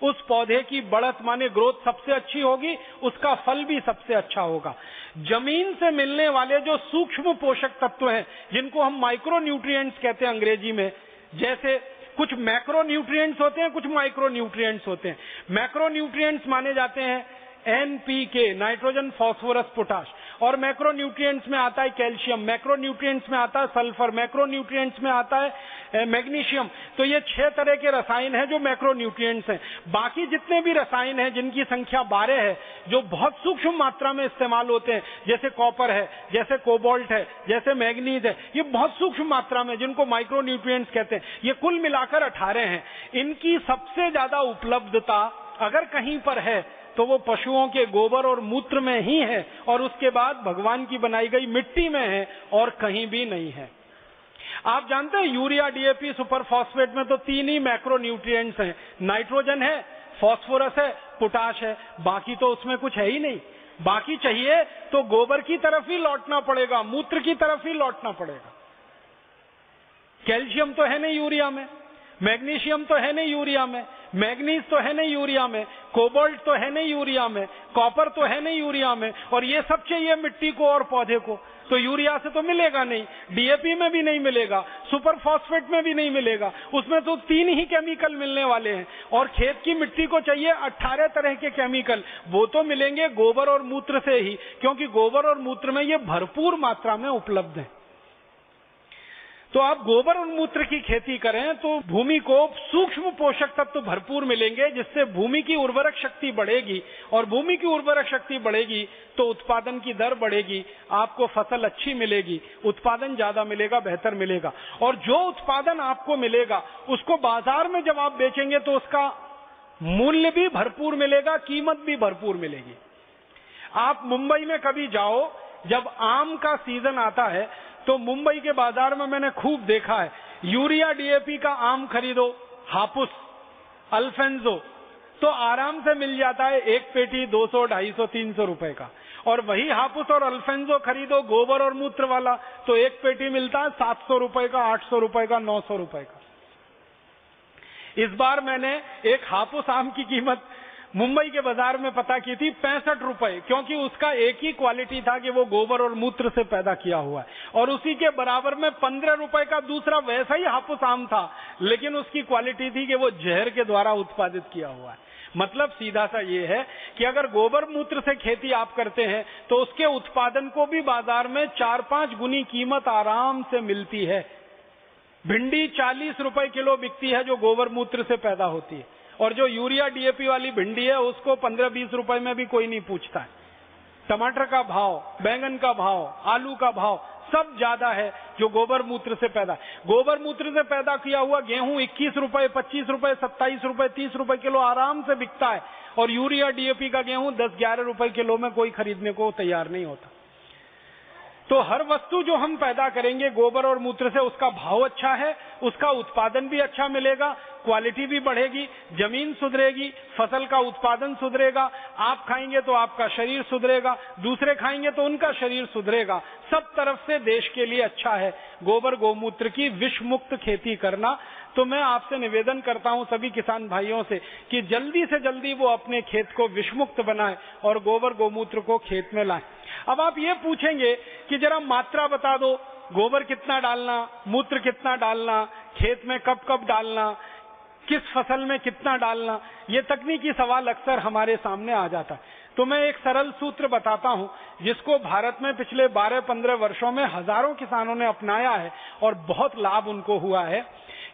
उस पौधे की बढ़त माने ग्रोथ सबसे अच्छी होगी, उसका फल भी सबसे अच्छा होगा। जमीन से मिलने वाले जो सूक्ष्म पोषक तत्व हैं, जिनको हम माइक्रो न्यूट्रिएंट्स कहते हैं अंग्रेजी में, जैसे कुछ मैक्रो न्यूट्रिएंट्स होते हैं, कुछ माइक्रो न्यूट्रिएंट्स होते हैं। मैक्रो न्यूट्रिएंट्स माने जाते हैं NPK, नाइट्रोजन, फास्फोरस, पोटाश, और मैक्रो न्यूट्रिएंट्स में आता है कैल्शियम, मैक्रो न्यूट्रिएंट्स में आता है सल्फर, मैक्रो न्यूट्रिएंट्स में आता है मैग्नीशियम। तो ये 6 तरह के रसायन हैं जो मैक्रो न्यूट्रिएंट्स हैं। बाकी जितने भी रसायन हैं जिनकी संख्या 12 है, जो बहुत सूक्ष्म मात्रा में इस्तेमाल होते हैं, जैसे कॉपर है, जैसे कोबाल्ट है, जैसे मैग्नीज है, ये बहुत सूक्ष्म मात्रा में जिनको माइक्रो न्यूट्रिएंट्स कहते हैं, ये कुल मिलाकर 18 हैं। इनकी सबसे ज्यादा उपलब्धता अगर कहीं पर है तो वो पशुओं के गोबर और मूत्र में ही है, और उसके बाद भगवान की बनाई गई मिट्टी में है, और कहीं भी नहीं है। आप जानते हैं यूरिया, डीएपी, सुपर फॉस्फेट में तो 3 ही मैक्रो न्यूट्रिएंट्स हैं, नाइट्रोजन है, फास्फोरस है, पोटाश है, बाकी तो उसमें कुछ है ही नहीं। बाकी चाहिए तो गोबर की तरफ ही लौटना पड़ेगा, मूत्र की तरफ ही लौटना पड़ेगा। कैल्शियम तो है नहीं यूरिया में, मैग्नीशियम तो है नहीं यूरिया में, मैग्नीज तो है नहीं यूरिया में, कोबाल्ट तो है नहीं यूरिया में, कॉपर तो है नहीं यूरिया में, और ये सब चाहिए मिट्टी को और पौधे को, तो यूरिया से तो मिलेगा नहीं, डीएपी में भी नहीं मिलेगा, सुपर फॉस्फेट में भी नहीं मिलेगा, उसमें तो 3 ही केमिकल मिलने वाले हैं। और खेत की मिट्टी को चाहिए 18 तरह के केमिकल, वो तो मिलेंगे गोबर और मूत्र से ही, क्योंकि गोबर और मूत्र में ये भरपूर मात्रा में उपलब्ध है। तो आप गोबर और मूत्र की खेती करें तो भूमि को सूक्ष्म पोषक तत्व भरपूर मिलेंगे, जिससे भूमि की उर्वरक शक्ति बढ़ेगी, और भूमि की उर्वरक शक्ति बढ़ेगी तो उत्पादन की दर बढ़ेगी, आपको फसल अच्छी मिलेगी, उत्पादन ज्यादा मिलेगा, बेहतर मिलेगा। और जो उत्पादन आपको मिलेगा उसको बाजार में जब आप बेचेंगे तो उसका मूल्य भी भरपूर मिलेगा, कीमत भी भरपूर मिलेगी। आप मुंबई में कभी जाओ, जब आम का सीजन आता है तो मुंबई के बाजार में मैंने खूब देखा है, यूरिया डीएपी का आम खरीदो, हापुस, अल्फेंजो, तो आराम से मिल जाता है एक पेटी 200, 250, 300 रुपए का। और वही हापुस और अल्फेंजो खरीदो गोबर और मूत्र वाला, तो एक पेटी मिलता है 700 रुपए का, 800 रुपए का, 900 रुपए का। इस बार मैंने एक हापुस आम की कीमत मुंबई के बाजार में पता की थी 65 रुपए, क्योंकि उसका एक ही क्वालिटी था कि वो गोबर और मूत्र से पैदा किया हुआ है। और उसी के बराबर में 15 रुपए का दूसरा वैसा ही हापुस आम था, लेकिन उसकी क्वालिटी थी कि वो जहर के द्वारा उत्पादित किया हुआ है। मतलब सीधा सा ये है कि अगर गोबर मूत्र से खेती आप करते हैं तो उसके उत्पादन को भी बाजार में 4-5 गुनी कीमत आराम से मिलती है। भिंडी 40 रुपए किलो बिकती है जो गोबर मूत्र से पैदा होती है, और जो यूरिया डीएपी वाली भिंडी है उसको 15-20 रुपए में भी कोई नहीं पूछता है। टमाटर का भाव, बैंगन का भाव, आलू का भाव सब ज्यादा है जो गोबर मूत्र से पैदा। गोबर मूत्र से पैदा किया हुआ गेहूं 21 रुपए, 25 रुपए, 27 रुपए, 30 रुपए किलो आराम से बिकता है, और यूरिया डीएपी का गेहूं 10-11 रुपए किलो में कोई खरीदने को तैयार नहीं होता। तो हर वस्तु जो हम पैदा करेंगे गोबर और मूत्र से, उसका भाव अच्छा है, उसका उत्पादन भी अच्छा मिलेगा, क्वालिटी भी बढ़ेगी, जमीन सुधरेगी, फसल का उत्पादन सुधरेगा, आप खाएंगे तो आपका शरीर सुधरेगा, दूसरे खाएंगे तो उनका शरीर सुधरेगा। सब तरफ से देश के लिए अच्छा है गोबर गोमूत्र की विष मुक्त खेती करना। तो मैं आपसे निवेदन करता हूं सभी किसान भाइयों से कि जल्दी से जल्दी वो अपने खेत को विषमुक्त बनाएं और गोबर गोमूत्र को खेत में लाएं। अब आप ये पूछेंगे कि जरा मात्रा बता दो, गोबर कितना डालना, मूत्र कितना डालना, खेत में कब कब डालना, किस फसल में कितना डालना, ये तकनीकी सवाल अक्सर हमारे सामने आ जाता है। तो मैं एक सरल सूत्र बताता हूं जिसको भारत में पिछले 12-15 वर्षों में हजारों किसानों ने अपनाया है और बहुत लाभ उनको हुआ है।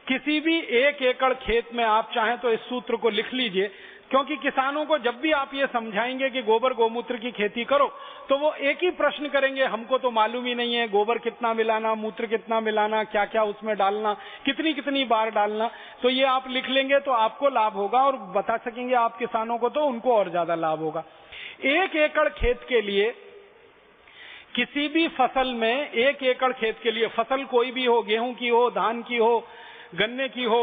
किसी भी 1 एकड़ खेत में आप चाहें तो इस सूत्र को लिख लीजिए, क्योंकि किसानों को जब भी आप ये समझाएंगे कि गोबर गोमूत्र की खेती करो तो वो एक ही प्रश्न करेंगे, हमको तो मालूम ही नहीं है गोबर कितना मिलाना, मूत्र कितना मिलाना, क्या क्या उसमें डालना, कितनी कितनी बार डालना। तो ये आप लिख लेंगे तो आपको लाभ होगा और बता सकेंगे आप किसानों को, तो उनको और ज्यादा लाभ होगा। 1 एकड़ खेत के लिए, किसी भी फसल में 1 एकड़ खेत के लिए, फसल कोई भी हो, गेहूं की हो, धान की हो, गन्ने की हो,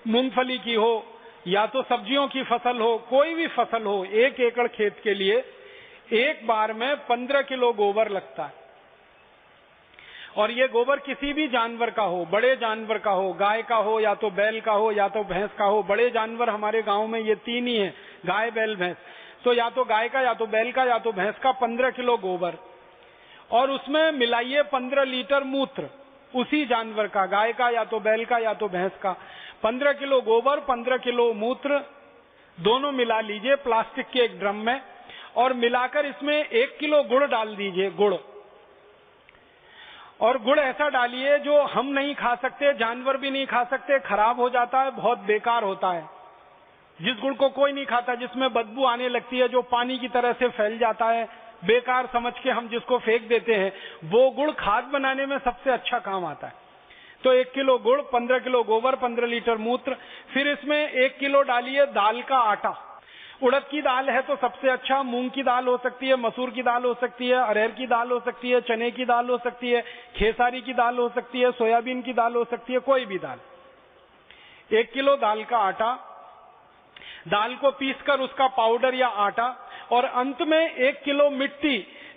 मूंगफली की हो, या तो सब्जियों की फसल हो, कोई भी फसल हो, 1 एकड़ खेत के लिए एक बार में 15 किलो गोबर लगता है। और ये गोबर किसी भी जानवर का हो, बड़े जानवर का हो, गाय का हो या तो बैल का हो या तो भैंस का हो। बड़े जानवर हमारे गांव में ये 3 ही हैं, गाय बैल भैंस। तो या तो गाय का, या तो बैल का, या तो भैंस का 15 किलो गोबर, और उसमें मिलाइए 15 लीटर मूत्र उसी जानवर का, गाय का या तो बैल का या तो भैंस का। 15 किलो गोबर, 15 किलो मूत्र दोनों मिला लीजिए प्लास्टिक के एक ड्रम में, और मिलाकर इसमें 1 किलो गुड़ डाल दीजिए, गुड़। और गुड़ ऐसा डालिए जो हम नहीं खा सकते, जानवर भी नहीं खा सकते, खराब हो जाता है, बहुत बेकार होता है। जिस गुड़ को कोई नहीं खाता, जिसमें बदबू आने लगती है, जो पानी की तरह से फैल जाता है, बेकार समझ के हम जिसको फेंक देते हैं, वो गुड़ खाद बनाने में सबसे अच्छा काम आता है। तो 1 किलो गुड़, 15 किलो गोबर, 15 लीटर मूत्र, फिर इसमें 1 किलो डालिए दाल का आटा। उड़द की दाल है तो सबसे अच्छा, मूंग की दाल हो सकती है, मसूर की दाल हो सकती है, अरहर की दाल हो सकती है, चने की दाल हो सकती है, खेसारी की दाल हो सकती है, सोयाबीन की दाल हो सकती है, कोई भी दाल। 1 किलो दाल का आटा, दाल को पीसकर उसका पाउडर या आटा, और अंत में 1 किलो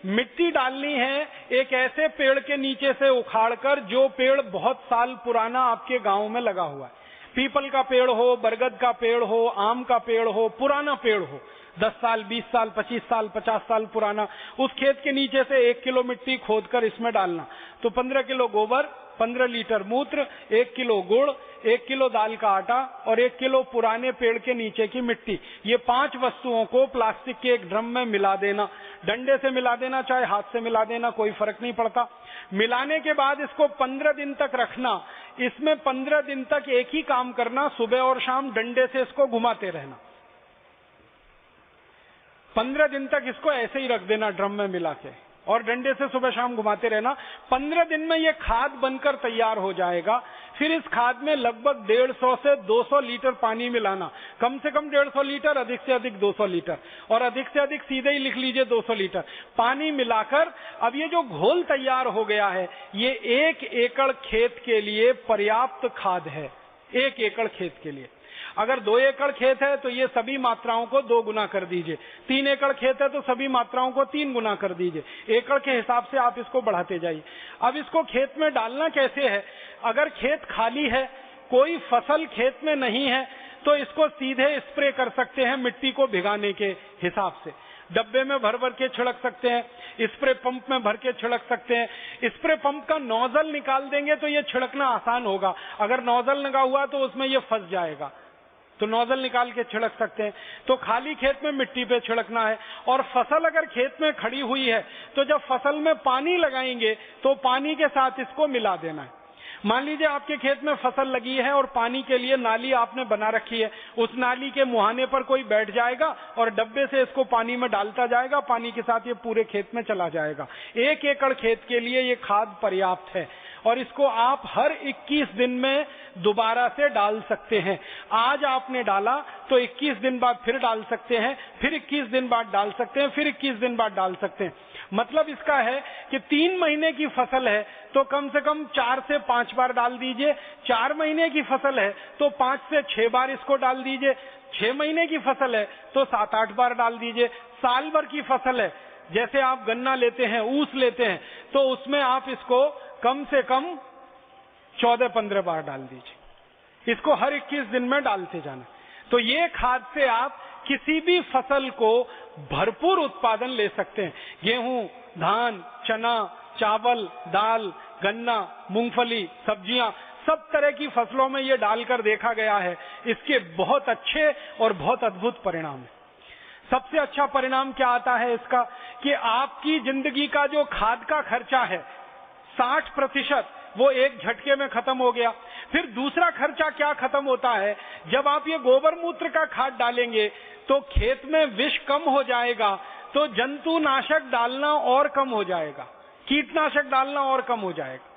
मिट्टी डालनी है एक ऐसे पेड़ के नीचे से उखाड़कर जो पेड़ बहुत साल पुराना आपके गांव में लगा हुआ है। पीपल का पेड़ हो, बरगद का पेड़ हो, आम का पेड़ हो, पुराना पेड़ हो, 10 साल, 20 साल, 25 साल, 50 साल पुराना, उस खेत के नीचे से 1 किलो मिट्टी खोदकर इसमें डालना। तो 15 किलो गोबर, 15 लीटर मूत्र, 1 किलो गुड़, 1 किलो दाल का आटा और 1 किलो पुराने पेड़ के नीचे की मिट्टी, ये 5 वस्तुओं को प्लास्टिक के एक ड्रम में मिला देना। डंडे से मिला देना, चाहे हाथ से मिला देना, कोई फर्क नहीं पड़ता। मिलाने के बाद इसको 15 दिन तक रखना। इसमें 15 दिन तक एक ही काम करना, सुबह और शाम डंडे से इसको घुमाते रहना। 15 दिन तक इसको ऐसे ही रख देना ड्रम में मिला के, और डंडे से सुबह शाम घुमाते रहना। 15 दिन में ये खाद बनकर तैयार हो जाएगा। फिर इस खाद में लगभग 150 से 200 लीटर पानी मिलाना, कम से कम 150 लीटर, अधिक से अधिक 200 लीटर, और अधिक से अधिक सीधे ही लिख लीजिए 200 लीटर पानी मिलाकर। अब ये जो घोल तैयार हो गया है, ये 1 एकड़ खेत के लिए पर्याप्त खाद है। 1 एकड़ खेत के लिए। अगर 2 एकड़ खेत है तो ये सभी मात्राओं को 2 गुना कर दीजिए। 3 एकड़ खेत है तो सभी मात्राओं को 3 गुना कर दीजिए। एकड़ के हिसाब से आप इसको बढ़ाते जाइए। अब इसको खेत में डालना कैसे है? अगर खेत खाली है, कोई फसल खेत में नहीं है, तो इसको सीधे स्प्रे कर सकते हैं मिट्टी को भिगाने के हिसाब से। डब्बे में भर भर के छिड़क सकते हैं, स्प्रे पंप में भर के छिड़क सकते हैं। स्प्रे पंप का नोजल निकाल देंगे तो ये छिड़कना आसान होगा। अगर नोजल लगा हुआ तो उसमें ये फंस जाएगा, तो नोजल निकाल के छिड़क सकते हैं। तो खाली खेत में मिट्टी पे छिड़कना है। और फसल अगर खेत में खड़ी हुई है तो जब फसल में पानी लगाएंगे तो पानी के साथ इसको मिला देना है। मान लीजिए आपके खेत में फसल लगी है और पानी के लिए नाली आपने बना रखी है, उस नाली के मुहाने पर कोई बैठ जाएगा और डब्बे से इसको पानी में डालता जाएगा, पानी के साथ ये पूरे खेत में चला जाएगा। 1 एकड़ खेत के लिए ये खाद पर्याप्त है, और इसको आप हर 21 दिन में दोबारा से डाल सकते हैं। आज आपने डाला तो 21 दिन बाद फिर डाल सकते हैं, फिर 21 दिन बाद डाल सकते हैं, फिर 21 दिन बाद डाल सकते हैं। मतलब इसका है कि 3 महीने की फसल है तो कम से कम 4 से 5 बार डाल दीजिए। 4 महीने की फसल है तो 5 से 6 बार इसको डाल दीजिए। 6 महीने की फसल है तो 7-8 बार डाल दीजिए। साल भर की फसल है, जैसे आप गन्ना लेते हैं, ऊस लेते हैं, तो उसमें आप इसको कम से कम 14-15 बार डाल दीजिए। इसको हर 21 दिन में डालते जाना। तो ये खाद से आप किसी भी फसल को भरपूर उत्पादन ले सकते हैं। गेहूं, धान, चना, चावल, दाल, गन्ना, मूंगफली, सब्जियां, सब तरह की फसलों में ये डालकर देखा गया है। इसके बहुत अच्छे और बहुत अद्भुत परिणाम है। सबसे अच्छा परिणाम क्या आता है इसका, कि आपकी जिंदगी का जो खाद का खर्चा है 60% वो एक झटके में खत्म हो गया। फिर दूसरा खर्चा क्या खत्म होता है, जब आप ये गोबर मूत्र का खाद डालेंगे तो खेत में विष कम हो जाएगा, तो जंतुनाशक डालना और कम हो जाएगा, कीटनाशक डालना और कम हो जाएगा।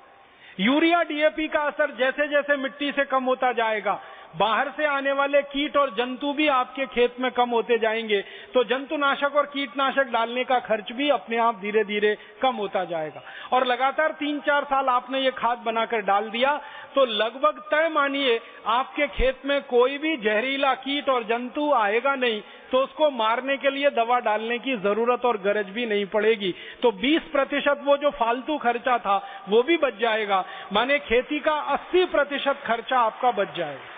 यूरिया, डीएपी का असर जैसे जैसे मिट्टी से कम होता जाएगा, बाहर से आने वाले कीट और जंतु भी आपके खेत में कम होते जाएंगे, तो जंतुनाशक और कीटनाशक डालने का खर्च भी अपने आप धीरे धीरे कम होता जाएगा। और लगातार 3-4 साल आपने ये खाद बनाकर डाल दिया तो लगभग तय मानिए आपके खेत में कोई भी जहरीला कीट और जंतु आएगा नहीं, तो उसको मारने के लिए दवा डालने की जरूरत और गरज भी नहीं पड़ेगी। तो 20% वो जो फालतू खर्चा था वो भी बच जाएगा, माने खेती का 80% खर्चा आपका बच जाएगा।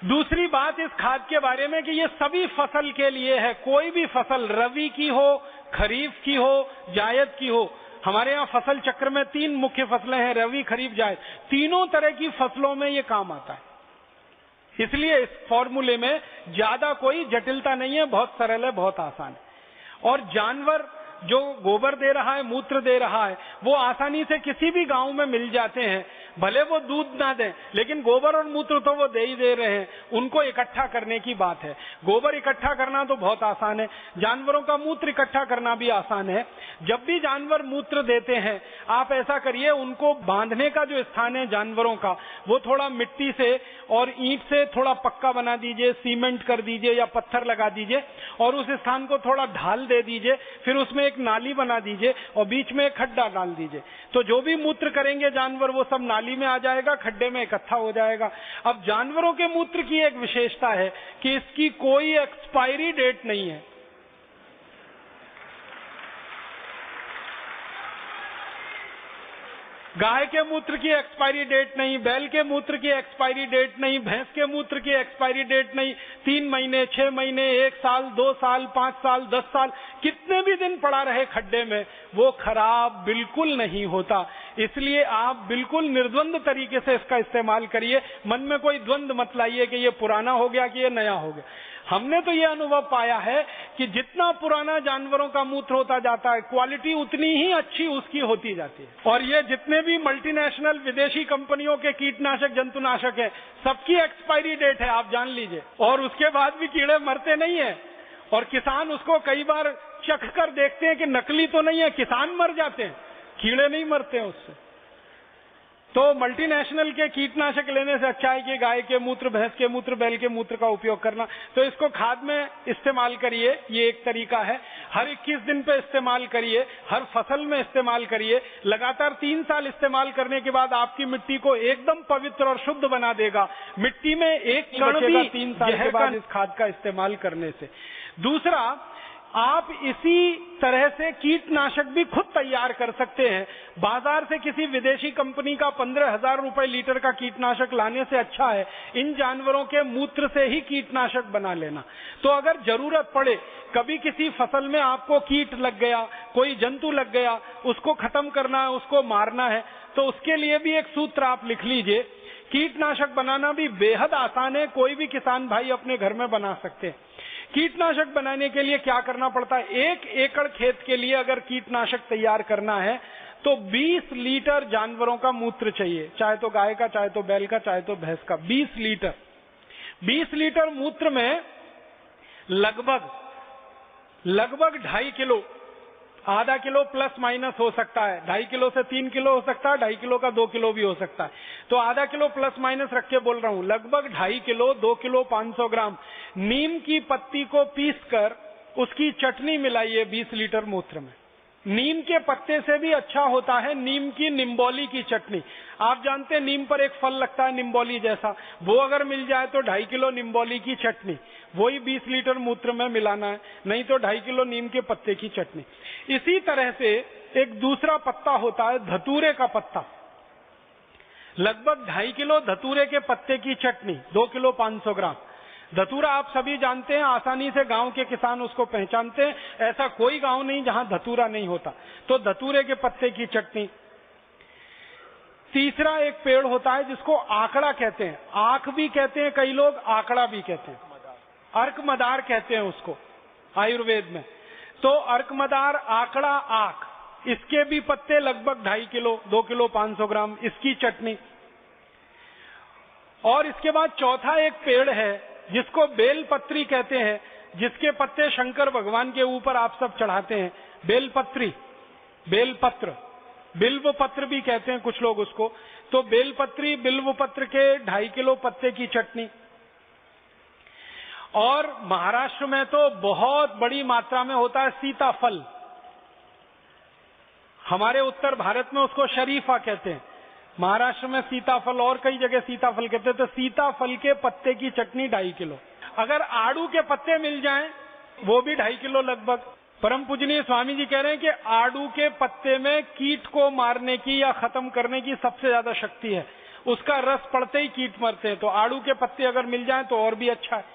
दूसरी बात इस खाद के बारे में कि ये सभी फसल के लिए है, कोई भी फसल, रबी की हो, खरीफ की हो, जायद की हो। हमारे यहाँ फसल चक्र में 3 मुख्य फसलें हैं, रबी, खरीफ, जायद। तीनों तरह की फसलों में ये काम आता है। इसलिए इस फॉर्मूले में ज्यादा कोई जटिलता नहीं है, बहुत सरल है, बहुत आसान है। और जानवर जो गोबर दे रहा है, मूत्र दे रहा है, वो आसानी से किसी भी गांव में मिल जाते हैं। भले वो दूध ना दें, लेकिन गोबर और मूत्र तो वो दे ही दे रहे हैं। उनको इकट्ठा करने की बात है। गोबर इकट्ठा करना तो बहुत आसान है, जानवरों का मूत्र इकट्ठा करना भी आसान है। जब भी जानवर मूत्र देते हैं, आप ऐसा करिए, उनको बांधने का जो स्थान है जानवरों का, वो थोड़ा मिट्टी से और ईंट से थोड़ा पक्का बना दीजिए, सीमेंट कर दीजिए या पत्थर लगा दीजिए, और उस स्थान को थोड़ा ढाल दे दीजिए। फिर उसमें एक नाली बना दीजिए और बीच में एक खड्डा डाल दीजिए। तो जो भी मूत्र करेंगे जानवर, वो सब नाली में आ जाएगा, खड्डे में इकट्ठा हो जाएगा। अब जानवरों के मूत्र की एक विशेषता है कि इसकी कोई एक्सपायरी डेट नहीं है। गाय के मूत्र की एक्सपायरी डेट नहीं, बैल के मूत्र की एक्सपायरी डेट नहीं, भैंस के मूत्र की एक्सपायरी डेट नहीं। 3 महीने, 6 महीने, 1 साल, 2 साल, 5 साल, 10 साल, कितने भी दिन पड़ा रहे खड्डे में, वो खराब बिल्कुल नहीं होता। इसलिए आप बिल्कुल निर्द्वंद तरीके से इसका इस्तेमाल करिए। मन में कोई द्वंद मत लाइए कि ये पुराना हो गया कि ये नया हो गया। हमने तो ये अनुभव पाया है कि जितना पुराना जानवरों का मूत्र होता जाता है, क्वालिटी उतनी ही अच्छी उसकी होती जाती है। और ये जितने भी मल्टीनेशनल विदेशी कंपनियों के कीटनाशक, जंतुनाशक है, सबकी एक्सपायरी डेट है, आप जान लीजिए। और उसके बाद भी कीड़े मरते नहीं है। और किसान उसको कई बार चख कर देखते हैं कि नकली तो नहीं है, किसान मर जाते हैं, कीड़े नहीं मरते हैं उससे। तो मल्टीनेशनल के कीटनाशक लेने से अच्छा है कि गाय के मूत्र, भैंस के मूत्र, बैल के मूत्र का उपयोग करना। तो इसको खाद में इस्तेमाल करिए, ये एक तरीका है। हर 21 दिन पे इस्तेमाल करिए, हर फसल में इस्तेमाल करिए। लगातार 3 साल इस्तेमाल करने के बाद आपकी मिट्टी को एकदम पवित्र और शुद्ध बना देगा। मिट्टी में एक कण भी 3 साल के बाद इस खाद का इस्तेमाल करने से। दूसरा, आप इसी तरह से कीटनाशक भी खुद तैयार कर सकते हैं। बाजार से किसी विदेशी कंपनी का 15,000 रुपए लीटर का कीटनाशक लाने से अच्छा है इन जानवरों के मूत्र से ही कीटनाशक बना लेना। तो अगर जरूरत पड़े, कभी किसी फसल में आपको कीट लग गया, कोई जंतु लग गया, उसको खत्म करना है, उसको मारना है, तो उसके लिए भी एक सूत्र आप लिख लीजिए। कीटनाशक बनाना भी बेहद आसान है, कोई भी किसान भाई अपने घर में बना सकते हैं। कीटनाशक बनाने के लिए क्या करना पड़ता है? 1 एकड़ खेत के लिए अगर कीटनाशक तैयार करना है तो 20 लीटर जानवरों का मूत्र चाहिए, चाहे तो गाय का, चाहे तो बैल का, चाहे तो भैंस का। 20 लीटर। 20 लीटर मूत्र में लगभग 2.5 किलो, आधा किलो प्लस माइनस हो सकता है, 2.5 किलो से 3 किलो हो सकता है, 2.5 किलो का 2 किलो भी हो सकता है। तो आधा किलो प्लस माइनस रख के बोल रहा हूं, लगभग 2.5 किलो, 2 किलो 500 ग्राम नीम की पत्ती को पीसकर उसकी चटनी मिलाइए 20 लीटर मूत्र में। नीम के पत्ते से भी अच्छा होता है नीम की निम्बोली की चटनी। आप जानते हैं नीम पर एक फल लगता है निम्बोली जैसा, वो अगर मिल जाए तो 2.5 किलो निम्बोली की चटनी, वही 20 लीटर मूत्र में मिलाना है, नहीं तो 2.5 किलो नीम के पत्ते की चटनी। इसी तरह से एक दूसरा पत्ता होता है धतूरे का पत्ता, लगभग 2.5 किलो धतूरे के पत्ते की चटनी, 2 किलो 500 ग्राम। धतूरा आप सभी जानते हैं, आसानी से गांव के किसान उसको पहचानते हैं, ऐसा कोई गांव नहीं जहां धतूरा नहीं होता। तो धतूरे के पत्ते की चटनी। तीसरा एक पेड़ होता है जिसको आकड़ा कहते हैं, आंख भी कहते हैं कई लोग, आकड़ा भी कहते हैं, अर्कमदार कहते हैं उसको आयुर्वेद में। तो अर्कमदार, आकड़ा, आंख, इसके भी पत्ते लगभग 2.5 किलो, 2 किलो 500 ग्राम, इसकी चटनी। और इसके बाद चौथा एक पेड़ है जिसको बेलपत्री कहते हैं, जिसके पत्ते शंकर भगवान के ऊपर आप सब चढ़ाते हैं, बेलपत्री, बेलपत्र, बिल्व पत्र भी कहते हैं कुछ लोग उसको। तो बेलपत्री, बिल्व पत्र के 2.5 किलो पत्ते की चटनी। और महाराष्ट्र में तो बहुत बड़ी मात्रा में होता है सीताफल, हमारे उत्तर भारत में उसको शरीफा कहते हैं, महाराष्ट्र में सीताफल और कई जगह सीताफल कहते हैं। तो सीताफल के पत्ते की चटनी 2.5 किलो। अगर आड़ू के पत्ते मिल जाएं, वो भी 2.5 किलो लगभग। परम पूजनीय स्वामी जी कह रहे हैं कि आड़ू के पत्ते में कीट को मारने की या खत्म करने की सबसे ज्यादा शक्ति है, उसका रस पड़ते ही कीट मरते हैं। तो आड़ू के पत्ते अगर मिल जाएं तो और भी अच्छा है।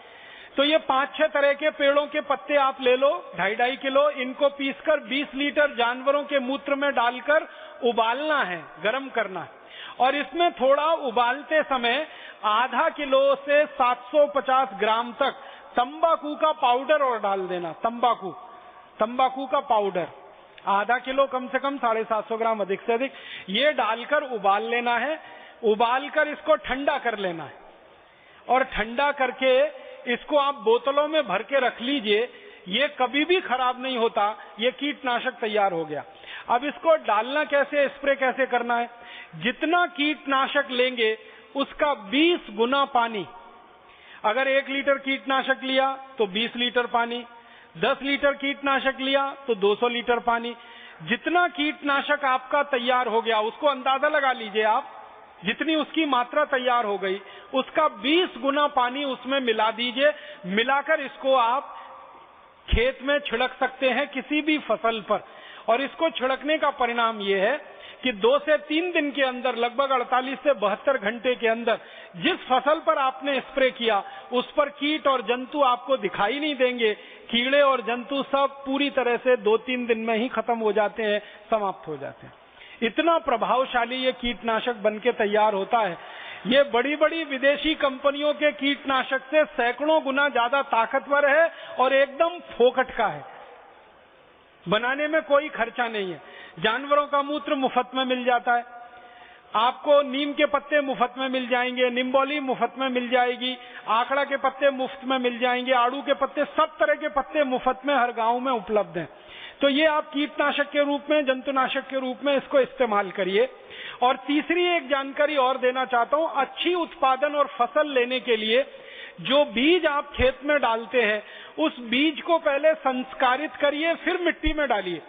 तो ये 5-6 तरह के पेड़ों के पत्ते आप ले लो, 2.5 किलो, इनको पीसकर 20 लीटर जानवरों के मूत्र में डालकर उबालना है, गर्म करना है। और इसमें थोड़ा उबालते समय आधा किलो से 750 ग्राम तक तंबाकू का पाउडर और डाल देना। तंबाकू का पाउडर आधा किलो, कम से कम 750 ग्राम, अधिक से अधिक, ये डालकर उबाल लेना है। उबालकर इसको ठंडा कर लेना है और ठंडा करके इसको आप बोतलों में भर के रख लीजिए। ये कभी भी खराब नहीं होता। ये कीटनाशक तैयार हो गया। अब इसको डालना कैसे, स्प्रे कैसे करना है? जितना कीटनाशक लेंगे उसका 20 गुना पानी। अगर 1 लीटर कीटनाशक लिया तो 20 लीटर पानी, 10 लीटर कीटनाशक लिया तो 200 लीटर पानी। जितना कीटनाशक आपका तैयार हो गया उसको अंदाजा लगा लीजिए आप, जितनी उसकी मात्रा तैयार हो गई उसका 20 गुना पानी उसमें मिला दीजिए। मिलाकर इसको आप खेत में छिड़क सकते हैं किसी भी फसल पर। और इसको छिड़कने का परिणाम यह है कि 2 से 3 दिन के अंदर, लगभग 48 से 72 घंटे के अंदर जिस फसल पर आपने स्प्रे किया उस पर कीट और जंतु आपको दिखाई नहीं देंगे। कीड़े और जंतु सब पूरी तरह से 2-3 दिन में ही खत्म हो जाते हैं, समाप्त हो जाते हैं। इतना प्रभावशाली ये कीटनाशक बनके तैयार होता है। ये बड़ी बड़ी विदेशी कंपनियों के कीटनाशक से सैकड़ों गुना ज्यादा ताकतवर है और एकदम फोकट का है। बनाने में कोई खर्चा नहीं है। जानवरों का मूत्र मुफ्त में मिल जाता है, आपको नीम के पत्ते मुफ्त में मिल जाएंगे, निम्बोली मुफ्त में मिल जाएगी, आंकड़ा के पत्ते मुफ्त में मिल जाएंगे, आड़ू के पत्ते, सब तरह के पत्ते मुफ्त में हर गांव में उपलब्ध हैं। तो ये आप कीटनाशक के रूप में, जंतुनाशक के रूप में इसको इस्तेमाल करिए। और तीसरी एक जानकारी और देना चाहता हूं, अच्छी उत्पादन और फसल लेने के लिए जो बीज आप खेत में डालते हैं उस बीज को पहले संस्कारित करिए, फिर मिट्टी में डालिए।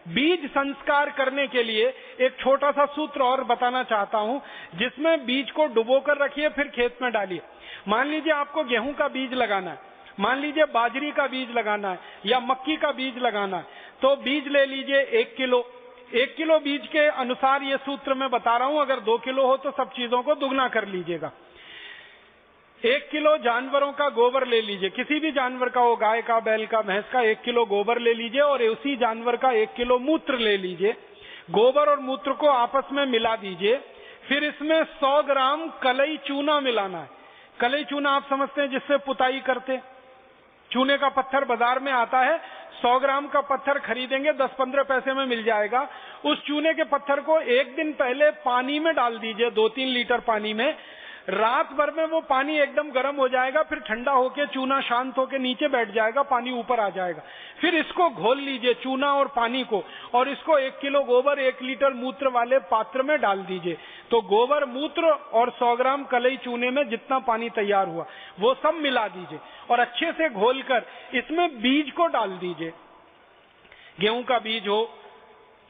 बीज संस्कार करने के लिए एक छोटा सा सूत्र और बताना चाहता हूं, जिसमें बीज को डुबोकर रखिए फिर खेत में डालिए। मान लीजिए आपको गेहूं का बीज लगाना है, मान लीजिए बाजरी का बीज लगाना है या मक्की का बीज लगाना है, तो बीज ले लीजिए 1 किलो। 1 किलो बीज के अनुसार ये सूत्र मैं बता रहा हूं, अगर 2 किलो हो तो सब चीजों को दुगना कर लीजिएगा। 1 किलो जानवरों का गोबर ले लीजिए, किसी भी जानवर का हो, गाय का, बैल का, भैंस का, 1 किलो गोबर ले लीजिए और उसी जानवर का 1 किलो मूत्र ले लीजिए। गोबर और मूत्र को आपस में मिला दीजिए। फिर इसमें 100 ग्राम कलई चूना मिलाना है। कलई चूना आप समझते हैं जिससे पुताई करते, चूने का पत्थर बाजार में आता है, 100 ग्राम का पत्थर खरीदेंगे 10-15 पैसे में मिल जाएगा। उस चूने के पत्थर को 1 दिन पहले पानी में डाल दीजिए, 2-3 लीटर पानी में। रात भर में वो पानी एकदम गर्म हो जाएगा, फिर ठंडा होके चूना शांत होके नीचे बैठ जाएगा, पानी ऊपर आ जाएगा। फिर इसको घोल लीजिए, चूना और पानी को, और इसको 1 किलो गोबर 1 लीटर मूत्र वाले पात्र में डाल दीजिए। तो गोबर, मूत्र और 100 ग्राम कलई चूने में जितना पानी तैयार हुआ वो सब मिला दीजिए और अच्छे से घोलकर इसमें बीज को डाल दीजिए। गेहूं का बीज हो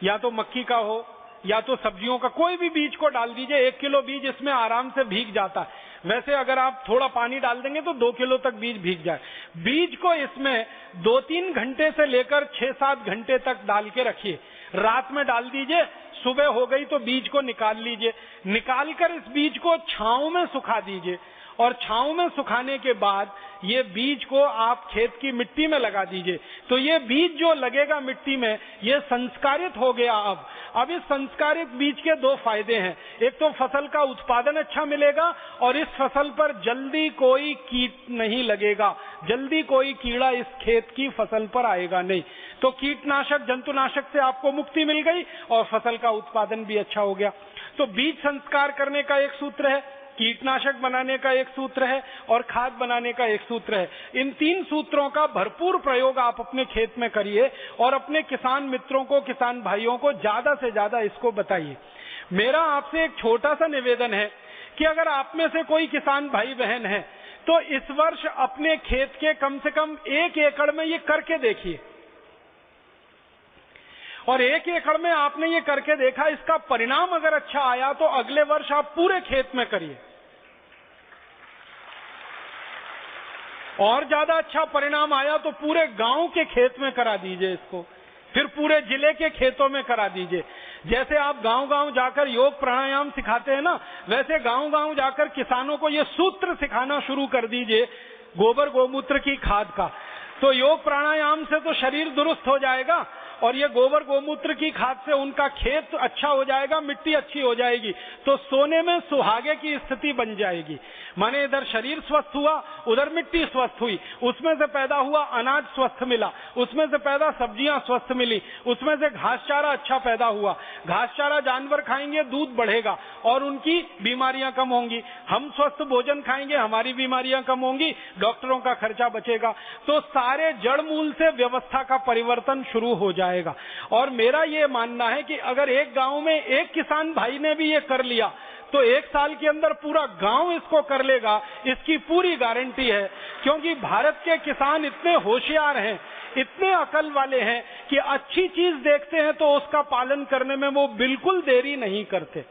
या तो मक्की का हो या तो सब्जियों का, कोई भी बीज को डाल दीजिए। 1 किलो बीज इसमें आराम से भीग जाता है। वैसे अगर आप थोड़ा पानी डाल देंगे तो 2 किलो तक बीज भीग जाए। बीज को इसमें 2-3 घंटे से लेकर 6-7 घंटे तक डाल के रखिए। रात में डाल दीजिए, सुबह हो गई तो बीज को निकाल लीजिए। निकालकर इस बीज को छांव में सुखा दीजिए और छांव में सुखाने के बाद ये बीज को आप खेत की मिट्टी में लगा दीजिए। तो ये बीज जो लगेगा मिट्टी में, ये संस्कारित हो गया। अब इस संस्कारित बीज के 2 फायदे हैं। एक तो फसल का उत्पादन अच्छा मिलेगा और इस फसल पर जल्दी कोई कीट नहीं लगेगा, जल्दी कोई कीड़ा इस खेत की फसल पर आएगा नहीं। तो कीटनाशक, जंतुनाशक से आपको मुक्ति मिल गई और फसल का उत्पादन भी अच्छा हो गया। तो बीज संस्कार करने का एक सूत्र है, कीटनाशक बनाने का एक सूत्र है और खाद बनाने का एक सूत्र है। इन 3 सूत्रों का भरपूर प्रयोग आप अपने खेत में करिए और अपने किसान मित्रों को, किसान भाइयों को ज्यादा से ज्यादा इसको बताइए। मेरा आपसे एक छोटा सा निवेदन है कि अगर आप में से कोई किसान भाई बहन है तो इस वर्ष अपने खेत के कम से कम 1 एकड़ में ये करके देखिए। और 1 एकड़ में आपने ये करके देखा, इसका परिणाम अगर अच्छा आया तो अगले वर्ष आप पूरे खेत में करिए। और ज्यादा अच्छा परिणाम आया तो पूरे गांव के खेत में करा दीजिए इसको, फिर पूरे जिले के खेतों में करा दीजिए। जैसे आप गांव-गांव जाकर योग प्राणायाम सिखाते हैं ना, वैसे गांव-गांव जाकर किसानों को ये सूत्र सिखाना शुरू कर दीजिए गोबर गोमूत्र की खाद का। तो योग प्राणायाम से तो शरीर दुरुस्त हो जाएगा और ये गोबर गोमूत्र की खाद से उनका खेत अच्छा हो जाएगा, मिट्टी अच्छी हो जाएगी, तो सोने में सुहागे की स्थिति बन जाएगी। माने इधर शरीर स्वस्थ हुआ, उधर मिट्टी स्वस्थ हुई, उसमें से पैदा हुआ अनाज स्वस्थ मिला, उसमें से पैदा सब्जियां स्वस्थ मिली, उसमें से घास चारा अच्छा पैदा हुआ। घास चारा जानवर खाएंगे, दूध बढ़ेगा और उनकी बीमारियां कम होंगी। हम स्वस्थ भोजन खाएंगे, हमारी बीमारियां कम होंगी, डॉक्टरों का खर्चा बचेगा। तो सारे जड़ मूल से व्यवस्था का परिवर्तन शुरू हो जाएगा। और मेरा ये मानना है कि अगर एक गांव में एक किसान भाई ने भी ये कर लिया तो 1 साल के अंदर पूरा गांव इसको कर लेगा, इसकी पूरी गारंटी है। क्योंकि भारत के किसान इतने होशियार हैं, इतने अकल वाले हैं कि अच्छी चीज देखते हैं तो उसका पालन करने में वो बिल्कुल देरी नहीं करते।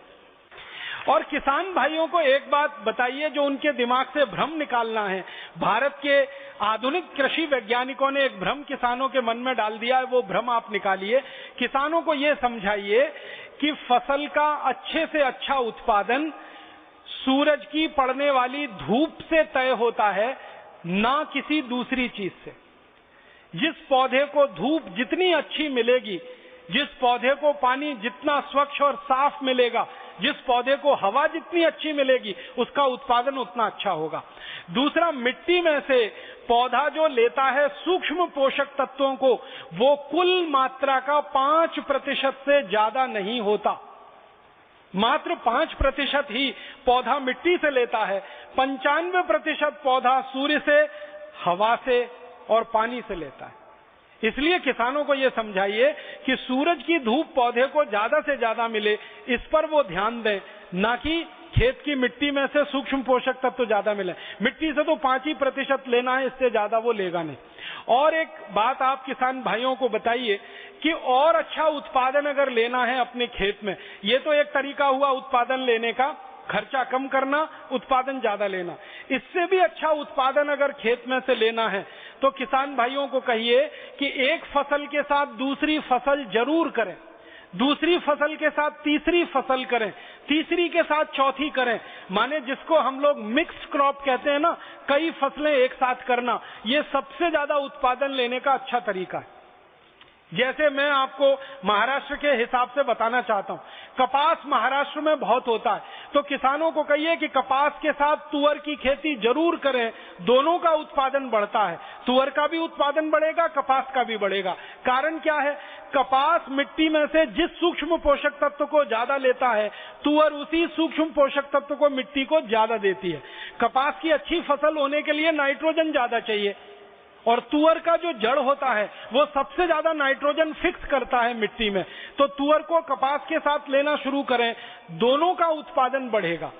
और किसान भाइयों को एक बात बताइए जो उनके दिमाग से भ्रम निकालना है। भारत के आधुनिक कृषि वैज्ञानिकों ने एक भ्रम किसानों के मन में डाल दिया है, वो भ्रम आप निकालिए। किसानों को ये समझाइए कि फसल का अच्छे से अच्छा उत्पादन सूरज की पड़ने वाली धूप से तय होता है, ना किसी दूसरी चीज से। जिस पौधे को धूप जितनी अच्छी मिलेगी, जिस पौधे को पानी जितना स्वच्छ और साफ मिलेगा, जिस पौधे को हवा जितनी अच्छी मिलेगी, उसका उत्पादन उतना अच्छा होगा। दूसरा, मिट्टी में से पौधा जो लेता है सूक्ष्म पोषक तत्वों को, वो कुल मात्रा का 5% से ज्यादा नहीं होता। मात्र 5% ही पौधा मिट्टी से लेता है, 95% पौधा सूर्य से, हवा से और पानी से लेता है। इसलिए किसानों को यह समझाइए कि सूरज की धूप पौधे को ज्यादा से ज्यादा मिले, इस पर वो ध्यान दें, ना कि खेत की मिट्टी में से सूक्ष्म पोषक तत्व तो ज्यादा मिले। मिट्टी से तो 5% लेना है, इससे ज्यादा वो लेगा नहीं। और एक बात आप किसान भाइयों को बताइए कि और अच्छा उत्पादन अगर लेना है अपने खेत में, ये तो एक तरीका हुआ उत्पादन लेने का, खर्चा कम करना, उत्पादन ज्यादा लेना। इससे भी अच्छा उत्पादन अगर खेत में से लेना है तो किसान भाइयों को कहिए कि एक फसल के साथ दूसरी फसल जरूर करें, दूसरी फसल के साथ तीसरी फसल करें, तीसरी के साथ चौथी करें। माने जिसको हम लोग मिक्स्ड क्रॉप कहते हैं ना, कई फसलें एक साथ करना, ये सबसे ज्यादा उत्पादन लेने का अच्छा तरीका है। जैसे मैं आपको महाराष्ट्र के हिसाब से बताना चाहता हूं, कपास महाराष्ट्र में बहुत होता है, तो किसानों को कहिए कि कपास के साथ तुअर की खेती जरूर करें, दोनों का उत्पादन बढ़ता है। तुअर का भी उत्पादन बढ़ेगा, कपास का भी बढ़ेगा। कारण क्या है? कपास मिट्टी में से जिस सूक्ष्म पोषक तत्व को ज्यादा लेता है, तुअर उसी सूक्ष्म पोषक तत्व को मिट्टी को ज्यादा देती है। कपास की अच्छी फसल होने के लिए नाइट्रोजन ज्यादा चाहिए, और तुअर का जो जड़ होता है वो सबसे ज्यादा नाइट्रोजन फिक्स करता है मिट्टी में। तो तुअर को कपास के साथ लेना शुरू करें, दोनों का उत्पादन बढ़ेगा।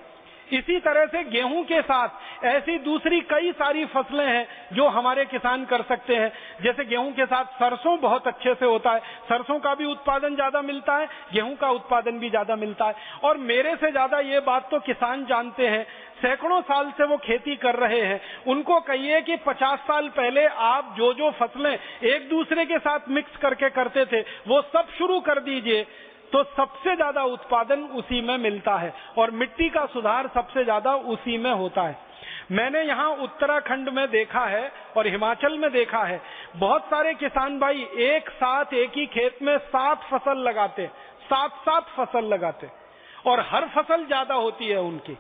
इसी तरह से गेहूं के साथ ऐसी दूसरी कई सारी फसलें हैं जो हमारे किसान कर सकते हैं। जैसे गेहूं के साथ सरसों बहुत अच्छे से होता है, सरसों का भी उत्पादन ज्यादा मिलता है, गेहूं का उत्पादन भी ज्यादा मिलता है। और मेरे से ज्यादा ये बात तो किसान जानते हैं, सैकड़ों साल से वो खेती कर रहे हैं। उनको कहिए कि 50 साल पहले आप जो जो फसलें एक दूसरे के साथ मिक्स करके करते थे, वो सब शुरू कर दीजिए, तो सबसे ज्यादा उत्पादन उसी में मिलता है और मिट्टी का सुधार सबसे ज्यादा उसी में होता है। मैंने यहाँ उत्तराखंड में देखा है और हिमाचल में देखा है, बहुत सारे किसान भाई एक साथ एक ही खेत में 7 फसल लगाते, 7 फसल लगाते, और हर फसल ज्यादा होती है उनकी,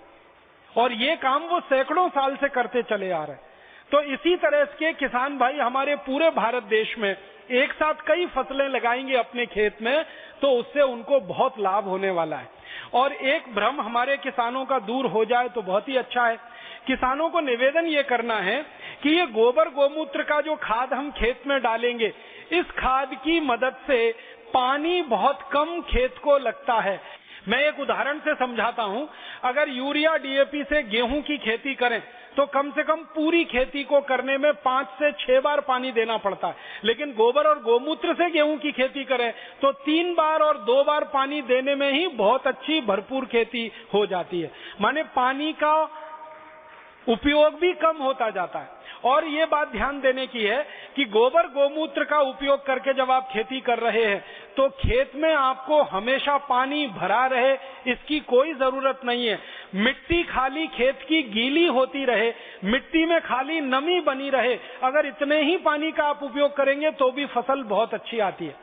और ये काम वो सैकड़ों साल से करते चले आ रहे हैं। तो इसी तरह के किसान भाई हमारे पूरे भारत देश में एक साथ कई फसलें लगाएंगे अपने खेत में, तो उससे उनको बहुत लाभ होने वाला है। और एक भ्रम हमारे किसानों का दूर हो जाए तो बहुत ही अच्छा है। किसानों को निवेदन ये करना है कि ये गोबर गोमूत्र का जो खाद हम खेत में डालेंगे, इस खाद की मदद से पानी बहुत कम खेत को लगता है। मैं एक उदाहरण से समझाता हूं। अगर यूरिया डीएपी से गेहूं की खेती करें तो कम से कम पूरी खेती को करने में 5 से 6 बार पानी देना पड़ता है, लेकिन गोबर और गोमूत्र से गेहूं की खेती करें तो 3 बार और 2 बार पानी देने में ही बहुत अच्छी भरपूर खेती हो जाती है। माने पानी का उपयोग भी कम होता जाता है। और ये बात ध्यान देने की है कि गोबर गोमूत्र का उपयोग करके जब आप खेती कर रहे हैं तो खेत में आपको हमेशा पानी भरा रहे इसकी कोई जरूरत नहीं है। मिट्टी खाली खेत की गीली होती रहे, मिट्टी में खाली नमी बनी रहे, अगर इतने ही पानी का आप उपयोग करेंगे तो भी फसल बहुत अच्छी आती है।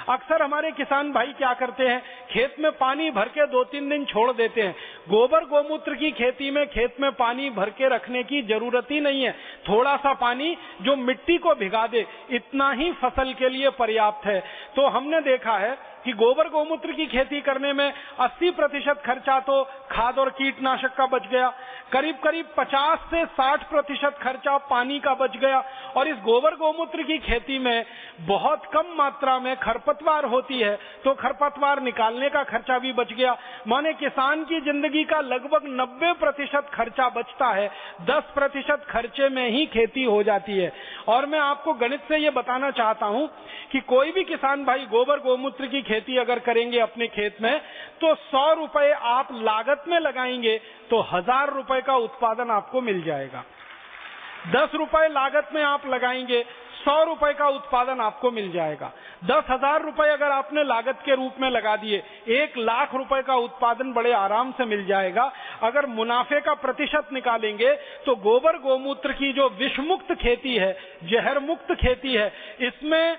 अक्सर हमारे किसान भाई क्या करते हैं, खेत में पानी भर के 2-3 दिन छोड़ देते हैं। गोबर गोमूत्र की खेती में खेत में पानी भर के रखने की जरूरत ही नहीं है। थोड़ा सा पानी जो मिट्टी को भिगा दे, इतना ही फसल के लिए पर्याप्त है। तो हमने देखा है कि गोबर गोमूत्र की खेती करने में 80% खर्चा तो खाद और कीटनाशक का बच गया, करीब 50 से 60% खर्चा पानी का बच गया, और इस गोबर गोमूत्र की खेती में बहुत कम मात्रा में खरपतवार होती है, तो खरपतवार निकालने का खर्चा भी बच गया। माने किसान की जिंदगी का लगभग 90% खर्चा बचता है, 10% खर्चे में ही खेती हो जाती है। और मैं आपको गणित से ये बताना चाहता हूं कि कोई भी किसान भाई गोबर गोमूत्र की खेती अगर करेंगे अपने खेत में, तो 100 रुपए आप लागत में लगाएंगे तो 1000 रुपए का उत्पादन आपको मिल जाएगा। 10 रुपए लागत में आप लगाएंगे, 100 रुपए का उत्पादन आपको मिल जाएगा। 10,000 रुपए अगर आपने लागत के रूप में लगा दिए, 1 लाख रुपए का उत्पादन बड़े आराम से मिल जाएगा। अगर मुनाफे का प्रतिशत निकालेंगे तो गोबर गोमूत्र की जो विषमुक्त खेती है, जहर मुक्त खेती है, इसमें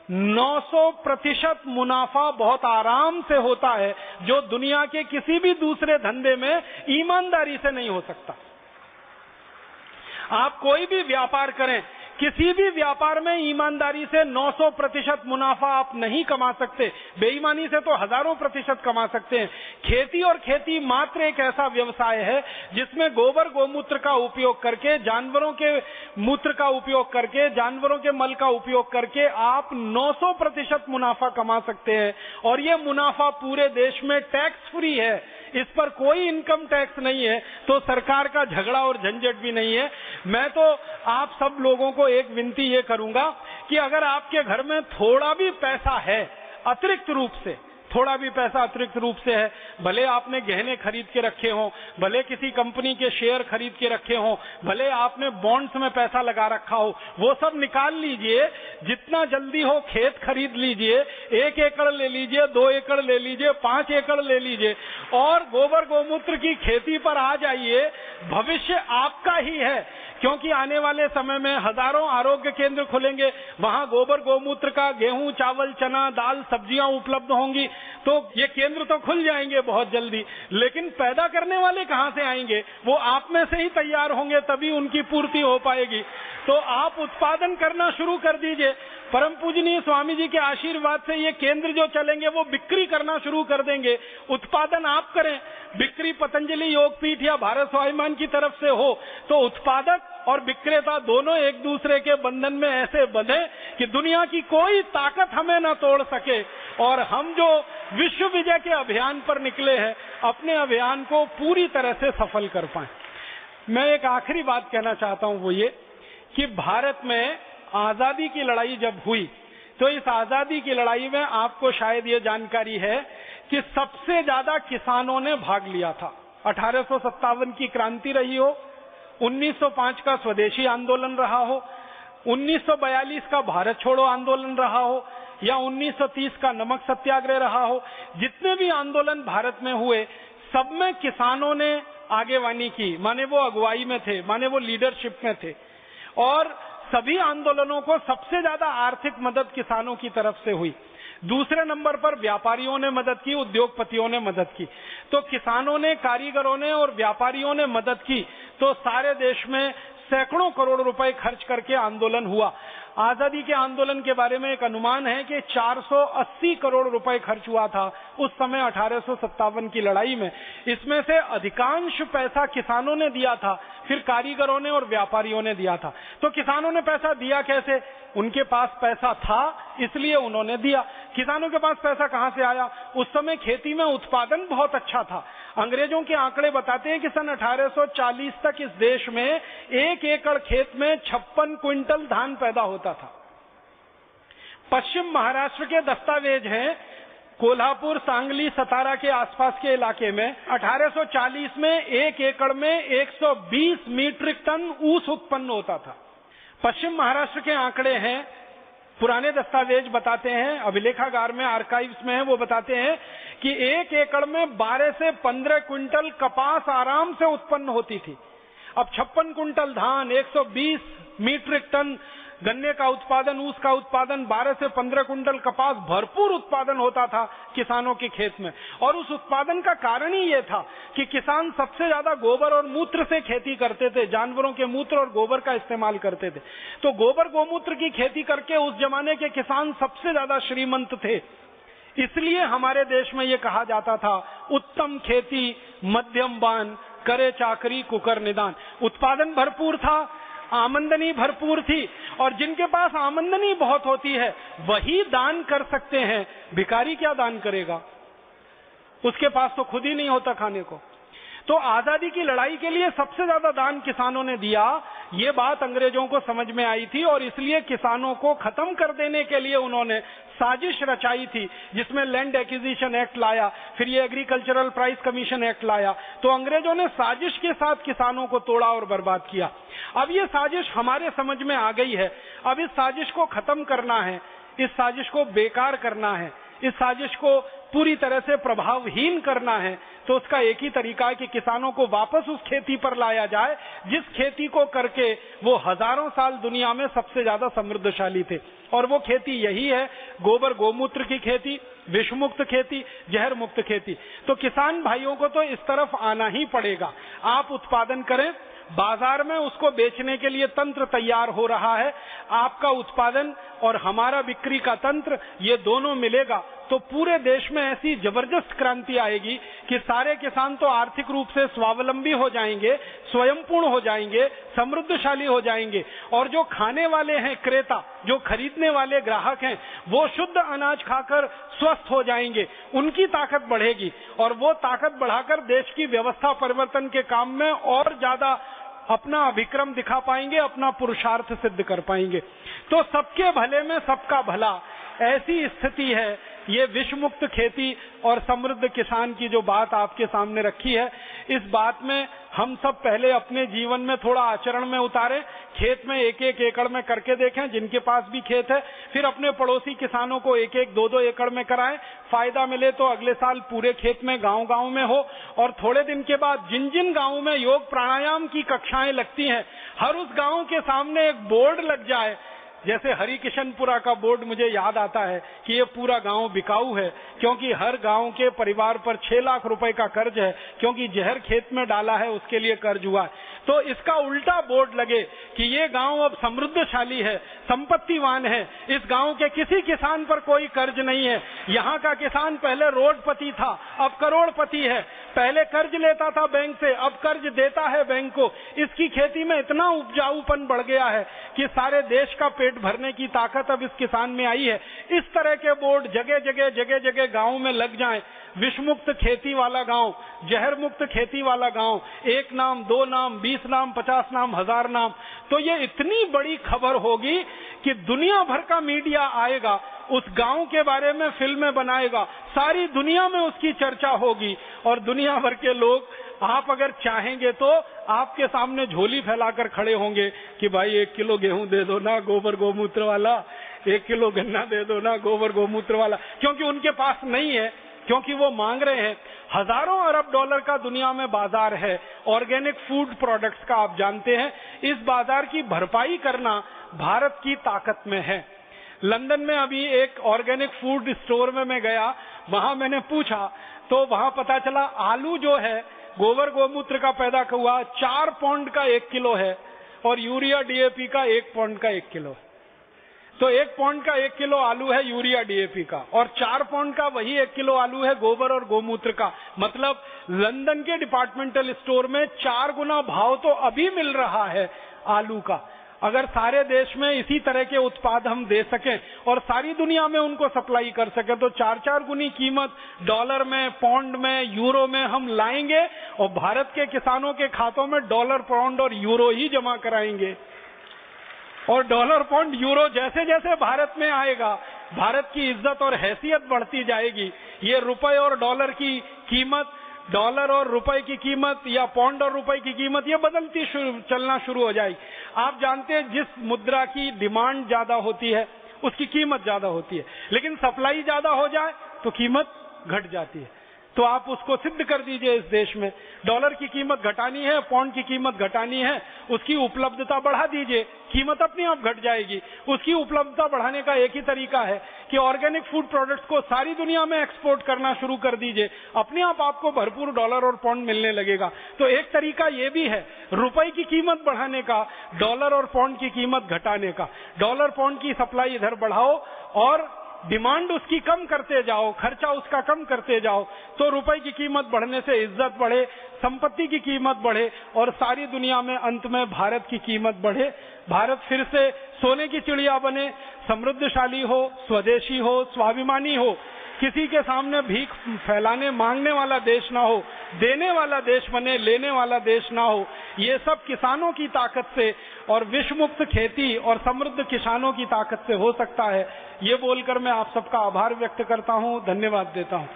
900% मुनाफा बहुत आराम से होता है, जो दुनिया के किसी भी दूसरे धंधे में ईमानदारी से नहीं हो सकता। आप कोई भी व्यापार करें, किसी भी व्यापार में ईमानदारी से 900% मुनाफा आप नहीं कमा सकते, बेईमानी से तो हजारों प्रतिशत कमा सकते हैं। खेती और खेती मात्र एक ऐसा व्यवसाय है जिसमें गोबर गोमूत्र का उपयोग करके, जानवरों के मूत्र का उपयोग करके, जानवरों के मल का उपयोग करके आप 900% मुनाफा कमा सकते हैं। और ये मुनाफा पूरे देश में टैक्स फ्री है, इस पर कोई इनकम टैक्स नहीं है, तो सरकार का झगड़ा और झंझट भी नहीं है। मैं तो आप सब लोगों को एक विनती ये करूंगा कि अगर आपके घर में थोड़ा भी पैसा है, अतिरिक्त रूप से थोड़ा भी पैसा अतिरिक्त रूप से है, भले आपने गहने खरीद के रखे हों, भले किसी कंपनी के शेयर खरीद के रखे हों, भले आपने बॉन्ड्स में पैसा लगा रखा हो, वो सब निकाल लीजिए। जितना जल्दी हो खेत खरीद लीजिए, 1 एकड़ ले लीजिए, 2 एकड़ ले लीजिए, 5 एकड़ ले लीजिए और गोबर गोमूत्र की खेती पर आ जाइए। भविष्य आपका ही है, क्योंकि आने वाले समय में हजारों आरोग्य केंद्र खुलेंगे, वहां गोबर गोमूत्र का गेहूं, चावल, चना, दाल, सब्जियां उपलब्ध होंगी। तो ये केंद्र तो खुल जाएंगे बहुत जल्दी, लेकिन पैदा करने वाले कहां से आएंगे? वो आप में से ही तैयार होंगे, तभी उनकी पूर्ति हो पाएगी। तो आप उत्पादन करना शुरू कर दीजिए। परम पूजनीय स्वामी जी के आशीर्वाद से ये केंद्र जो चलेंगे वो बिक्री करना शुरू कर देंगे। उत्पादन आप करें, बिक्री पतंजलि योगपीठ या भारत स्वाभिमान की तरफ से हो, तो उत्पादक और विक्रेता दोनों एक दूसरे के बंधन में ऐसे बंधे कि दुनिया की कोई ताकत हमें न तोड़ सके। और हम जो विश्व विजय के अभियान पर निकले हैं, अपने अभियान को पूरी तरह से सफल कर पाए। मैं एक आखिरी बात कहना चाहता हूं, वो ये कि भारत में आजादी की लड़ाई जब हुई, तो इस आजादी की लड़ाई में आपको शायद ये जानकारी है कि सबसे ज्यादा किसानों ने भाग लिया था। 1857 की क्रांति रही हो, 1905 का स्वदेशी आंदोलन रहा हो, 1942 का भारत छोड़ो आंदोलन रहा हो, या 1930 का नमक सत्याग्रह रहा हो, जितने भी आंदोलन भारत में हुए, सब में किसानों ने आगेवानी की, माने वो अगुवाई में थे, माने वो लीडरशिप में थे। और सभी आंदोलनों को सबसे ज्यादा आर्थिक मदद किसानों की तरफ से हुई। दूसरे नंबर पर व्यापारियों ने मदद की, उद्योगपतियों ने मदद की। तो किसानों ने, कारीगरों ने और व्यापारियों ने मदद की, तो सारे देश में सैकड़ों करोड़ रुपए खर्च करके आंदोलन हुआ। आजादी के आंदोलन के बारे में एक अनुमान है कि 480 करोड़ रुपए खर्च हुआ था उस समय 1857 की लड़ाई में। इसमें से अधिकांश पैसा किसानों ने दिया था, फिर कारीगरों ने और व्यापारियों ने दिया था। तो किसानों ने पैसा दिया कैसे? उनके पास पैसा था इसलिए उन्होंने दिया। किसानों के पास पैसा कहां से आया? उस समय खेती में उत्पादन बहुत अच्छा था। अंग्रेजों के आंकड़े बताते हैं कि सन 1840 तक इस देश में 1 एकड़ खेत में 56 क्विंटल धान पैदा होता था। पश्चिम महाराष्ट्र के दस्तावेज हैं, कोल्हापुर, सांगली, सतारा के आसपास के इलाके में 1840 में 1 एकड़ में 120 मीट्रिक टन ऊस उत्पन्न होता था। पश्चिम महाराष्ट्र के आंकड़े हैं, पुराने दस्तावेज बताते हैं, अभिलेखागार में, आर्काइव्स में है, वो बताते हैं कि 1 एकड़ में 12 से 15 क्विंटल कपास आराम से उत्पन्न होती थी। अब 56 क्विंटल धान, 120 मीट्रिक टन गन्ने का उत्पादन, ऊस का उत्पादन, 12 से 15 कुंटल कपास, भरपूर उत्पादन होता था किसानों के खेत में। और उस उत्पादन का कारण ही ये था कि किसान सबसे ज्यादा गोबर और मूत्र से खेती करते थे, जानवरों के मूत्र और गोबर का इस्तेमाल करते थे। तो गोबर गोमूत्र की खेती करके उस जमाने के किसान सबसे ज्यादा श्रीमंत थे। इसलिए हमारे देश में ये कहा जाता था, उत्तम खेती मध्यम बान, करे चाकरी कुकर निदान। उत्पादन भरपूर था, आमदनी भरपूर थी, और जिनके पास आमदनी बहुत होती है वही दान कर सकते हैं। भिखारी क्या दान करेगा? उसके पास तो खुद ही नहीं होता खाने को। तो आजादी की लड़ाई के लिए सबसे ज्यादा दान किसानों ने दिया। ये बात अंग्रेजों को समझ में आई थी और इसलिए किसानों को खत्म कर देने के लिए उन्होंने साजिश रचाई थी, जिसमें लैंड एक्विजिशन एक्ट लाया, फिर ये एग्रीकल्चरल प्राइस कमीशन एक्ट लाया। तो अंग्रेजों ने साजिश के साथ किसानों को तोड़ा और बर्बाद किया। अब ये साजिश हमारे समझ में आ गई है। अब इस साजिश को खत्म करना है, इस साजिश को बेकार करना है, इस साजिश को पूरी तरह से प्रभावहीन करना है। तो उसका एक ही तरीका है कि किसानों को वापस उस खेती पर लाया जाए जिस खेती को करके वो हजारों साल दुनिया में सबसे ज्यादा समृद्धशाली थे। और वो खेती यही है, गोबर गोमूत्र की खेती, विषमुक्त खेती, जहर मुक्त खेती। तो किसान भाइयों को तो इस तरफ आना ही पड़ेगा। आप उत्पादन करें, बाजार में उसको बेचने के लिए तंत्र तैयार हो रहा है। आपका उत्पादन और हमारा बिक्री का तंत्र, ये दोनों मिलेगा तो पूरे देश में ऐसी जबरदस्त क्रांति आएगी कि सारे किसान तो आर्थिक रूप से स्वावलंबी हो जाएंगे, स्वयंपूर्ण हो जाएंगे, समृद्धशाली हो जाएंगे। और जो खाने वाले हैं क्रेता, जो खरीदने वाले ग्राहक हैं, वो शुद्ध अनाज खाकर स्वस्थ हो जाएंगे, उनकी ताकत बढ़ेगी और वो ताकत बढ़ाकर देश की व्यवस्था परिवर्तन के काम में और ज्यादा अपना अभिक्रम दिखा पाएंगे, अपना पुरुषार्थ सिद्ध कर पाएंगे। तो सबके भले में सबका भला, ऐसी स्थिति है। ये विषमुक्त खेती और समृद्ध किसान की जो बात आपके सामने रखी है, इस बात में हम सब पहले अपने जीवन में थोड़ा आचरण में उतारें। खेत में एक एक एकड़ में करके देखें, जिनके पास भी खेत है। फिर अपने पड़ोसी किसानों को एक एक दो दो एकड़ में कराएं। फायदा मिले तो अगले साल पूरे खेत में गांव-गांव में हो। और थोड़े दिन के बाद जिन जिन गांवों में योग प्राणायाम की कक्षाएं लगती हैं, हर उस गांव के सामने एक बोर्ड लग जाए। जैसे हरिकिशनपुरा का बोर्ड मुझे याद आता है कि ये पूरा गांव बिकाऊ है, क्योंकि हर गांव के परिवार पर 6 लाख रुपए का कर्ज है, क्योंकि जहर खेत में डाला है उसके लिए कर्ज हुआ है। तो इसका उल्टा बोर्ड लगे कि ये गांव अब समृद्धशाली है, संपत्तिवान है, इस गांव के किसी किसान पर कोई कर्ज नहीं है। यहाँ का किसान पहले रोडपति था, अब करोड़पति है। पहले कर्ज लेता था बैंक से, अब कर्ज देता है बैंक को। इसकी खेती में इतना उपजाऊपन बढ़ गया है कि सारे देश का पेट भरने की ताकत अब इस किसान में आई है। इस तरह के बोर्ड जगह जगह गांव में लग जाएं। विषमुक्त खेती वाला गांव, जहर मुक्त खेती वाला गांव, 1 नाम, 2 नाम, 20 नाम, 50 नाम, 1000 नाम। तो ये इतनी बड़ी खबर होगी कि दुनिया भर का मीडिया आएगा, उस गांव के बारे में फिल्में बनाएगा, सारी दुनिया में उसकी चर्चा होगी। और दुनिया भर के लोग, आप अगर चाहेंगे तो आपके सामने झोली फैलाकर खड़े होंगे कि भाई 1 किलो गेहूं दे दो ना गोबर गोमूत्र वाला, 1 किलो गन्ना दे दो ना गोबर गोमूत्र वाला। क्योंकि उनके पास नहीं है, क्योंकि वो मांग रहे हैं। हजारों अरब डॉलर का दुनिया में बाजार है ऑर्गेनिक फूड प्रोडक्ट्स का, आप जानते हैं। इस बाजार की भरपाई करना भारत की ताकत में है। लंदन में अभी एक ऑर्गेनिक फूड स्टोर में मैं गया, वहां मैंने पूछा तो वहां पता चला आलू जो है गोबर गोमूत्र का पैदा हुआ 4 पाउंड का 1 किलो है और यूरिया डीएपी का 1 पाउंड का 1 किलो। तो 1 पाउंड का 1 किलो आलू है यूरिया डीएपी का, और 4 पाउंड का वही 1 किलो आलू है गोबर और गोमूत्र का। मतलब लंदन के डिपार्टमेंटल स्टोर में 4 गुना भाव तो अभी मिल रहा है आलू का। अगर सारे देश में इसी तरह के उत्पाद हम दे सकें और सारी दुनिया में उनको सप्लाई कर सकें तो 4-4 गुनी कीमत डॉलर में, पाउंड में, यूरो में हम लाएंगे और भारत के किसानों के खातों में डॉलर, पाउंड और यूरो ही जमा कराएंगे। और डॉलर, पाउंड, यूरो जैसे जैसे भारत में आएगा, भारत की इज्जत और हैसियत बढ़ती जाएगी। ये रुपए और डॉलर की कीमत, डॉलर और रुपए की कीमत या पाउंड और रुपए की कीमत ये बदलती चलना शुरू हो जाएगी। आप जानते हैं जिस मुद्रा की डिमांड ज्यादा होती है उसकी कीमत ज्यादा होती है, लेकिन सप्लाई ज्यादा हो जाए तो कीमत घट जाती है। तो आप उसको सिद्ध कर दीजिए इस देश में। डॉलर की कीमत घटानी है, पौंड की कीमत घटानी है, उसकी उपलब्धता बढ़ा दीजिए, कीमत अपने आप घट जाएगी। उसकी उपलब्धता बढ़ाने का एक ही तरीका है कि ऑर्गेनिक फूड प्रोडक्ट्स को सारी दुनिया में एक्सपोर्ट करना शुरू कर दीजिए, अपने आप आपको भरपूर डॉलर और पौंड मिलने लगेगा। तो एक तरीका यह भी है रुपए की कीमत बढ़ाने का, डॉलर और पौंड की कीमत घटाने का। डॉलर पौंड की सप्लाई इधर बढ़ाओ और डिमांड उसकी कम करते जाओ, खर्चा उसका कम करते जाओ, तो रुपए की कीमत बढ़ने से इज्जत बढ़े, संपत्ति की कीमत बढ़े और सारी दुनिया में अंत में भारत की कीमत बढ़े। भारत फिर से सोने की चिड़िया बने, समृद्धशाली हो, स्वदेशी हो, स्वाभिमानी हो, किसी के सामने भीख फैलाने मांगने वाला देश ना हो, देने वाला देश बने, लेने वाला देश ना हो। ये सब किसानों की ताकत से और विषमुक्त खेती और समृद्ध किसानों की ताकत से हो सकता है। ये बोलकर मैं आप सबका आभार व्यक्त करता हूं, धन्यवाद देता हूं।